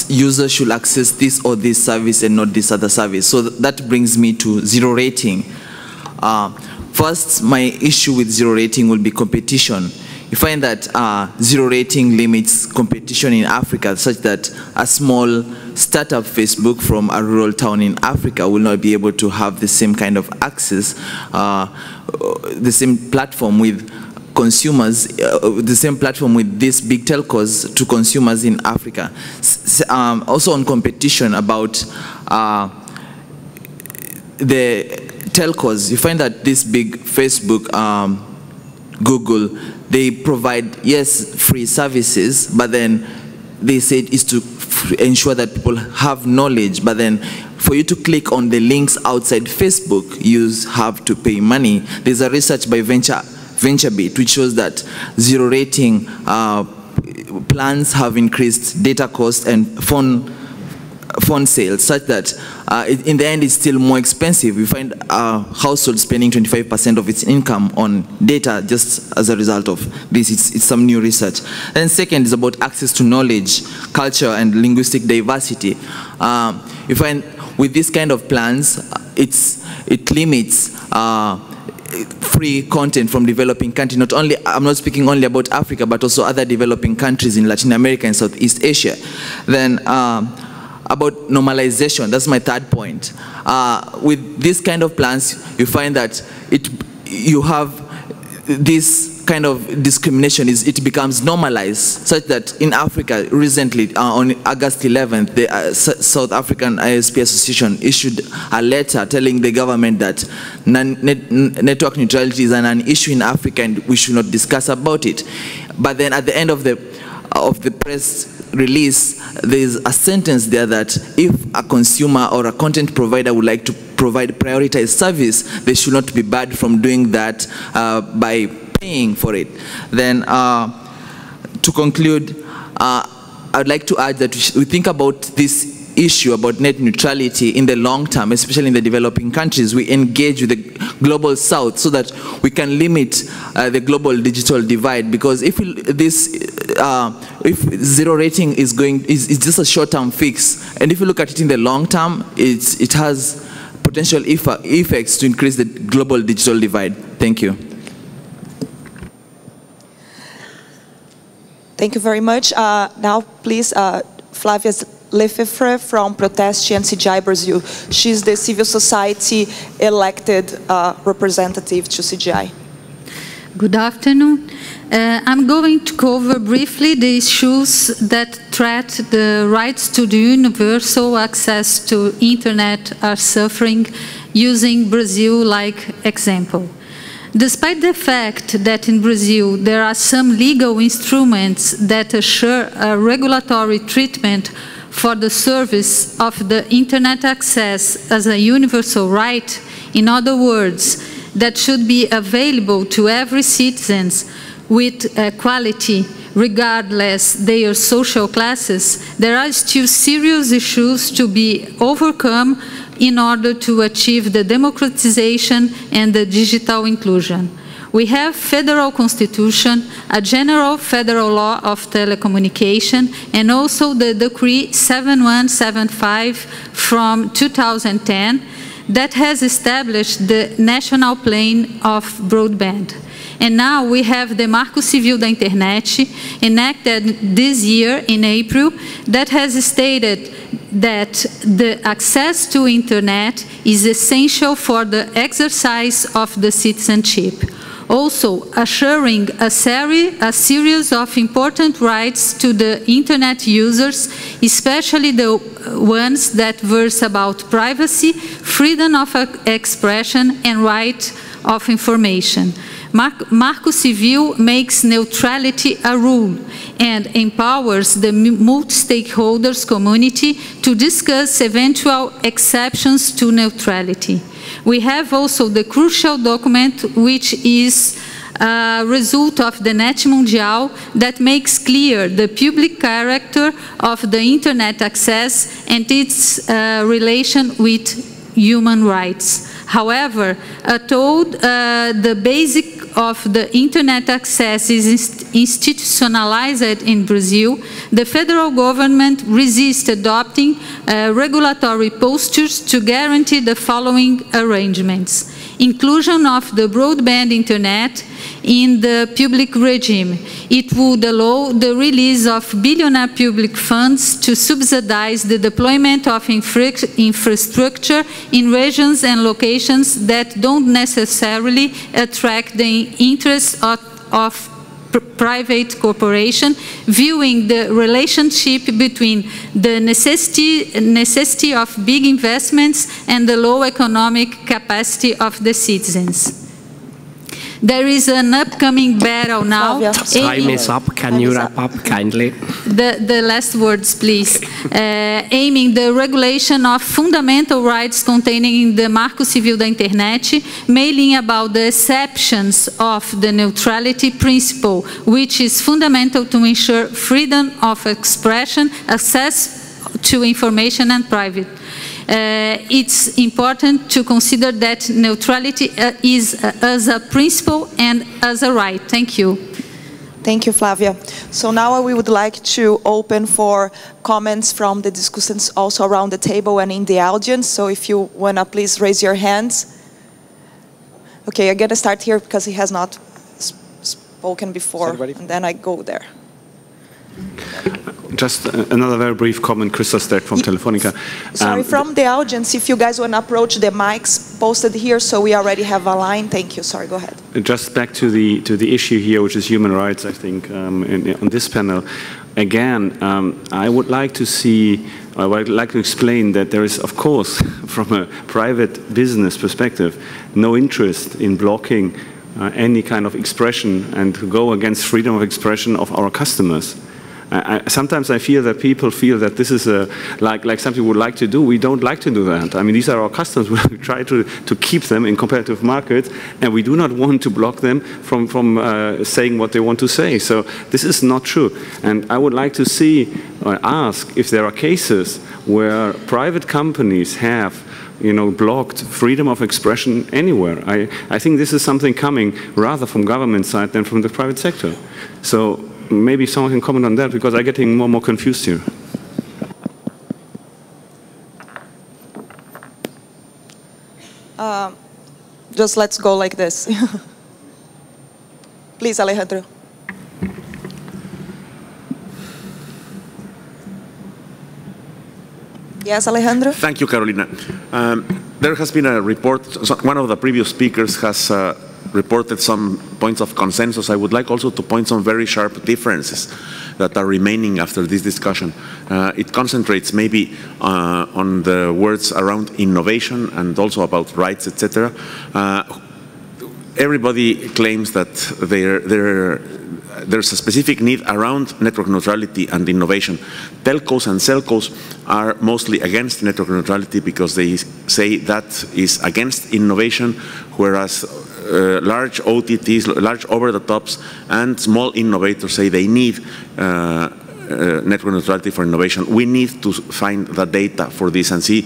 R: user should access this or this service and not this other service. So that brings me to zero rating. First, my issue with zero rating will be competition. You find that zero rating limits competition in Africa, such that a small startup Facebook from a rural town in Africa will not be able to have the same kind of access, the same platform with consumers, the same platform with these big telcos to consumers in Africa. Also on competition about the telcos, you find that this big Facebook, Google, they provide, yes, free services, but then they say it is to ensure that people have knowledge, but then for you to click on the links outside Facebook, you have to pay money. There's a research by VentureBeat which shows that zero rating plans have increased data cost and phone phone sales, such that in the end it's still more expensive. We find households spending 25% of its income on data just as a result of this. It's some new research. And second is about access to knowledge, culture, and linguistic diversity. You find with this kind of plans, it limits free content from developing countries. Not only, I'm not speaking only about Africa, but also other developing countries in Latin America and Southeast Asia. Then about normalization, that's my third point. With this kind of plans, you find that you have this kind of discrimination, it becomes normalized, such that in Africa recently, on August 11th, the South African ISP Association issued a letter telling the government that network neutrality is an issue in Africa and we should not discuss about it. But then at the end of the press release, there is a sentence there that if a consumer or a content provider would like to provide prioritized service, they should not be barred from doing that by paying for it. Then to conclude, I'd like to add that we think about this issue about net neutrality in the long term, especially in the developing countries. We engage with the global south so that we can limit the global digital divide, because if zero rating is just a short-term fix, and if you look at it in the long term, it has potential effects to increase the global digital divide. Thank you.
L: Thank you very much. Now, please, Flavia Lefevre from Proteste and CGI Brazil. She's the civil society elected representative to CGI.
F: Good afternoon. I'm going to cover briefly the issues that threat the rights to the universal access to internet are suffering, using Brazil like example. Despite the fact that in Brazil there are some legal instruments that assure a regulatory treatment for the service of the internet access as a universal right, in other words, that should be available to every citizen with equality, regardless their social classes, there are still serious issues to be overcome in order to achieve the democratization and the digital inclusion. We have federal constitution, a general federal law of telecommunication, and also the decree 7175 from 2010 that has established the national plane of broadband. And now we have the Marco Civil da Internet, enacted this year in April, that has stated that the access to internet is essential for the exercise of the citizenship. Also assuring a series of important rights to the internet users, especially the ones that verse about privacy, freedom of expression, and right of information. Marco Civil makes neutrality a rule and empowers the multi-stakeholders community to discuss eventual exceptions to neutrality. We have also the crucial document, which is a result of the Net Mundial, that makes clear the public character of the internet access and its relation with human rights. However, although the basic of the internet access is institutionalized in Brazil, the federal government resists adopting regulatory postures to guarantee the following arrangements. Inclusion of the broadband internet in the public regime. It would allow the release of billionaire public funds to subsidize the deployment of infrastructure in regions and locations that don't necessarily attract the interests of private corporation, viewing the relationship between the necessity of big investments and the low economic capacity of the citizens. There is an upcoming battle now.
H: Time is up. Can you wrap up kindly?
F: The last words, please. Aiming the regulation of fundamental rights contained in the Marco Civil da Internet, mailing about the exceptions of the neutrality principle, which is fundamental to ensure freedom of expression, access to information and private. It's important to consider that neutrality is as a principle and as a right. Thank you.
L: Thank you, Flavia. So now we would like to open for comments from the discussants also around the table and in the audience. So if you want to please raise your hands. Okay, I'm going to start here because he has not spoken before, and then I go there.
J: Just another very brief comment, Christoph Steck from Telefonica.
L: Sorry, from the audience, if you guys want to approach the mics posted here, so we already have a line. Thank you. Sorry, go ahead.
J: Just back to the issue here, which is human rights, I think, on this panel. Again, I would like to see, I would like to explain that there is, of course, from a private business perspective, no interest in blocking any kind of expression and to go against freedom of expression of our customers. Sometimes I feel that people feel that this is like something we would like to do. We don't like to do that. I mean, these are our customers. We try to keep them in competitive markets, and we do not want to block them from saying what they want to say. So this is not true. And I would like to see or ask if there are cases where private companies have blocked freedom of expression anywhere. I think this is something coming rather from government side than from the private sector. So maybe someone can comment on that, because I'm getting more and more confused here.
L: Just let's go like this. Please, Alejandro. Yes, Alejandro?
S: Thank you, Carolina. There has been a report, one of the previous speakers has reported some points of consensus. I would like also to point some very sharp differences that are remaining after this discussion. It concentrates maybe on the words around innovation and also about rights, etc. Everybody claims that there's a specific need around network neutrality and innovation. Telcos and cellcos are mostly against network neutrality because they say that is against innovation, whereas large OTTs, large over-the-tops, and small innovators say they need network neutrality for innovation. We need to find the data for this and see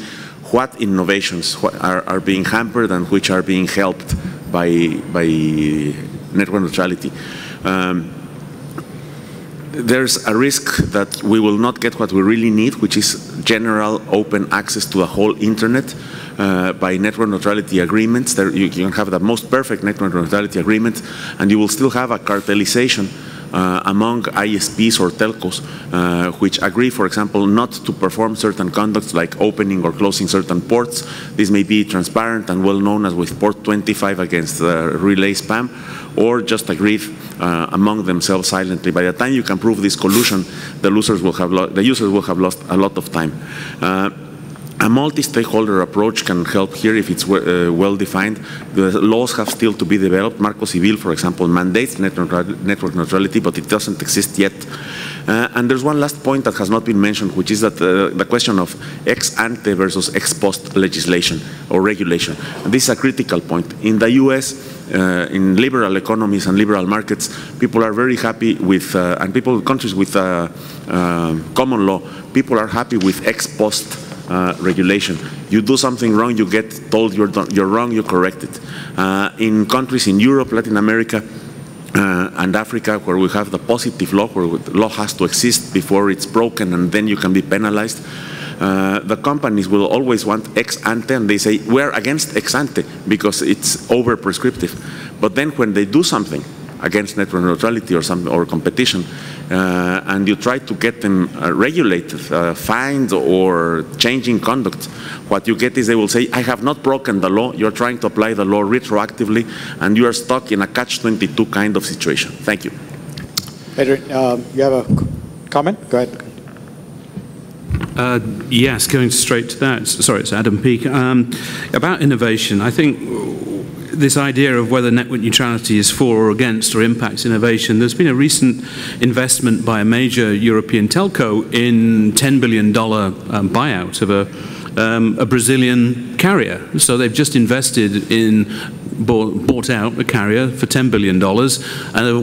S: what innovations are being hampered and which are being helped by network neutrality. There's a risk that we will not get what we really need, which is general open access to the whole internet by network neutrality agreements. You can have the most perfect network neutrality agreement, and you will still have a cartelization among ISPs or telcos, which agree, for example, not to perform certain conducts like opening or closing certain ports. This may be transparent and well known as with port 25 against relay spam, or just agreed among themselves silently. By the time you can prove this collusion, the users will have lost a lot of time. A multi-stakeholder approach can help here if it's well defined. The laws have still to be developed. Marco Civil, for example, mandates network neutrality, but it doesn't exist yet. And there's one last point that has not been mentioned, which is that the question of ex ante versus ex post legislation or regulation. And this is a critical point. In the US, in liberal economies and liberal markets, people are very happy with, and countries with common law, people are happy with ex post regulation. You do something wrong, you get told you're wrong, you correct it. In countries in Europe, Latin America, and Africa, where we have the positive law, where the law has to exist before it's broken and then you can be penalized, the companies will always want ex ante, and they say we're against ex ante because it's over prescriptive. But then when they do something against network neutrality or competition, and you try to get them regulated, fined or changing conduct, what you get is they will say, I have not broken the law, you're trying to apply the law retroactively, and you are stuck in a catch-22 kind of situation. Thank you.
B: Adrian, you have a comment? Go ahead.
A: Yes, going straight to that. Sorry, it's Adam Peake. About innovation, I think this idea of whether network neutrality is for or against or impacts innovation, there's been a recent investment by a major European telco in $10 billion buyout of a Brazilian carrier. So they've just invested in bought out a carrier for $10 billion,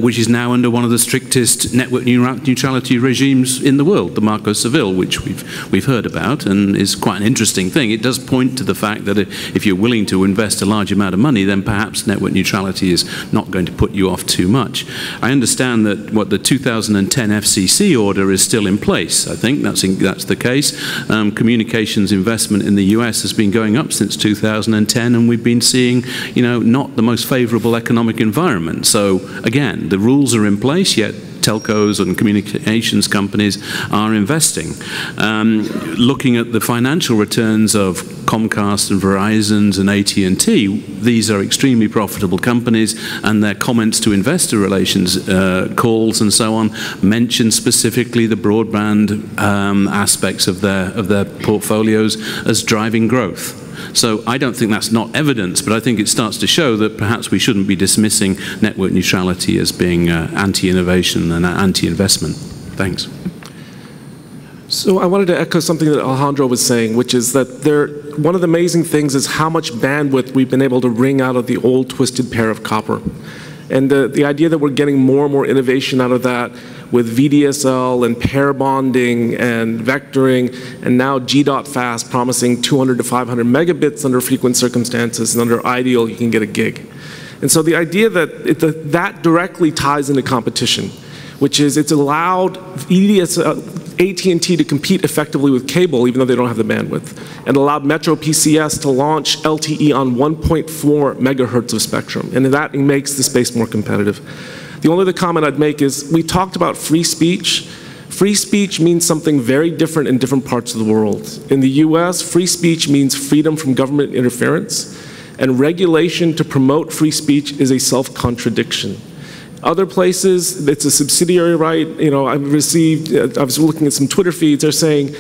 A: which is now under one of the strictest network neutrality regimes in the world, the Marco Civil, which we've heard about, and is quite an interesting thing. It does point to the fact that if you're willing to invest a large amount of money, then perhaps network neutrality is not going to put you off too much. I understand that the 2010 FCC order is still in place. I think that's the case. Communications investment in the US has been going up since 2010, and we've been seeing, not the most favorable economic environment. So again, the rules are in place, yet telcos and communications companies are investing. Looking at the financial returns of Comcast and Verizon's and AT&T, these are extremely profitable companies, and their comments to investor relations calls and so on mention specifically the broadband aspects of their portfolios as driving growth. So I don't think that's not evidence, but I think it starts to show that perhaps we shouldn't be dismissing network neutrality as being anti-innovation and anti-investment. Thanks.
I: So I wanted to echo something that Alejandro was saying, which is that one of the amazing things is how much bandwidth we've been able to wring out of the old twisted pair of copper. And the idea that we're getting more and more innovation out of that with VDSL and pair bonding and vectoring, and now G.fast promising 200 to 500 megabits under frequent circumstances, and under ideal you can get a gig. And so the idea that that directly ties into competition, which is it's allowed AT&T to compete effectively with cable, even though they don't have the bandwidth, and allowed Metro PCS to launch LTE on 1.4 megahertz of spectrum, and that makes the space more competitive. The only other comment I'd make is we talked about free speech. Free speech means something very different in different parts of the world. In the US, free speech means freedom from government interference, and regulation to promote free speech is a self-contradiction. Other places, it's a subsidiary right. I was looking at some Twitter feeds, they're saying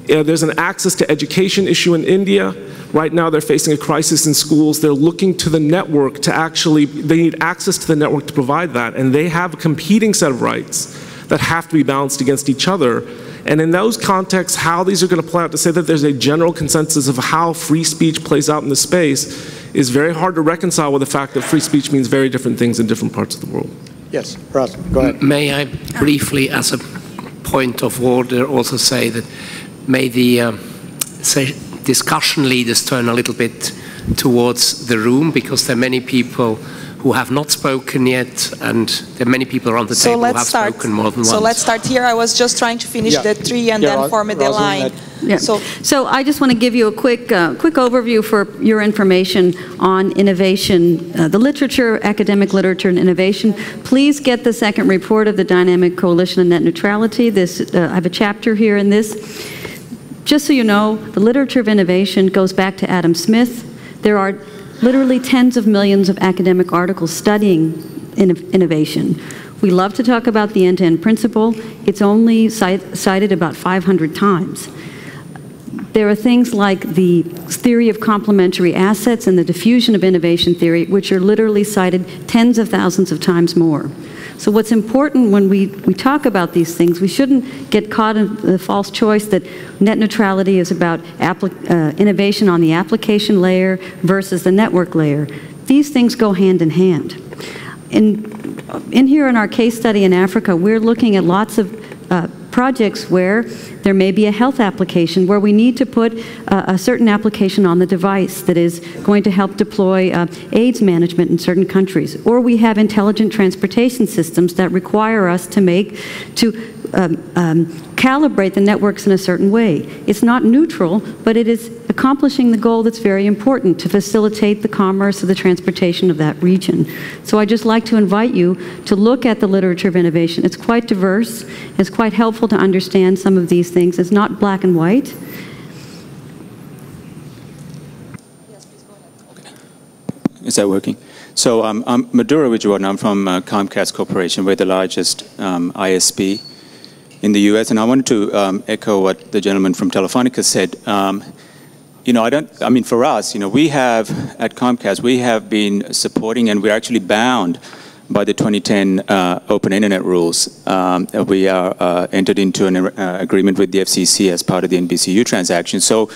I: there's an access to education issue in India. Right now they're facing a crisis in schools. They're looking to the network they need access to the network to provide that, and they have a competing set of rights that have to be balanced against each other. And in those contexts, how these are going to play out, to say that there's a general consensus of how free speech plays out in the space is very hard to reconcile with the fact that free speech means very different things in different parts of the world.
B: Yes, Ross, go ahead.
H: May I briefly, as a point of order, also say that may the discussion leaders turn a little bit towards the room, because there are many people who have not spoken yet, and there are many people around the table who have spoken more than once.
L: So let's start here. I was just trying to finish the three and then form the line.
D: Yeah. So I just want to give you a quick overview for your information on innovation, the literature, academic literature and innovation. Please get the second report of the Dynamic Coalition on Net Neutrality. I have a chapter here in this. Just so you know, the literature of innovation goes back to Adam Smith. There are literally tens of millions of academic articles studying innovation. We love to talk about the end-to-end principle. It's only cited about 500 times. There are things like the theory of complementary assets and the diffusion of innovation theory, which are literally cited tens of thousands of times more. So what's important when we talk about these things, we shouldn't get caught in the false choice that net neutrality is about innovation on the application layer versus the network layer. These things go hand in hand. In here in our case study in Africa, we're looking at lots of projects where there may be a health application where we need to put a certain application on the device that is going to help deploy AIDS management in certain countries. Or we have intelligent transportation systems that require us to calibrate the networks in a certain way. It's not neutral, but it is accomplishing the goal that's very important to facilitate the commerce of the transportation of that region. So I'd just like to invite you to look at the literature of innovation. It's quite diverse. It's quite helpful to understand some of these things. It's not black and white.
T: Is that working? So I'm Madhura Wijewardena. I'm from Comcast Corporation. We're the largest ISP in the US, and I wanted to echo what the gentleman from Telefonica said. For us, we have, at Comcast, we have been supporting, and we're actually bound by the 2010 Open Internet rules. We are entered into an agreement with the FCC as part of the NBCU transaction. So,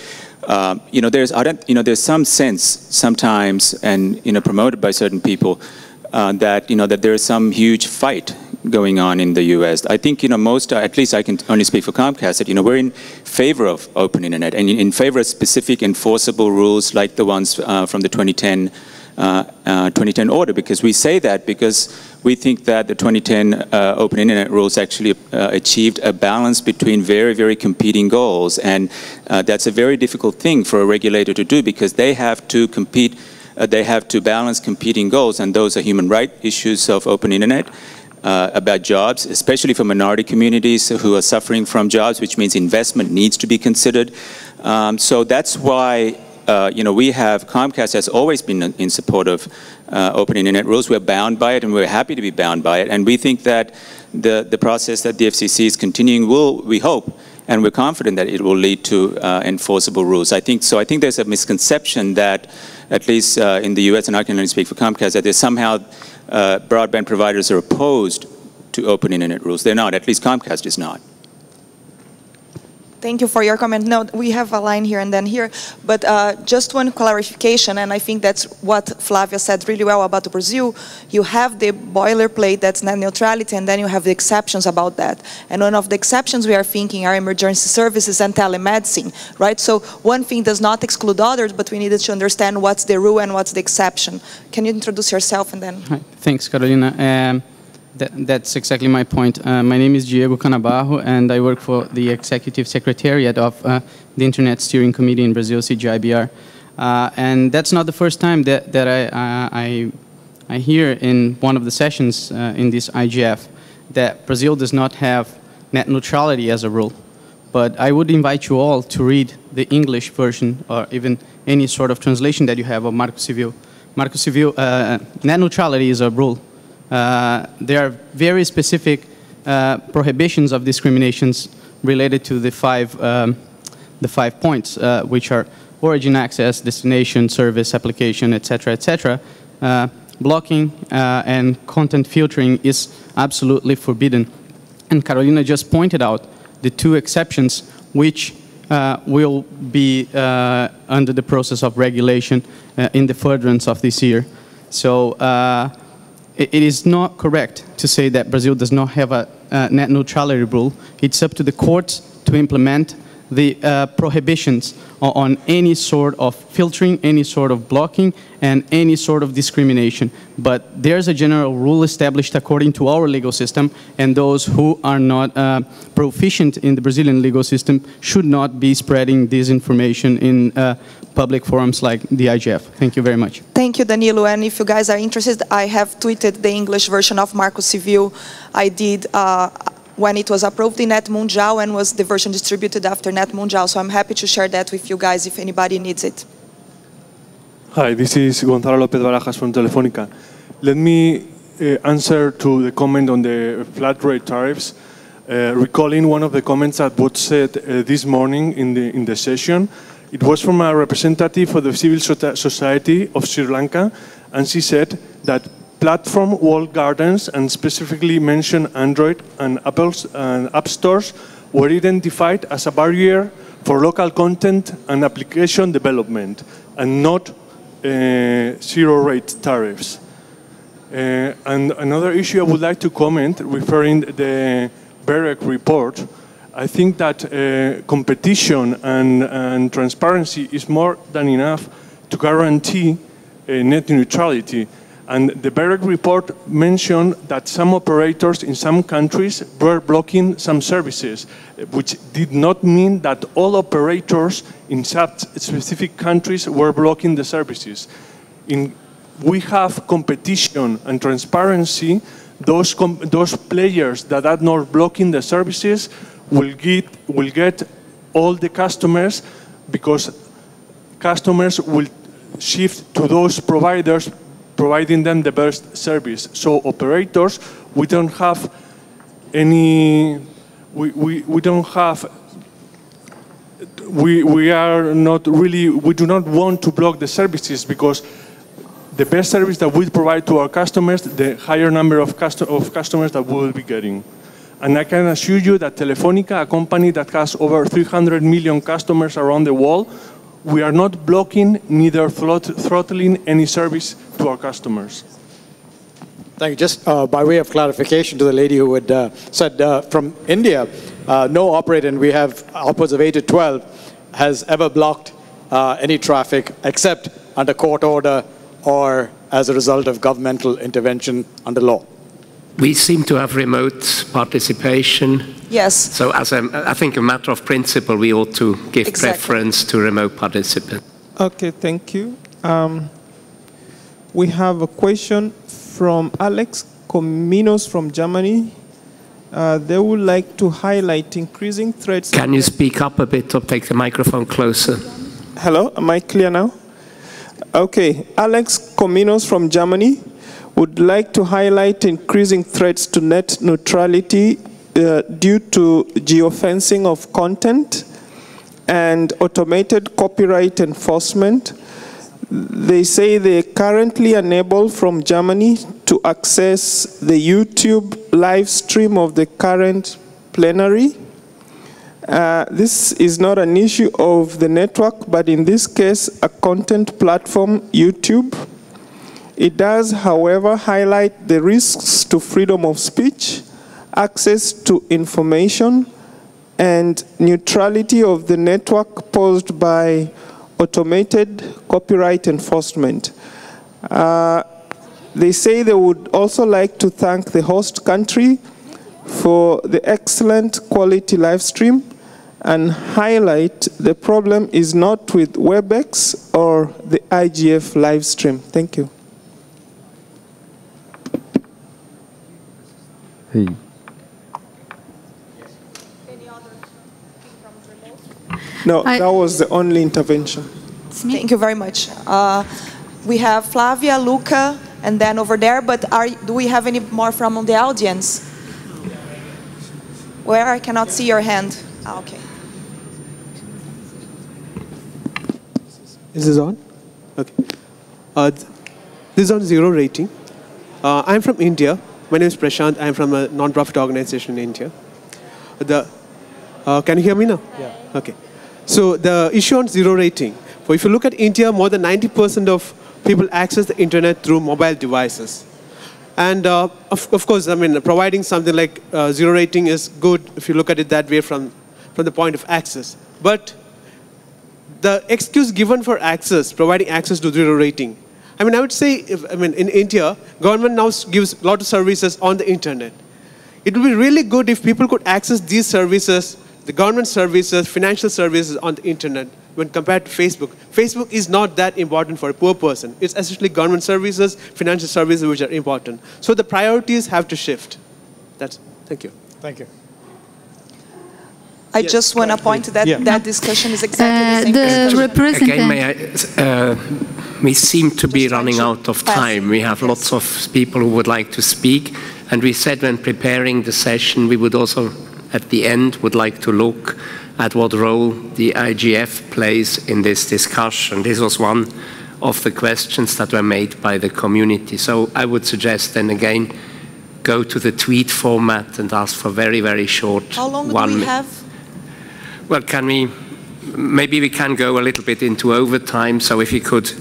T: there's some sense sometimes, and promoted by certain people, that that there is some huge fight going on in the U.S. I think most, at least I can only speak for Comcast, that we're in favor of open internet and in favor of specific enforceable rules like the ones from the 2010 order, because we say that because we think that the 2010 open internet rules actually achieved a balance between very, very competing goals, and that's a very difficult thing for a regulator to do, because they have to compete, they have to balance competing goals, and those are human rights issues of open internet, about jobs, especially for minority communities who are suffering from jobs, which means investment needs to be considered. So that's why we have, Comcast has always been in support of open internet rules. We're bound by it, and we're happy to be bound by it. And we think that the process that the FCC is continuing will, we hope, and we're confident that it will lead to enforceable rules. I think there's a misconception that, at least in the US, and I can only speak for Comcast, that there's somehow broadband providers are opposed to open internet rules. They're not, at least Comcast is not.
L: Thank you for your comment. No, we have a line here and then here, but just one clarification, and I think that's what Flávia said really well about Brazil. You have the boilerplate that's net neutrality, and then you have the exceptions about that. And one of the exceptions we are thinking are emergency services and telemedicine, right? So one thing does not exclude others, but we needed to understand what's the rule and what's the exception. Can you introduce yourself and then?
G: Hi. Thanks, Carolina. That's exactly my point. My name is Diego Canabarro, and I work for the Executive Secretariat of the Internet Steering Committee in Brazil, CGIBR. And that's not the first time that I hear in one of the sessions in this IGF that Brazil does not have net neutrality as a rule. But I would invite you all to read the English version, or even any sort of translation that you have of Marco Civil. Marco Civil, net neutrality is a rule. There are very specific prohibitions of discriminations related to the five points, which are origin, access, destination, service, application, etc., etc. Blocking and content filtering is absolutely forbidden. And Carolina just pointed out the two exceptions, which will be under the process of regulation in the furtherance of this year. So it is not correct to say that Brazil does not have a net neutrality rule. It's up to the courts to implement the prohibitions on any sort of filtering, any sort of blocking, and any sort of discrimination. But there's a general rule established according to our legal system, and those who are not proficient in the Brazilian legal system should not be spreading this information in public forums like the IGF. Thank you very much.
L: Thank you, Danilo. And if you guys are interested, I have tweeted the English version of Marco Civil. I did when it was approved in Net Mundial and was the version distributed after Net Mundial. So I'm happy to share that with you guys if anybody needs it.
K: Hi, this is Gonzalo López Barajas from Telefónica. Let me answer to the comment on the flat rate tariffs, recalling one of the comments that was said this morning in the session. It was from a representative of the civil society of Sri Lanka, and she said that platform walled gardens, and specifically mentioned Android and App stores, were identified as a barrier for local content and application development, and not zero-rate tariffs. And another issue I would like to comment, referring the BEREC report, I think that competition and transparency is more than enough to guarantee net neutrality. And the BEREC report mentioned that some operators in some countries were blocking some services, which did not mean that all operators in such specific countries were blocking the services. We have competition and transparency. Those players that are not blocking the services will get all the customers, because customers will shift to those providers providing them the best service. So operators, we don't have any, we don't have, we are not really, we do not want to block the services, because the best service that we provide to our customers, the higher number of customers that we will be getting. And I can assure you that Telefónica, a company that has over 300 million customers around the world, we are not blocking, neither throttling any service to our customers.
B: Thank you. Just by way of clarification to the lady who had said from India, no operator, and we have upwards of 8 to 12, has ever blocked any traffic except under court order or as a result of governmental intervention under law.
H: We seem to have remote participation.
L: Yes.
H: So as I think a matter of principle, we ought to give preference to remote participants.
N: Okay, thank you. We have a question from Alex Cominos from Germany. They would like to highlight increasing threats.
H: Can you speak up a bit or take the microphone closer?
N: Hello, am I clear now? Okay, Alex Cominos from Germany would like to highlight increasing threats to net neutrality due to geofencing of content and automated copyright enforcement. They say they're currently unable from Germany to access the YouTube live stream of the current plenary. This is not an issue of the network, but in this case, a content platform, YouTube. It does, however, highlight the risks to freedom of speech, access to information, and neutrality of the network posed by automated copyright enforcement. They say they would also like to thank the host country for the excellent quality live stream and highlight the problem is not with WebEx or the IGF live stream. Thank you.
V: Hey.
N: No, that was the only intervention.
L: Thank you very much. We have Flavia, Luca, and then over there, but do we have any more from the audience? Where I cannot see your hand. Okay.
W: Is this on? Okay. This is on zero rating. I'm from India. My name is Prashant. I'm from a non-profit organization in India. Can you hear me now? Yeah. Okay. So the issue on zero rating. If you look at India, more than 90% of people access the internet through mobile devices. And of course, I mean, providing something like zero rating is good if you look at it that way from the point of access. But the excuse given for access, providing access to zero rating, I mean, I would say, in India, government now gives a lot of services on the internet. It would be really good if people could access these services, the government services, financial services on the internet when compared to Facebook. Facebook is not that important for a poor person. It's essentially government services, financial services which are important. So the priorities have to shift. Thank you.
B: Thank you.
L: I just want to point that that discussion is exactly the same.
H: Again, may we seem to be running out of time. We have lots of people who would like to speak. And we said when preparing the session, we would also, at the end, would like to look at what role the IGF plays in this discussion. This was one of the questions that were made by the community. So I would suggest then again, go to the tweet format and ask for very, very short.
L: How long do we have?
H: Well, maybe we can go a little bit into overtime, so if you could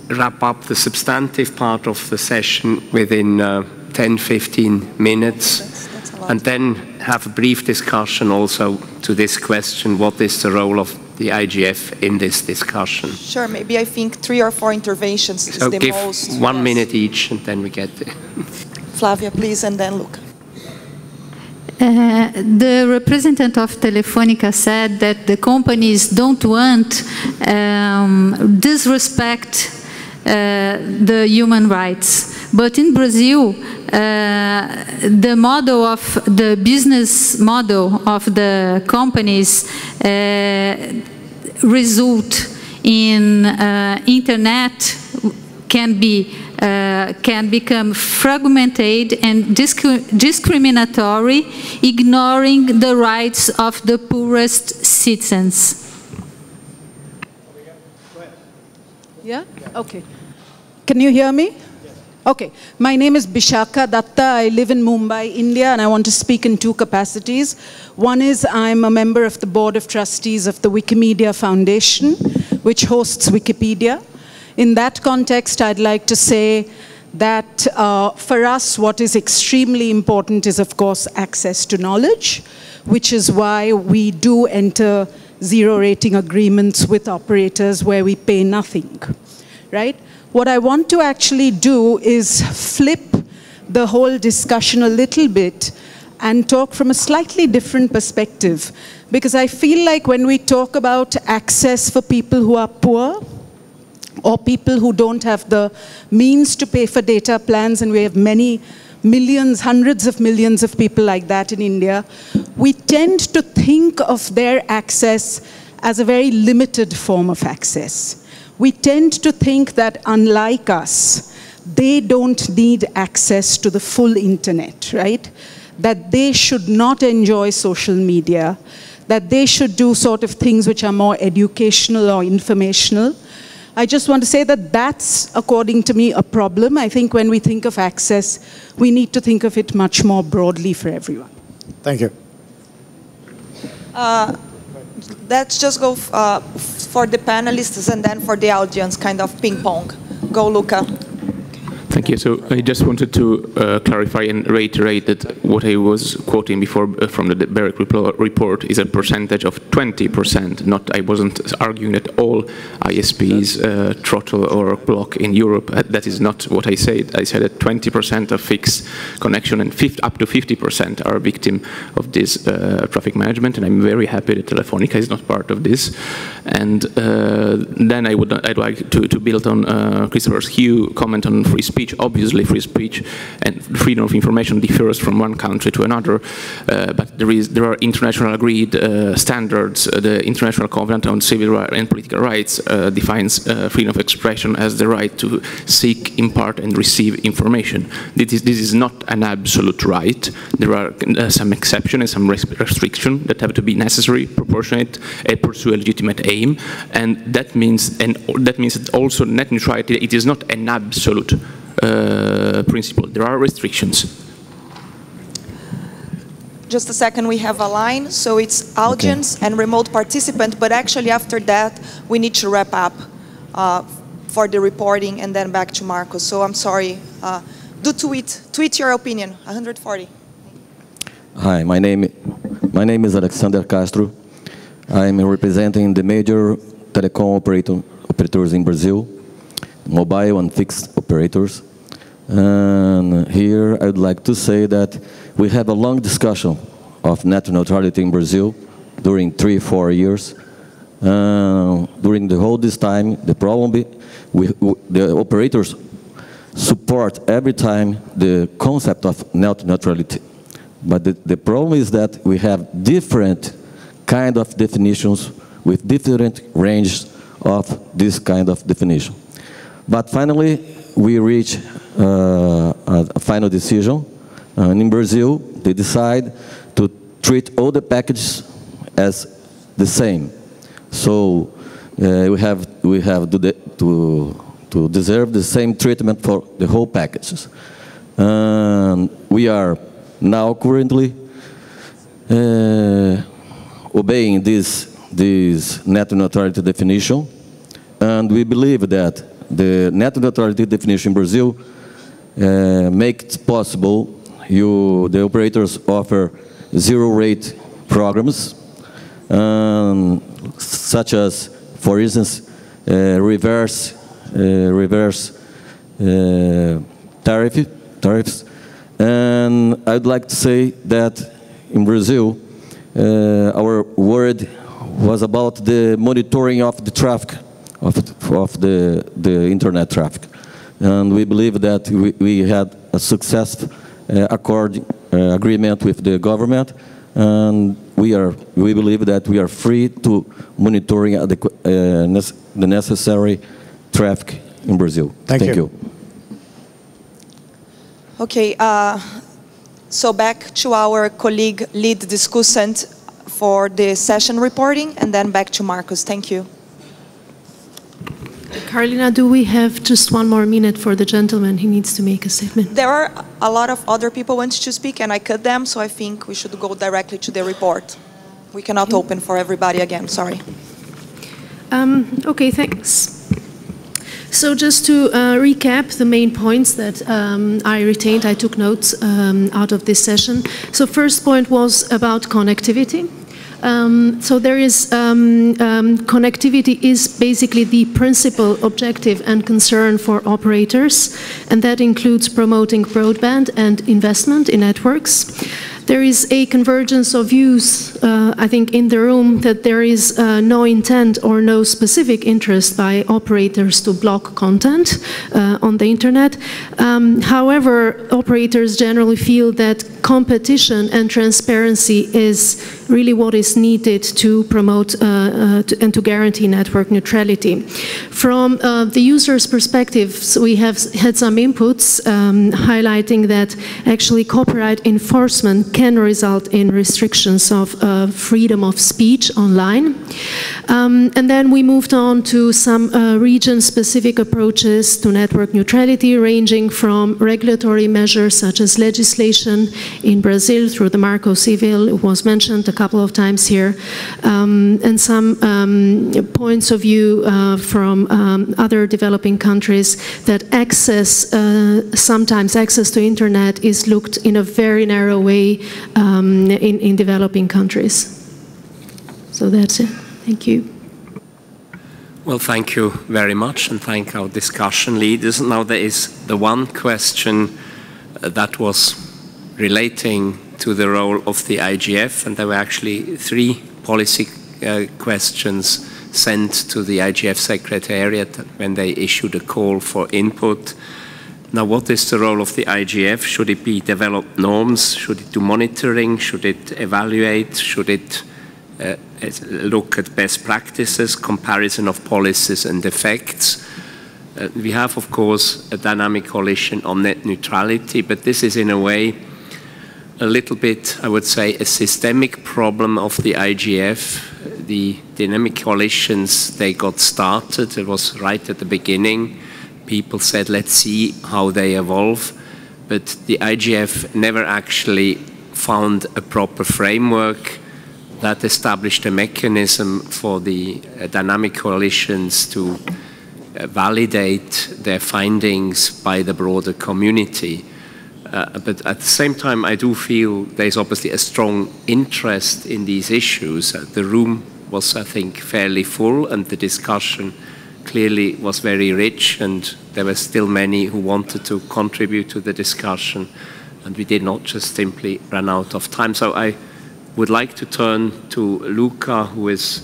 H: wrap up the substantive part of the session within 10-15 minutes, and then have a brief discussion also to this question, what is the role of the IGF in this discussion?
L: Sure, maybe I think 3 or 4 interventions is the
H: give
L: most.
H: 1 minute each, and then we get there.
L: Flavia, please, and then Luca.
F: The representative of Telefónica said that the companies don't want disrespect the human rights. But in Brazil, the model of the business model of the companies result in internet can become fragmented and discriminatory, ignoring the rights of the poorest citizens.
X: Yeah? Okay.
C: Can you hear me? Okay. My name is Bishaka Datta. I live in Mumbai, India, and I want to speak in two capacities. One is I'm a member of the Board of Trustees of the Wikimedia Foundation, which hosts Wikipedia. In that context, I'd like to say that for us, what is extremely important is, of course, access to knowledge, which is why we do enter zero rating agreements with operators where we pay nothing, right? What I want to actually do is flip the whole discussion a little bit and talk from a slightly different perspective. Because I feel like when we talk about access for people who are poor, or people who don't have the means to pay for data plans, and we have many millions, hundreds of millions of people like that in India, we tend to think of their access as a very limited form of access. We tend to think that unlike us, they don't need access to the full internet, right? That they should not enjoy social media, that they should do sort of things which are more educational or informational. I just want to say that that's, according to me, a problem. I think when we think of access, we need to think of it much more broadly for everyone.
B: Thank you.
L: Let's just go for the panelists and then for the audience, kind of ping pong. Go, Luca.
Q: Thank you. So I just wanted to clarify and reiterate that what I was quoting before from the BEREC report is a percentage of 20%. Not, I wasn't arguing that all ISPs throttle or block in Europe. That is not what I said. I said that 20% of fixed connection and up to 50% are a victim of this traffic management. And I'm very happy that Telefonica is not part of this. And then I'd like to build on Christopher's comment on free speech. Obviously, free speech and freedom of information differs from one country to another, but there are international agreed standards. The International Covenant on Civil and Political Rights defines freedom of expression as the right to seek, impart, and receive information. This is not an absolute right. There are some exceptions and some restrictions that have to be necessary, proportionate, and pursue a legitimate aim. And that means that also net neutrality, it is not an absolute principle. There are restrictions.
L: Just a second, we have a line. So it's audience and remote participant, but actually after that, we need to wrap up for the reporting and then back to Marcos. So I'm sorry. Do tweet your opinion. 140.
V: Hi, my name is Alexander Castro. I'm representing the major telecom operators in Brazil, mobile and fixed operators. And here I would like to say that we had a long discussion of net neutrality in Brazil during 3-4 years. During the whole this time, the problem the operators support every time the concept of net neutrality. But the problem is that we have different kind of definitions with different ranges of this kind of definition. But finally, we reach a final decision. And in Brazil, they decide to treat all the packages as the same. So we have to deserve the same treatment for the whole packages. And we are now currently obeying this net neutrality definition. And we believe that the net neutrality definition in Brazil makes it possible the operators offer zero-rate programs, such as, for instance, reverse tariffs. And I'd like to say that in Brazil, our word was about the monitoring of the traffic, of the internet traffic. And we believe that we had a successful agreement with the government, and we believe that we are free to monitoring the necessary traffic in Brazil. Thank you.
L: Okay, so back to our colleague lead discussant for the session reporting, and then back to Marcos. Thank you.
M: Carolina, do we have just one more minute for the gentleman? He needs to make a statement.
L: There are a lot of other people wanting to speak, and I cut them, so I think we should go directly to the report. We cannot open for everybody again, sorry.
M: Okay, thanks. So just to recap the main points that I retained, I took notes out of this session. So first point was about connectivity. So there is, connectivity is basically the principal objective and concern for operators, and that includes promoting broadband and investment in networks. There is a convergence of views, I think, in the room that there is no intent or no specific interest by operators to block content on the internet. However, operators generally feel that competition and transparency is really what is needed to promote and to guarantee network neutrality. From the user's perspective, so we have had some inputs highlighting that actually copyright enforcement can result in restrictions of freedom of speech online. And then we moved on to some region-specific approaches to network neutrality, ranging from regulatory measures such as legislation in Brazil through the Marco Civil, it was mentioned a couple of times here, and some points of view from other developing countries that access, sometimes access to internet is looked in a very narrow way in developing countries. So that's it. Thank you.
H: Well, thank you very much, and thank our discussion leaders. Now there is the one question that was relating to the role of the IGF, and there were actually 3 policy questions sent to the IGF Secretariat when they issued a call for input. Now, what is the role of the IGF? Should it be develop norms? Should it do monitoring? Should it evaluate? Should it look at best practices, comparison of policies and effects? We have, of course, a dynamic coalition on net neutrality, but this is in a way a little bit, I would say, a systemic problem of the IGF. The dynamic coalitions, they got started. It was right at the beginning. People said, let's see how they evolve. But the IGF never actually found a proper framework that established a mechanism for the dynamic coalitions to validate their findings by the broader community. But at the same time, I do feel there's obviously a strong interest in these issues. The room was, I think, fairly full, and the discussion clearly was very rich, and there were still many who wanted to contribute to the discussion, and we did not just simply run out of time. So I would like to turn to Luca, who is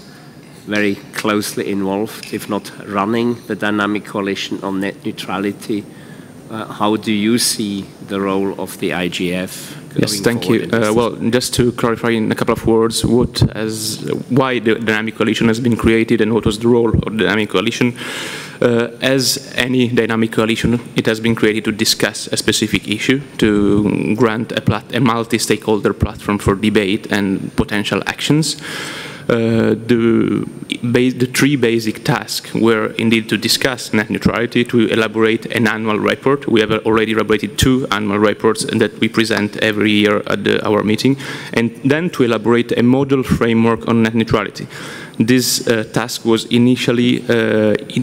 H: very closely involved, if not running, the dynamic coalition on net neutrality. How do you see the role of the IGF?
Q: Yes, thank you. Well, just to clarify in a couple of words, why the dynamic coalition has been created and what was the role of the dynamic coalition. As any dynamic coalition, it has been created to discuss a specific issue, to grant a multi-stakeholder platform for debate and potential actions. The 3 basic tasks were indeed to discuss net neutrality, to elaborate an annual report. We have already elaborated 2 annual reports that we present every year at our meeting, and then to elaborate a model framework on net neutrality. This task was initially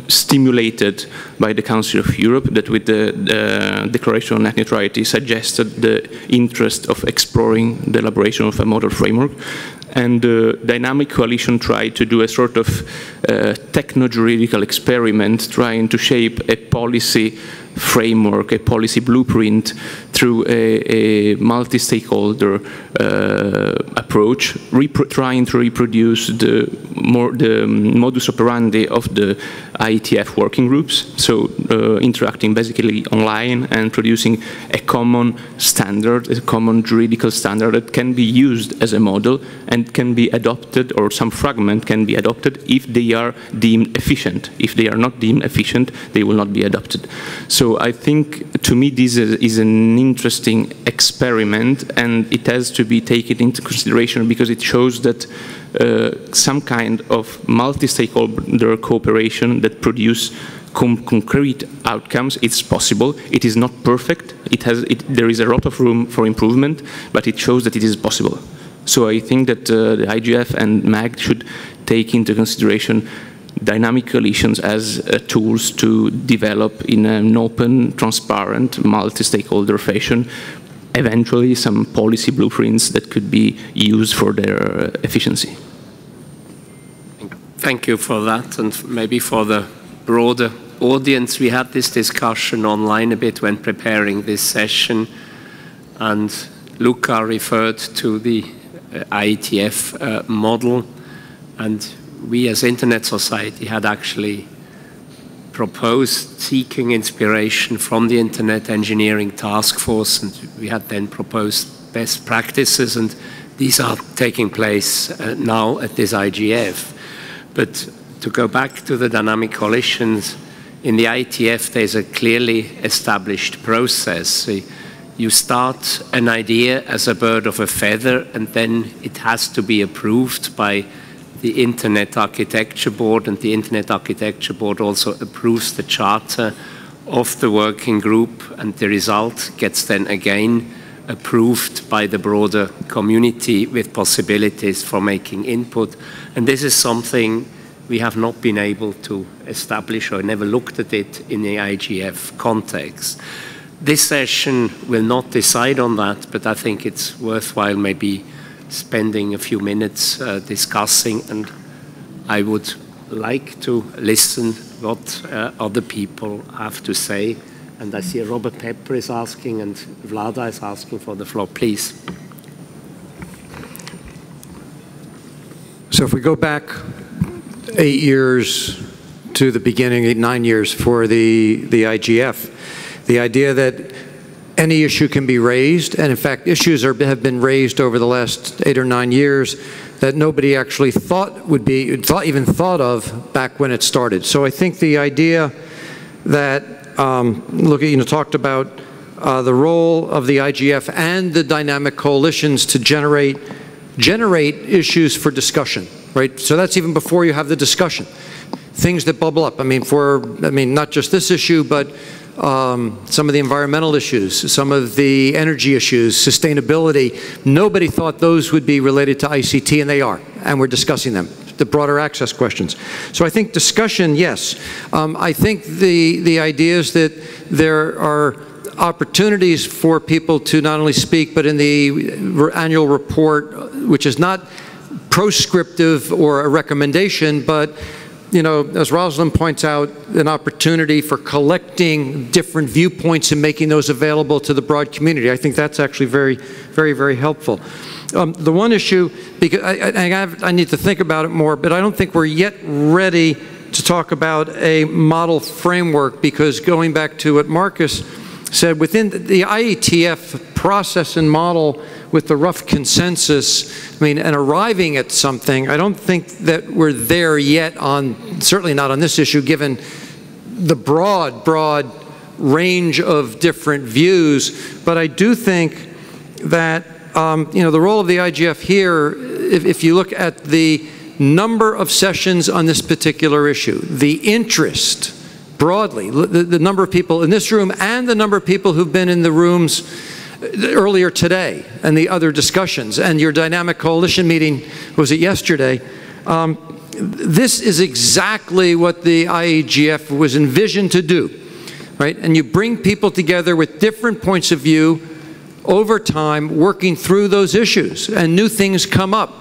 Q: stimulated by the Council of Europe, that with the Declaration on Net Neutrality suggested the interest of exploring the elaboration of a model framework. And the dynamic coalition tried to do a sort of techno-juridical experiment, trying to shape a policy framework, a policy blueprint through a multi-stakeholder approach, trying to reproduce the modus operandi of the IETF working groups, so interacting basically online and producing a common standard, a common juridical standard that can be used as a model and can be adopted, or some fragment can be adopted if they are deemed efficient. If they are not deemed efficient, they will not be adopted. So I think, to me, this is an interesting experiment, and it has to be taken into consideration because it shows that some kind of multi-stakeholder cooperation that produce concrete outcomes, it's possible. It is not perfect. There is a lot of room for improvement, but it shows that it is possible. So I think that the IGF and MAG should take into consideration dynamic coalitions as tools to develop in an open, transparent, multi-stakeholder fashion, eventually some policy blueprints that could be used for their efficiency.
H: Thank you for that, and maybe for the broader audience, we had this discussion online a bit when preparing this session, and Luca referred to the IETF model, and we as Internet Society had actually proposed seeking inspiration from the Internet Engineering Task Force, and we had then proposed best practices, and these are taking place now at this IGF. But to go back to the dynamic coalitions, in the IETF there's a clearly established process. You start an idea as a bird of a feather, and then it has to be approved by the Internet Architecture Board, and the Internet Architecture Board also approves the charter of the working group, and the result gets then again approved by the broader community with possibilities for making input. And this is something we have not been able to establish or never looked at it in the IGF context. This session will not decide on that, but I think it's worthwhile maybe spending a few minutes discussing, and I would like to listen what other people have to say. And I see Robert Pepper is asking, and Vlada is asking for the floor. Please.
O: So if we go back 8 years to the beginning, 9 years for the IGF, the idea that any issue can be raised, and in fact issues have been raised over the last 8 or 9 years that nobody actually thought would be, even thought of back when it started. So I think the idea that, talked about the role of the IGF and the dynamic coalitions to generate issues for discussion, right? So that's even before you have the discussion. Things that bubble up. I mean, not just this issue, but some of the environmental issues, some of the energy issues, sustainability. Nobody thought those would be related to ICT, and they are, and we're discussing them. The broader access questions. So I think discussion, yes. I think the idea is that there are opportunities for people to not only speak, but in the annual report, which is not proscriptive or a recommendation, but as Rosalind points out, an opportunity for collecting different viewpoints and making those available to the broad community. I think that's actually very, very, very helpful. The one issue, because I need to think about it more, but I don't think we're yet ready to talk about a model framework, because going back to what Marcus said, within the IETF process and model with the rough consensus, and arriving at something, I don't think that we're there yet certainly not on this issue, given the broad range of different views. But I do think that, the role of the IGF here, if you look at the number of sessions on this particular issue, the interest broadly, the number of people in this room and the number of people who've been in the rooms earlier today and the other discussions, and your dynamic coalition meeting, was it yesterday? This is exactly what the IGF was envisioned to do, right? And you bring people together with different points of view over time, working through those issues, and new things come up.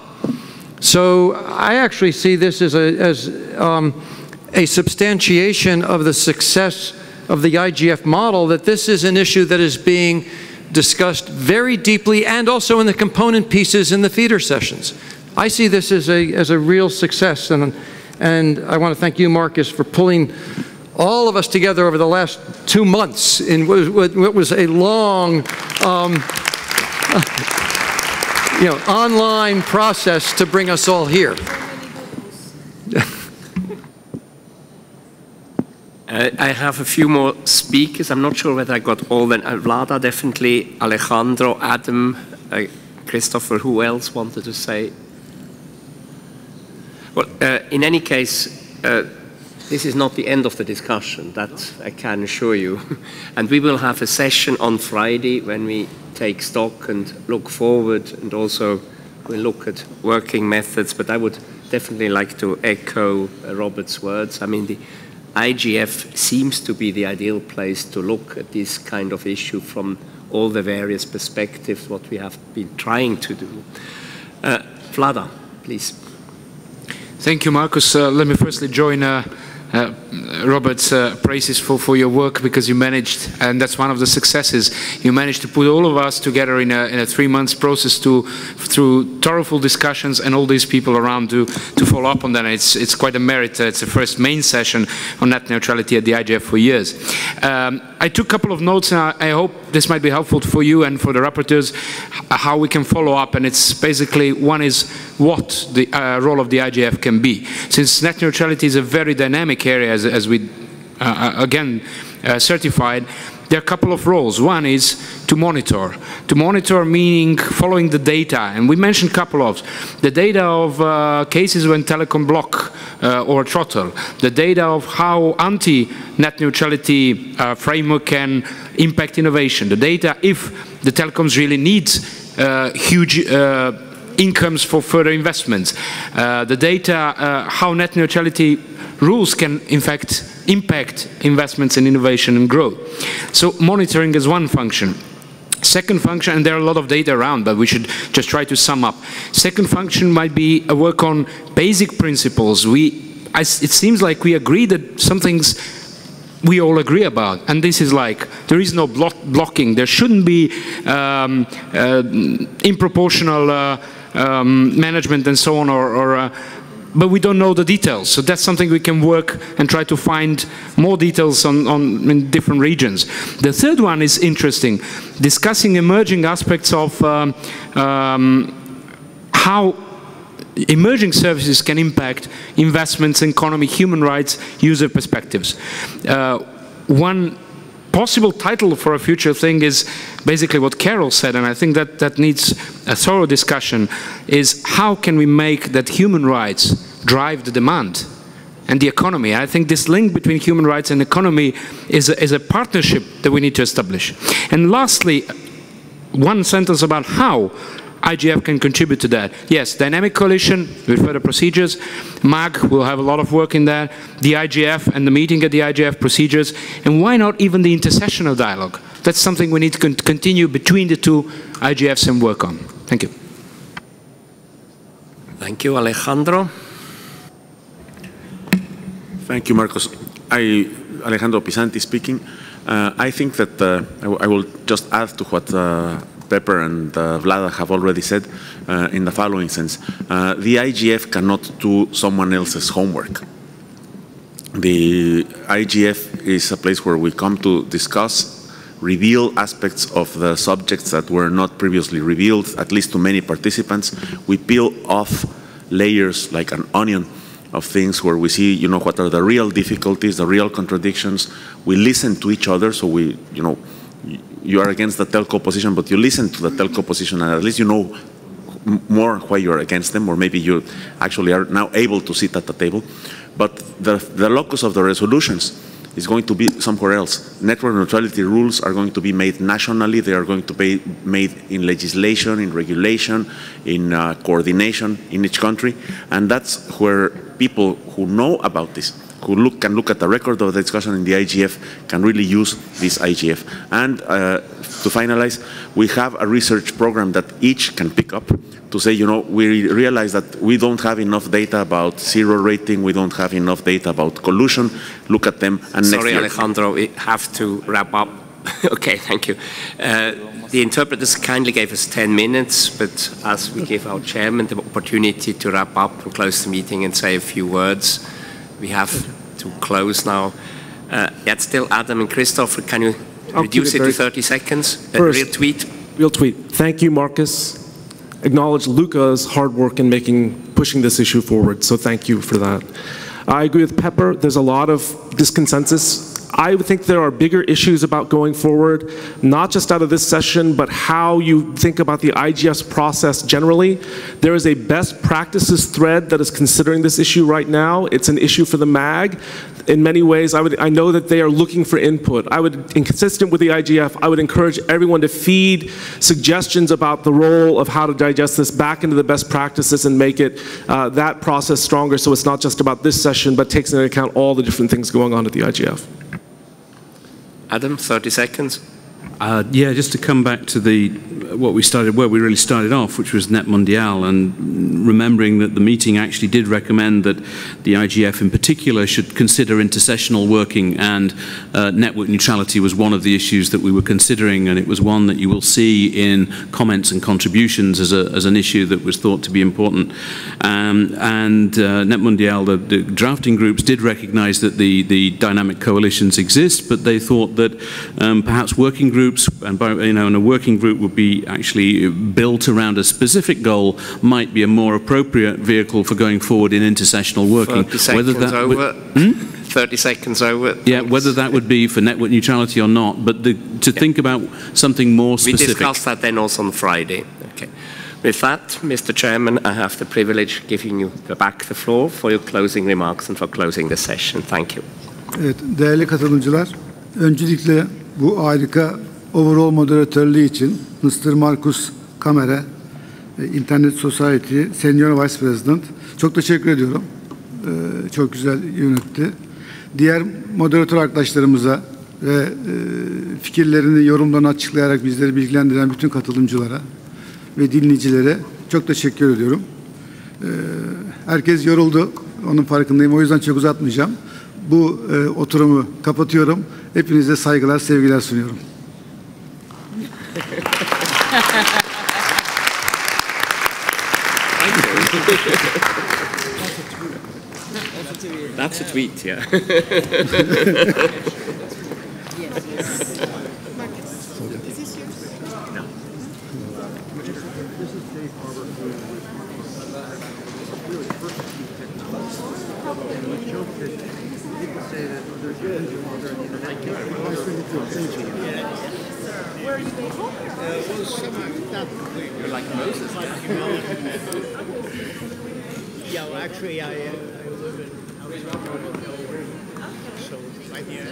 O: So I actually see this as a substantiation of the success of the IGF model, that this is an issue that is being discussed very deeply, and also in the component pieces in the feeder sessions. I see this as a real success, and I want to thank you, Marcus, for pulling all of us together over the last 2 months in what was a long online process to bring us all here.
H: I have a few more speakers. I'm not sure whether I got all them. Vlada, definitely. Alejandro, Adam, Christopher, who else wanted to say? Well, in any case, This is not the end of the discussion, that I can assure you. And we will have a session on Friday when we take stock and look forward, and also we'll look at working methods. But I would definitely like to echo Robert's words. I mean, the IGF seems to be the ideal place to look at this kind of issue from all the various perspectives, what we have been trying to do. Vlada, please.
E: Thank you, Marcus. Let me firstly join Robert's praises for your work, because you managed, and that's one of the successes, you managed to put all of us together in a 3-month process through thorough discussions, and all these people around to follow up on that. It's quite a merit. It's the first main session on net neutrality at the IGF for years. I took a couple of notes, and I hope this might be helpful for you and for the rapporteurs, how we can follow up. And it's basically, one is what the role of the IGF can be. Since net neutrality is a very dynamic area, as we again certified, there are a couple of roles. One is to monitor. To monitor meaning following the data, and we mentioned a couple of the data of cases when telecom block or throttle, the data of how anti-net neutrality framework can impact innovation, the data if the telecoms really needs huge incomes for further investments, the data how net neutrality rules can in fact impact investments in innovation and growth. So monitoring is one function. Second function, and there are a lot of data around, but we should just try to sum up. Second function might be a work on basic principles. It seems like we agree that some things we all agree about, and this is like, there is no blocking. There shouldn't be improportional management and so on, but we don't know the details. So that's something we can work and try to find more details in different regions. The third one is interesting, discussing emerging aspects of how emerging services can impact investments, economy, human rights, user perspectives. One possible title for a future thing is basically what Carol said, and I think that needs a thorough discussion, is how can we make that human rights drive the demand and the economy. I think this link between human rights and economy is a partnership that we need to establish. And lastly, one sentence about how IGF can contribute to that. Yes, dynamic coalition with further procedures. MAG will have a lot of work in that. The IGF and the meeting at the IGF procedures. And why not even the intersessional dialogue? That's something we need to continue between the two IGFs and work on. Thank you.
H: Thank you, Alejandro.
S: Thank you, Marcos. Alejandro Pisanti speaking. I think that I will just add to what Pepper and Vlada have already said in the following sense. The IGF cannot do someone else's homework. The IGF is a place where we come to discuss, reveal aspects of the subjects that were not previously revealed, at least to many participants. We peel off layers like an onion of things where we see, you know, what are the real difficulties, the real contradictions. We listen to each other, so we, you know, you are against the telco position, but you listen to the telco position, and at least you know more why you're against them, or maybe you actually are now able to sit at the table. But the locus of the resolutions is going to be somewhere else. Network neutrality rules are going to be made nationally. They are going to be made in legislation, in regulation, in coordination in each country. And that's where people who know about this, who can look at the record of the discussion in the IGF, can really use this IGF. And to finalize, we have a research program that each can pick up to say, you know, we realize that we don't have enough data about zero rating, we don't have enough data about collusion. Look at them. And
H: sorry,
S: next year,
H: Alejandro, we have to wrap up. Okay, thank you. The interpreters kindly gave us 10 minutes, but as we give our chairman the opportunity to wrap up and close the meeting and say a few words, we have to close now. Yet still, Adam and Christopher, can you reduce it to 30 seconds?
I: First,
H: real tweet.
I: Real tweet. Thank you, Marcus. Acknowledge Luca's hard work in pushing this issue forward, so thank you for that. I agree with Pepper. There's a lot of disconsensus. I think there are bigger issues about going forward, not just out of this session, but how you think about the IGF's process generally. There is a best practices thread that is considering this issue right now. It's an issue for the MAG. in many ways, I know that they are looking for input. Consistent with the IGF, I would encourage everyone to feed suggestions about the role of how to digest this back into the best practices and make it that process stronger, so it's not just about this session, but takes into account all the different things going on at the IGF.
H: Adam, 30 seconds.
A: Yeah, just to come back to where we really started off, which was Net Mondial, and remembering that the meeting actually did recommend that the IGF in particular should consider intersessional working, and network neutrality was one of the issues that we were considering, and it was one that you will see in comments and contributions as an issue that was thought to be important. Net Mondial, the drafting groups did recognize that the dynamic coalitions exist, but they thought that perhaps working groups, and a working group would be actually built around a specific goal, might be a more appropriate vehicle for going forward in intersessional working.
H: 30 seconds over. 30 seconds over.
A: Yeah, whether that would be for network neutrality or not, but to think about something more specific.
H: We discussed that then also on Friday. Okay. With that, Mr. Chairman, I have the privilege of giving you back the floor for your closing remarks and for closing the session. Thank you.
P: Evet, değerli katılımcılar, öncelikle bu harika overall moderatörlüğü için Mr. Marcus Kamere, Internet Society Senior Vice President, çok teşekkür ediyorum. Çok güzel yönetti. Diğer moderatör arkadaşlarımıza ve fikirlerini, yorumlarını açıklayarak bizleri bilgilendiren bütün katılımcılara ve dinleyicilere çok teşekkür ediyorum. Herkes yoruldu, onun farkındayım. O yüzden çok uzatmayacağım. Bu oturumu kapatıyorum. Hepinize saygılar, sevgiler sunuyorum.
H: That's a tweet, yeah.
R: Where are you based?
H: You're like Moses.
R: Yeah, well, actually, I live in, so right here.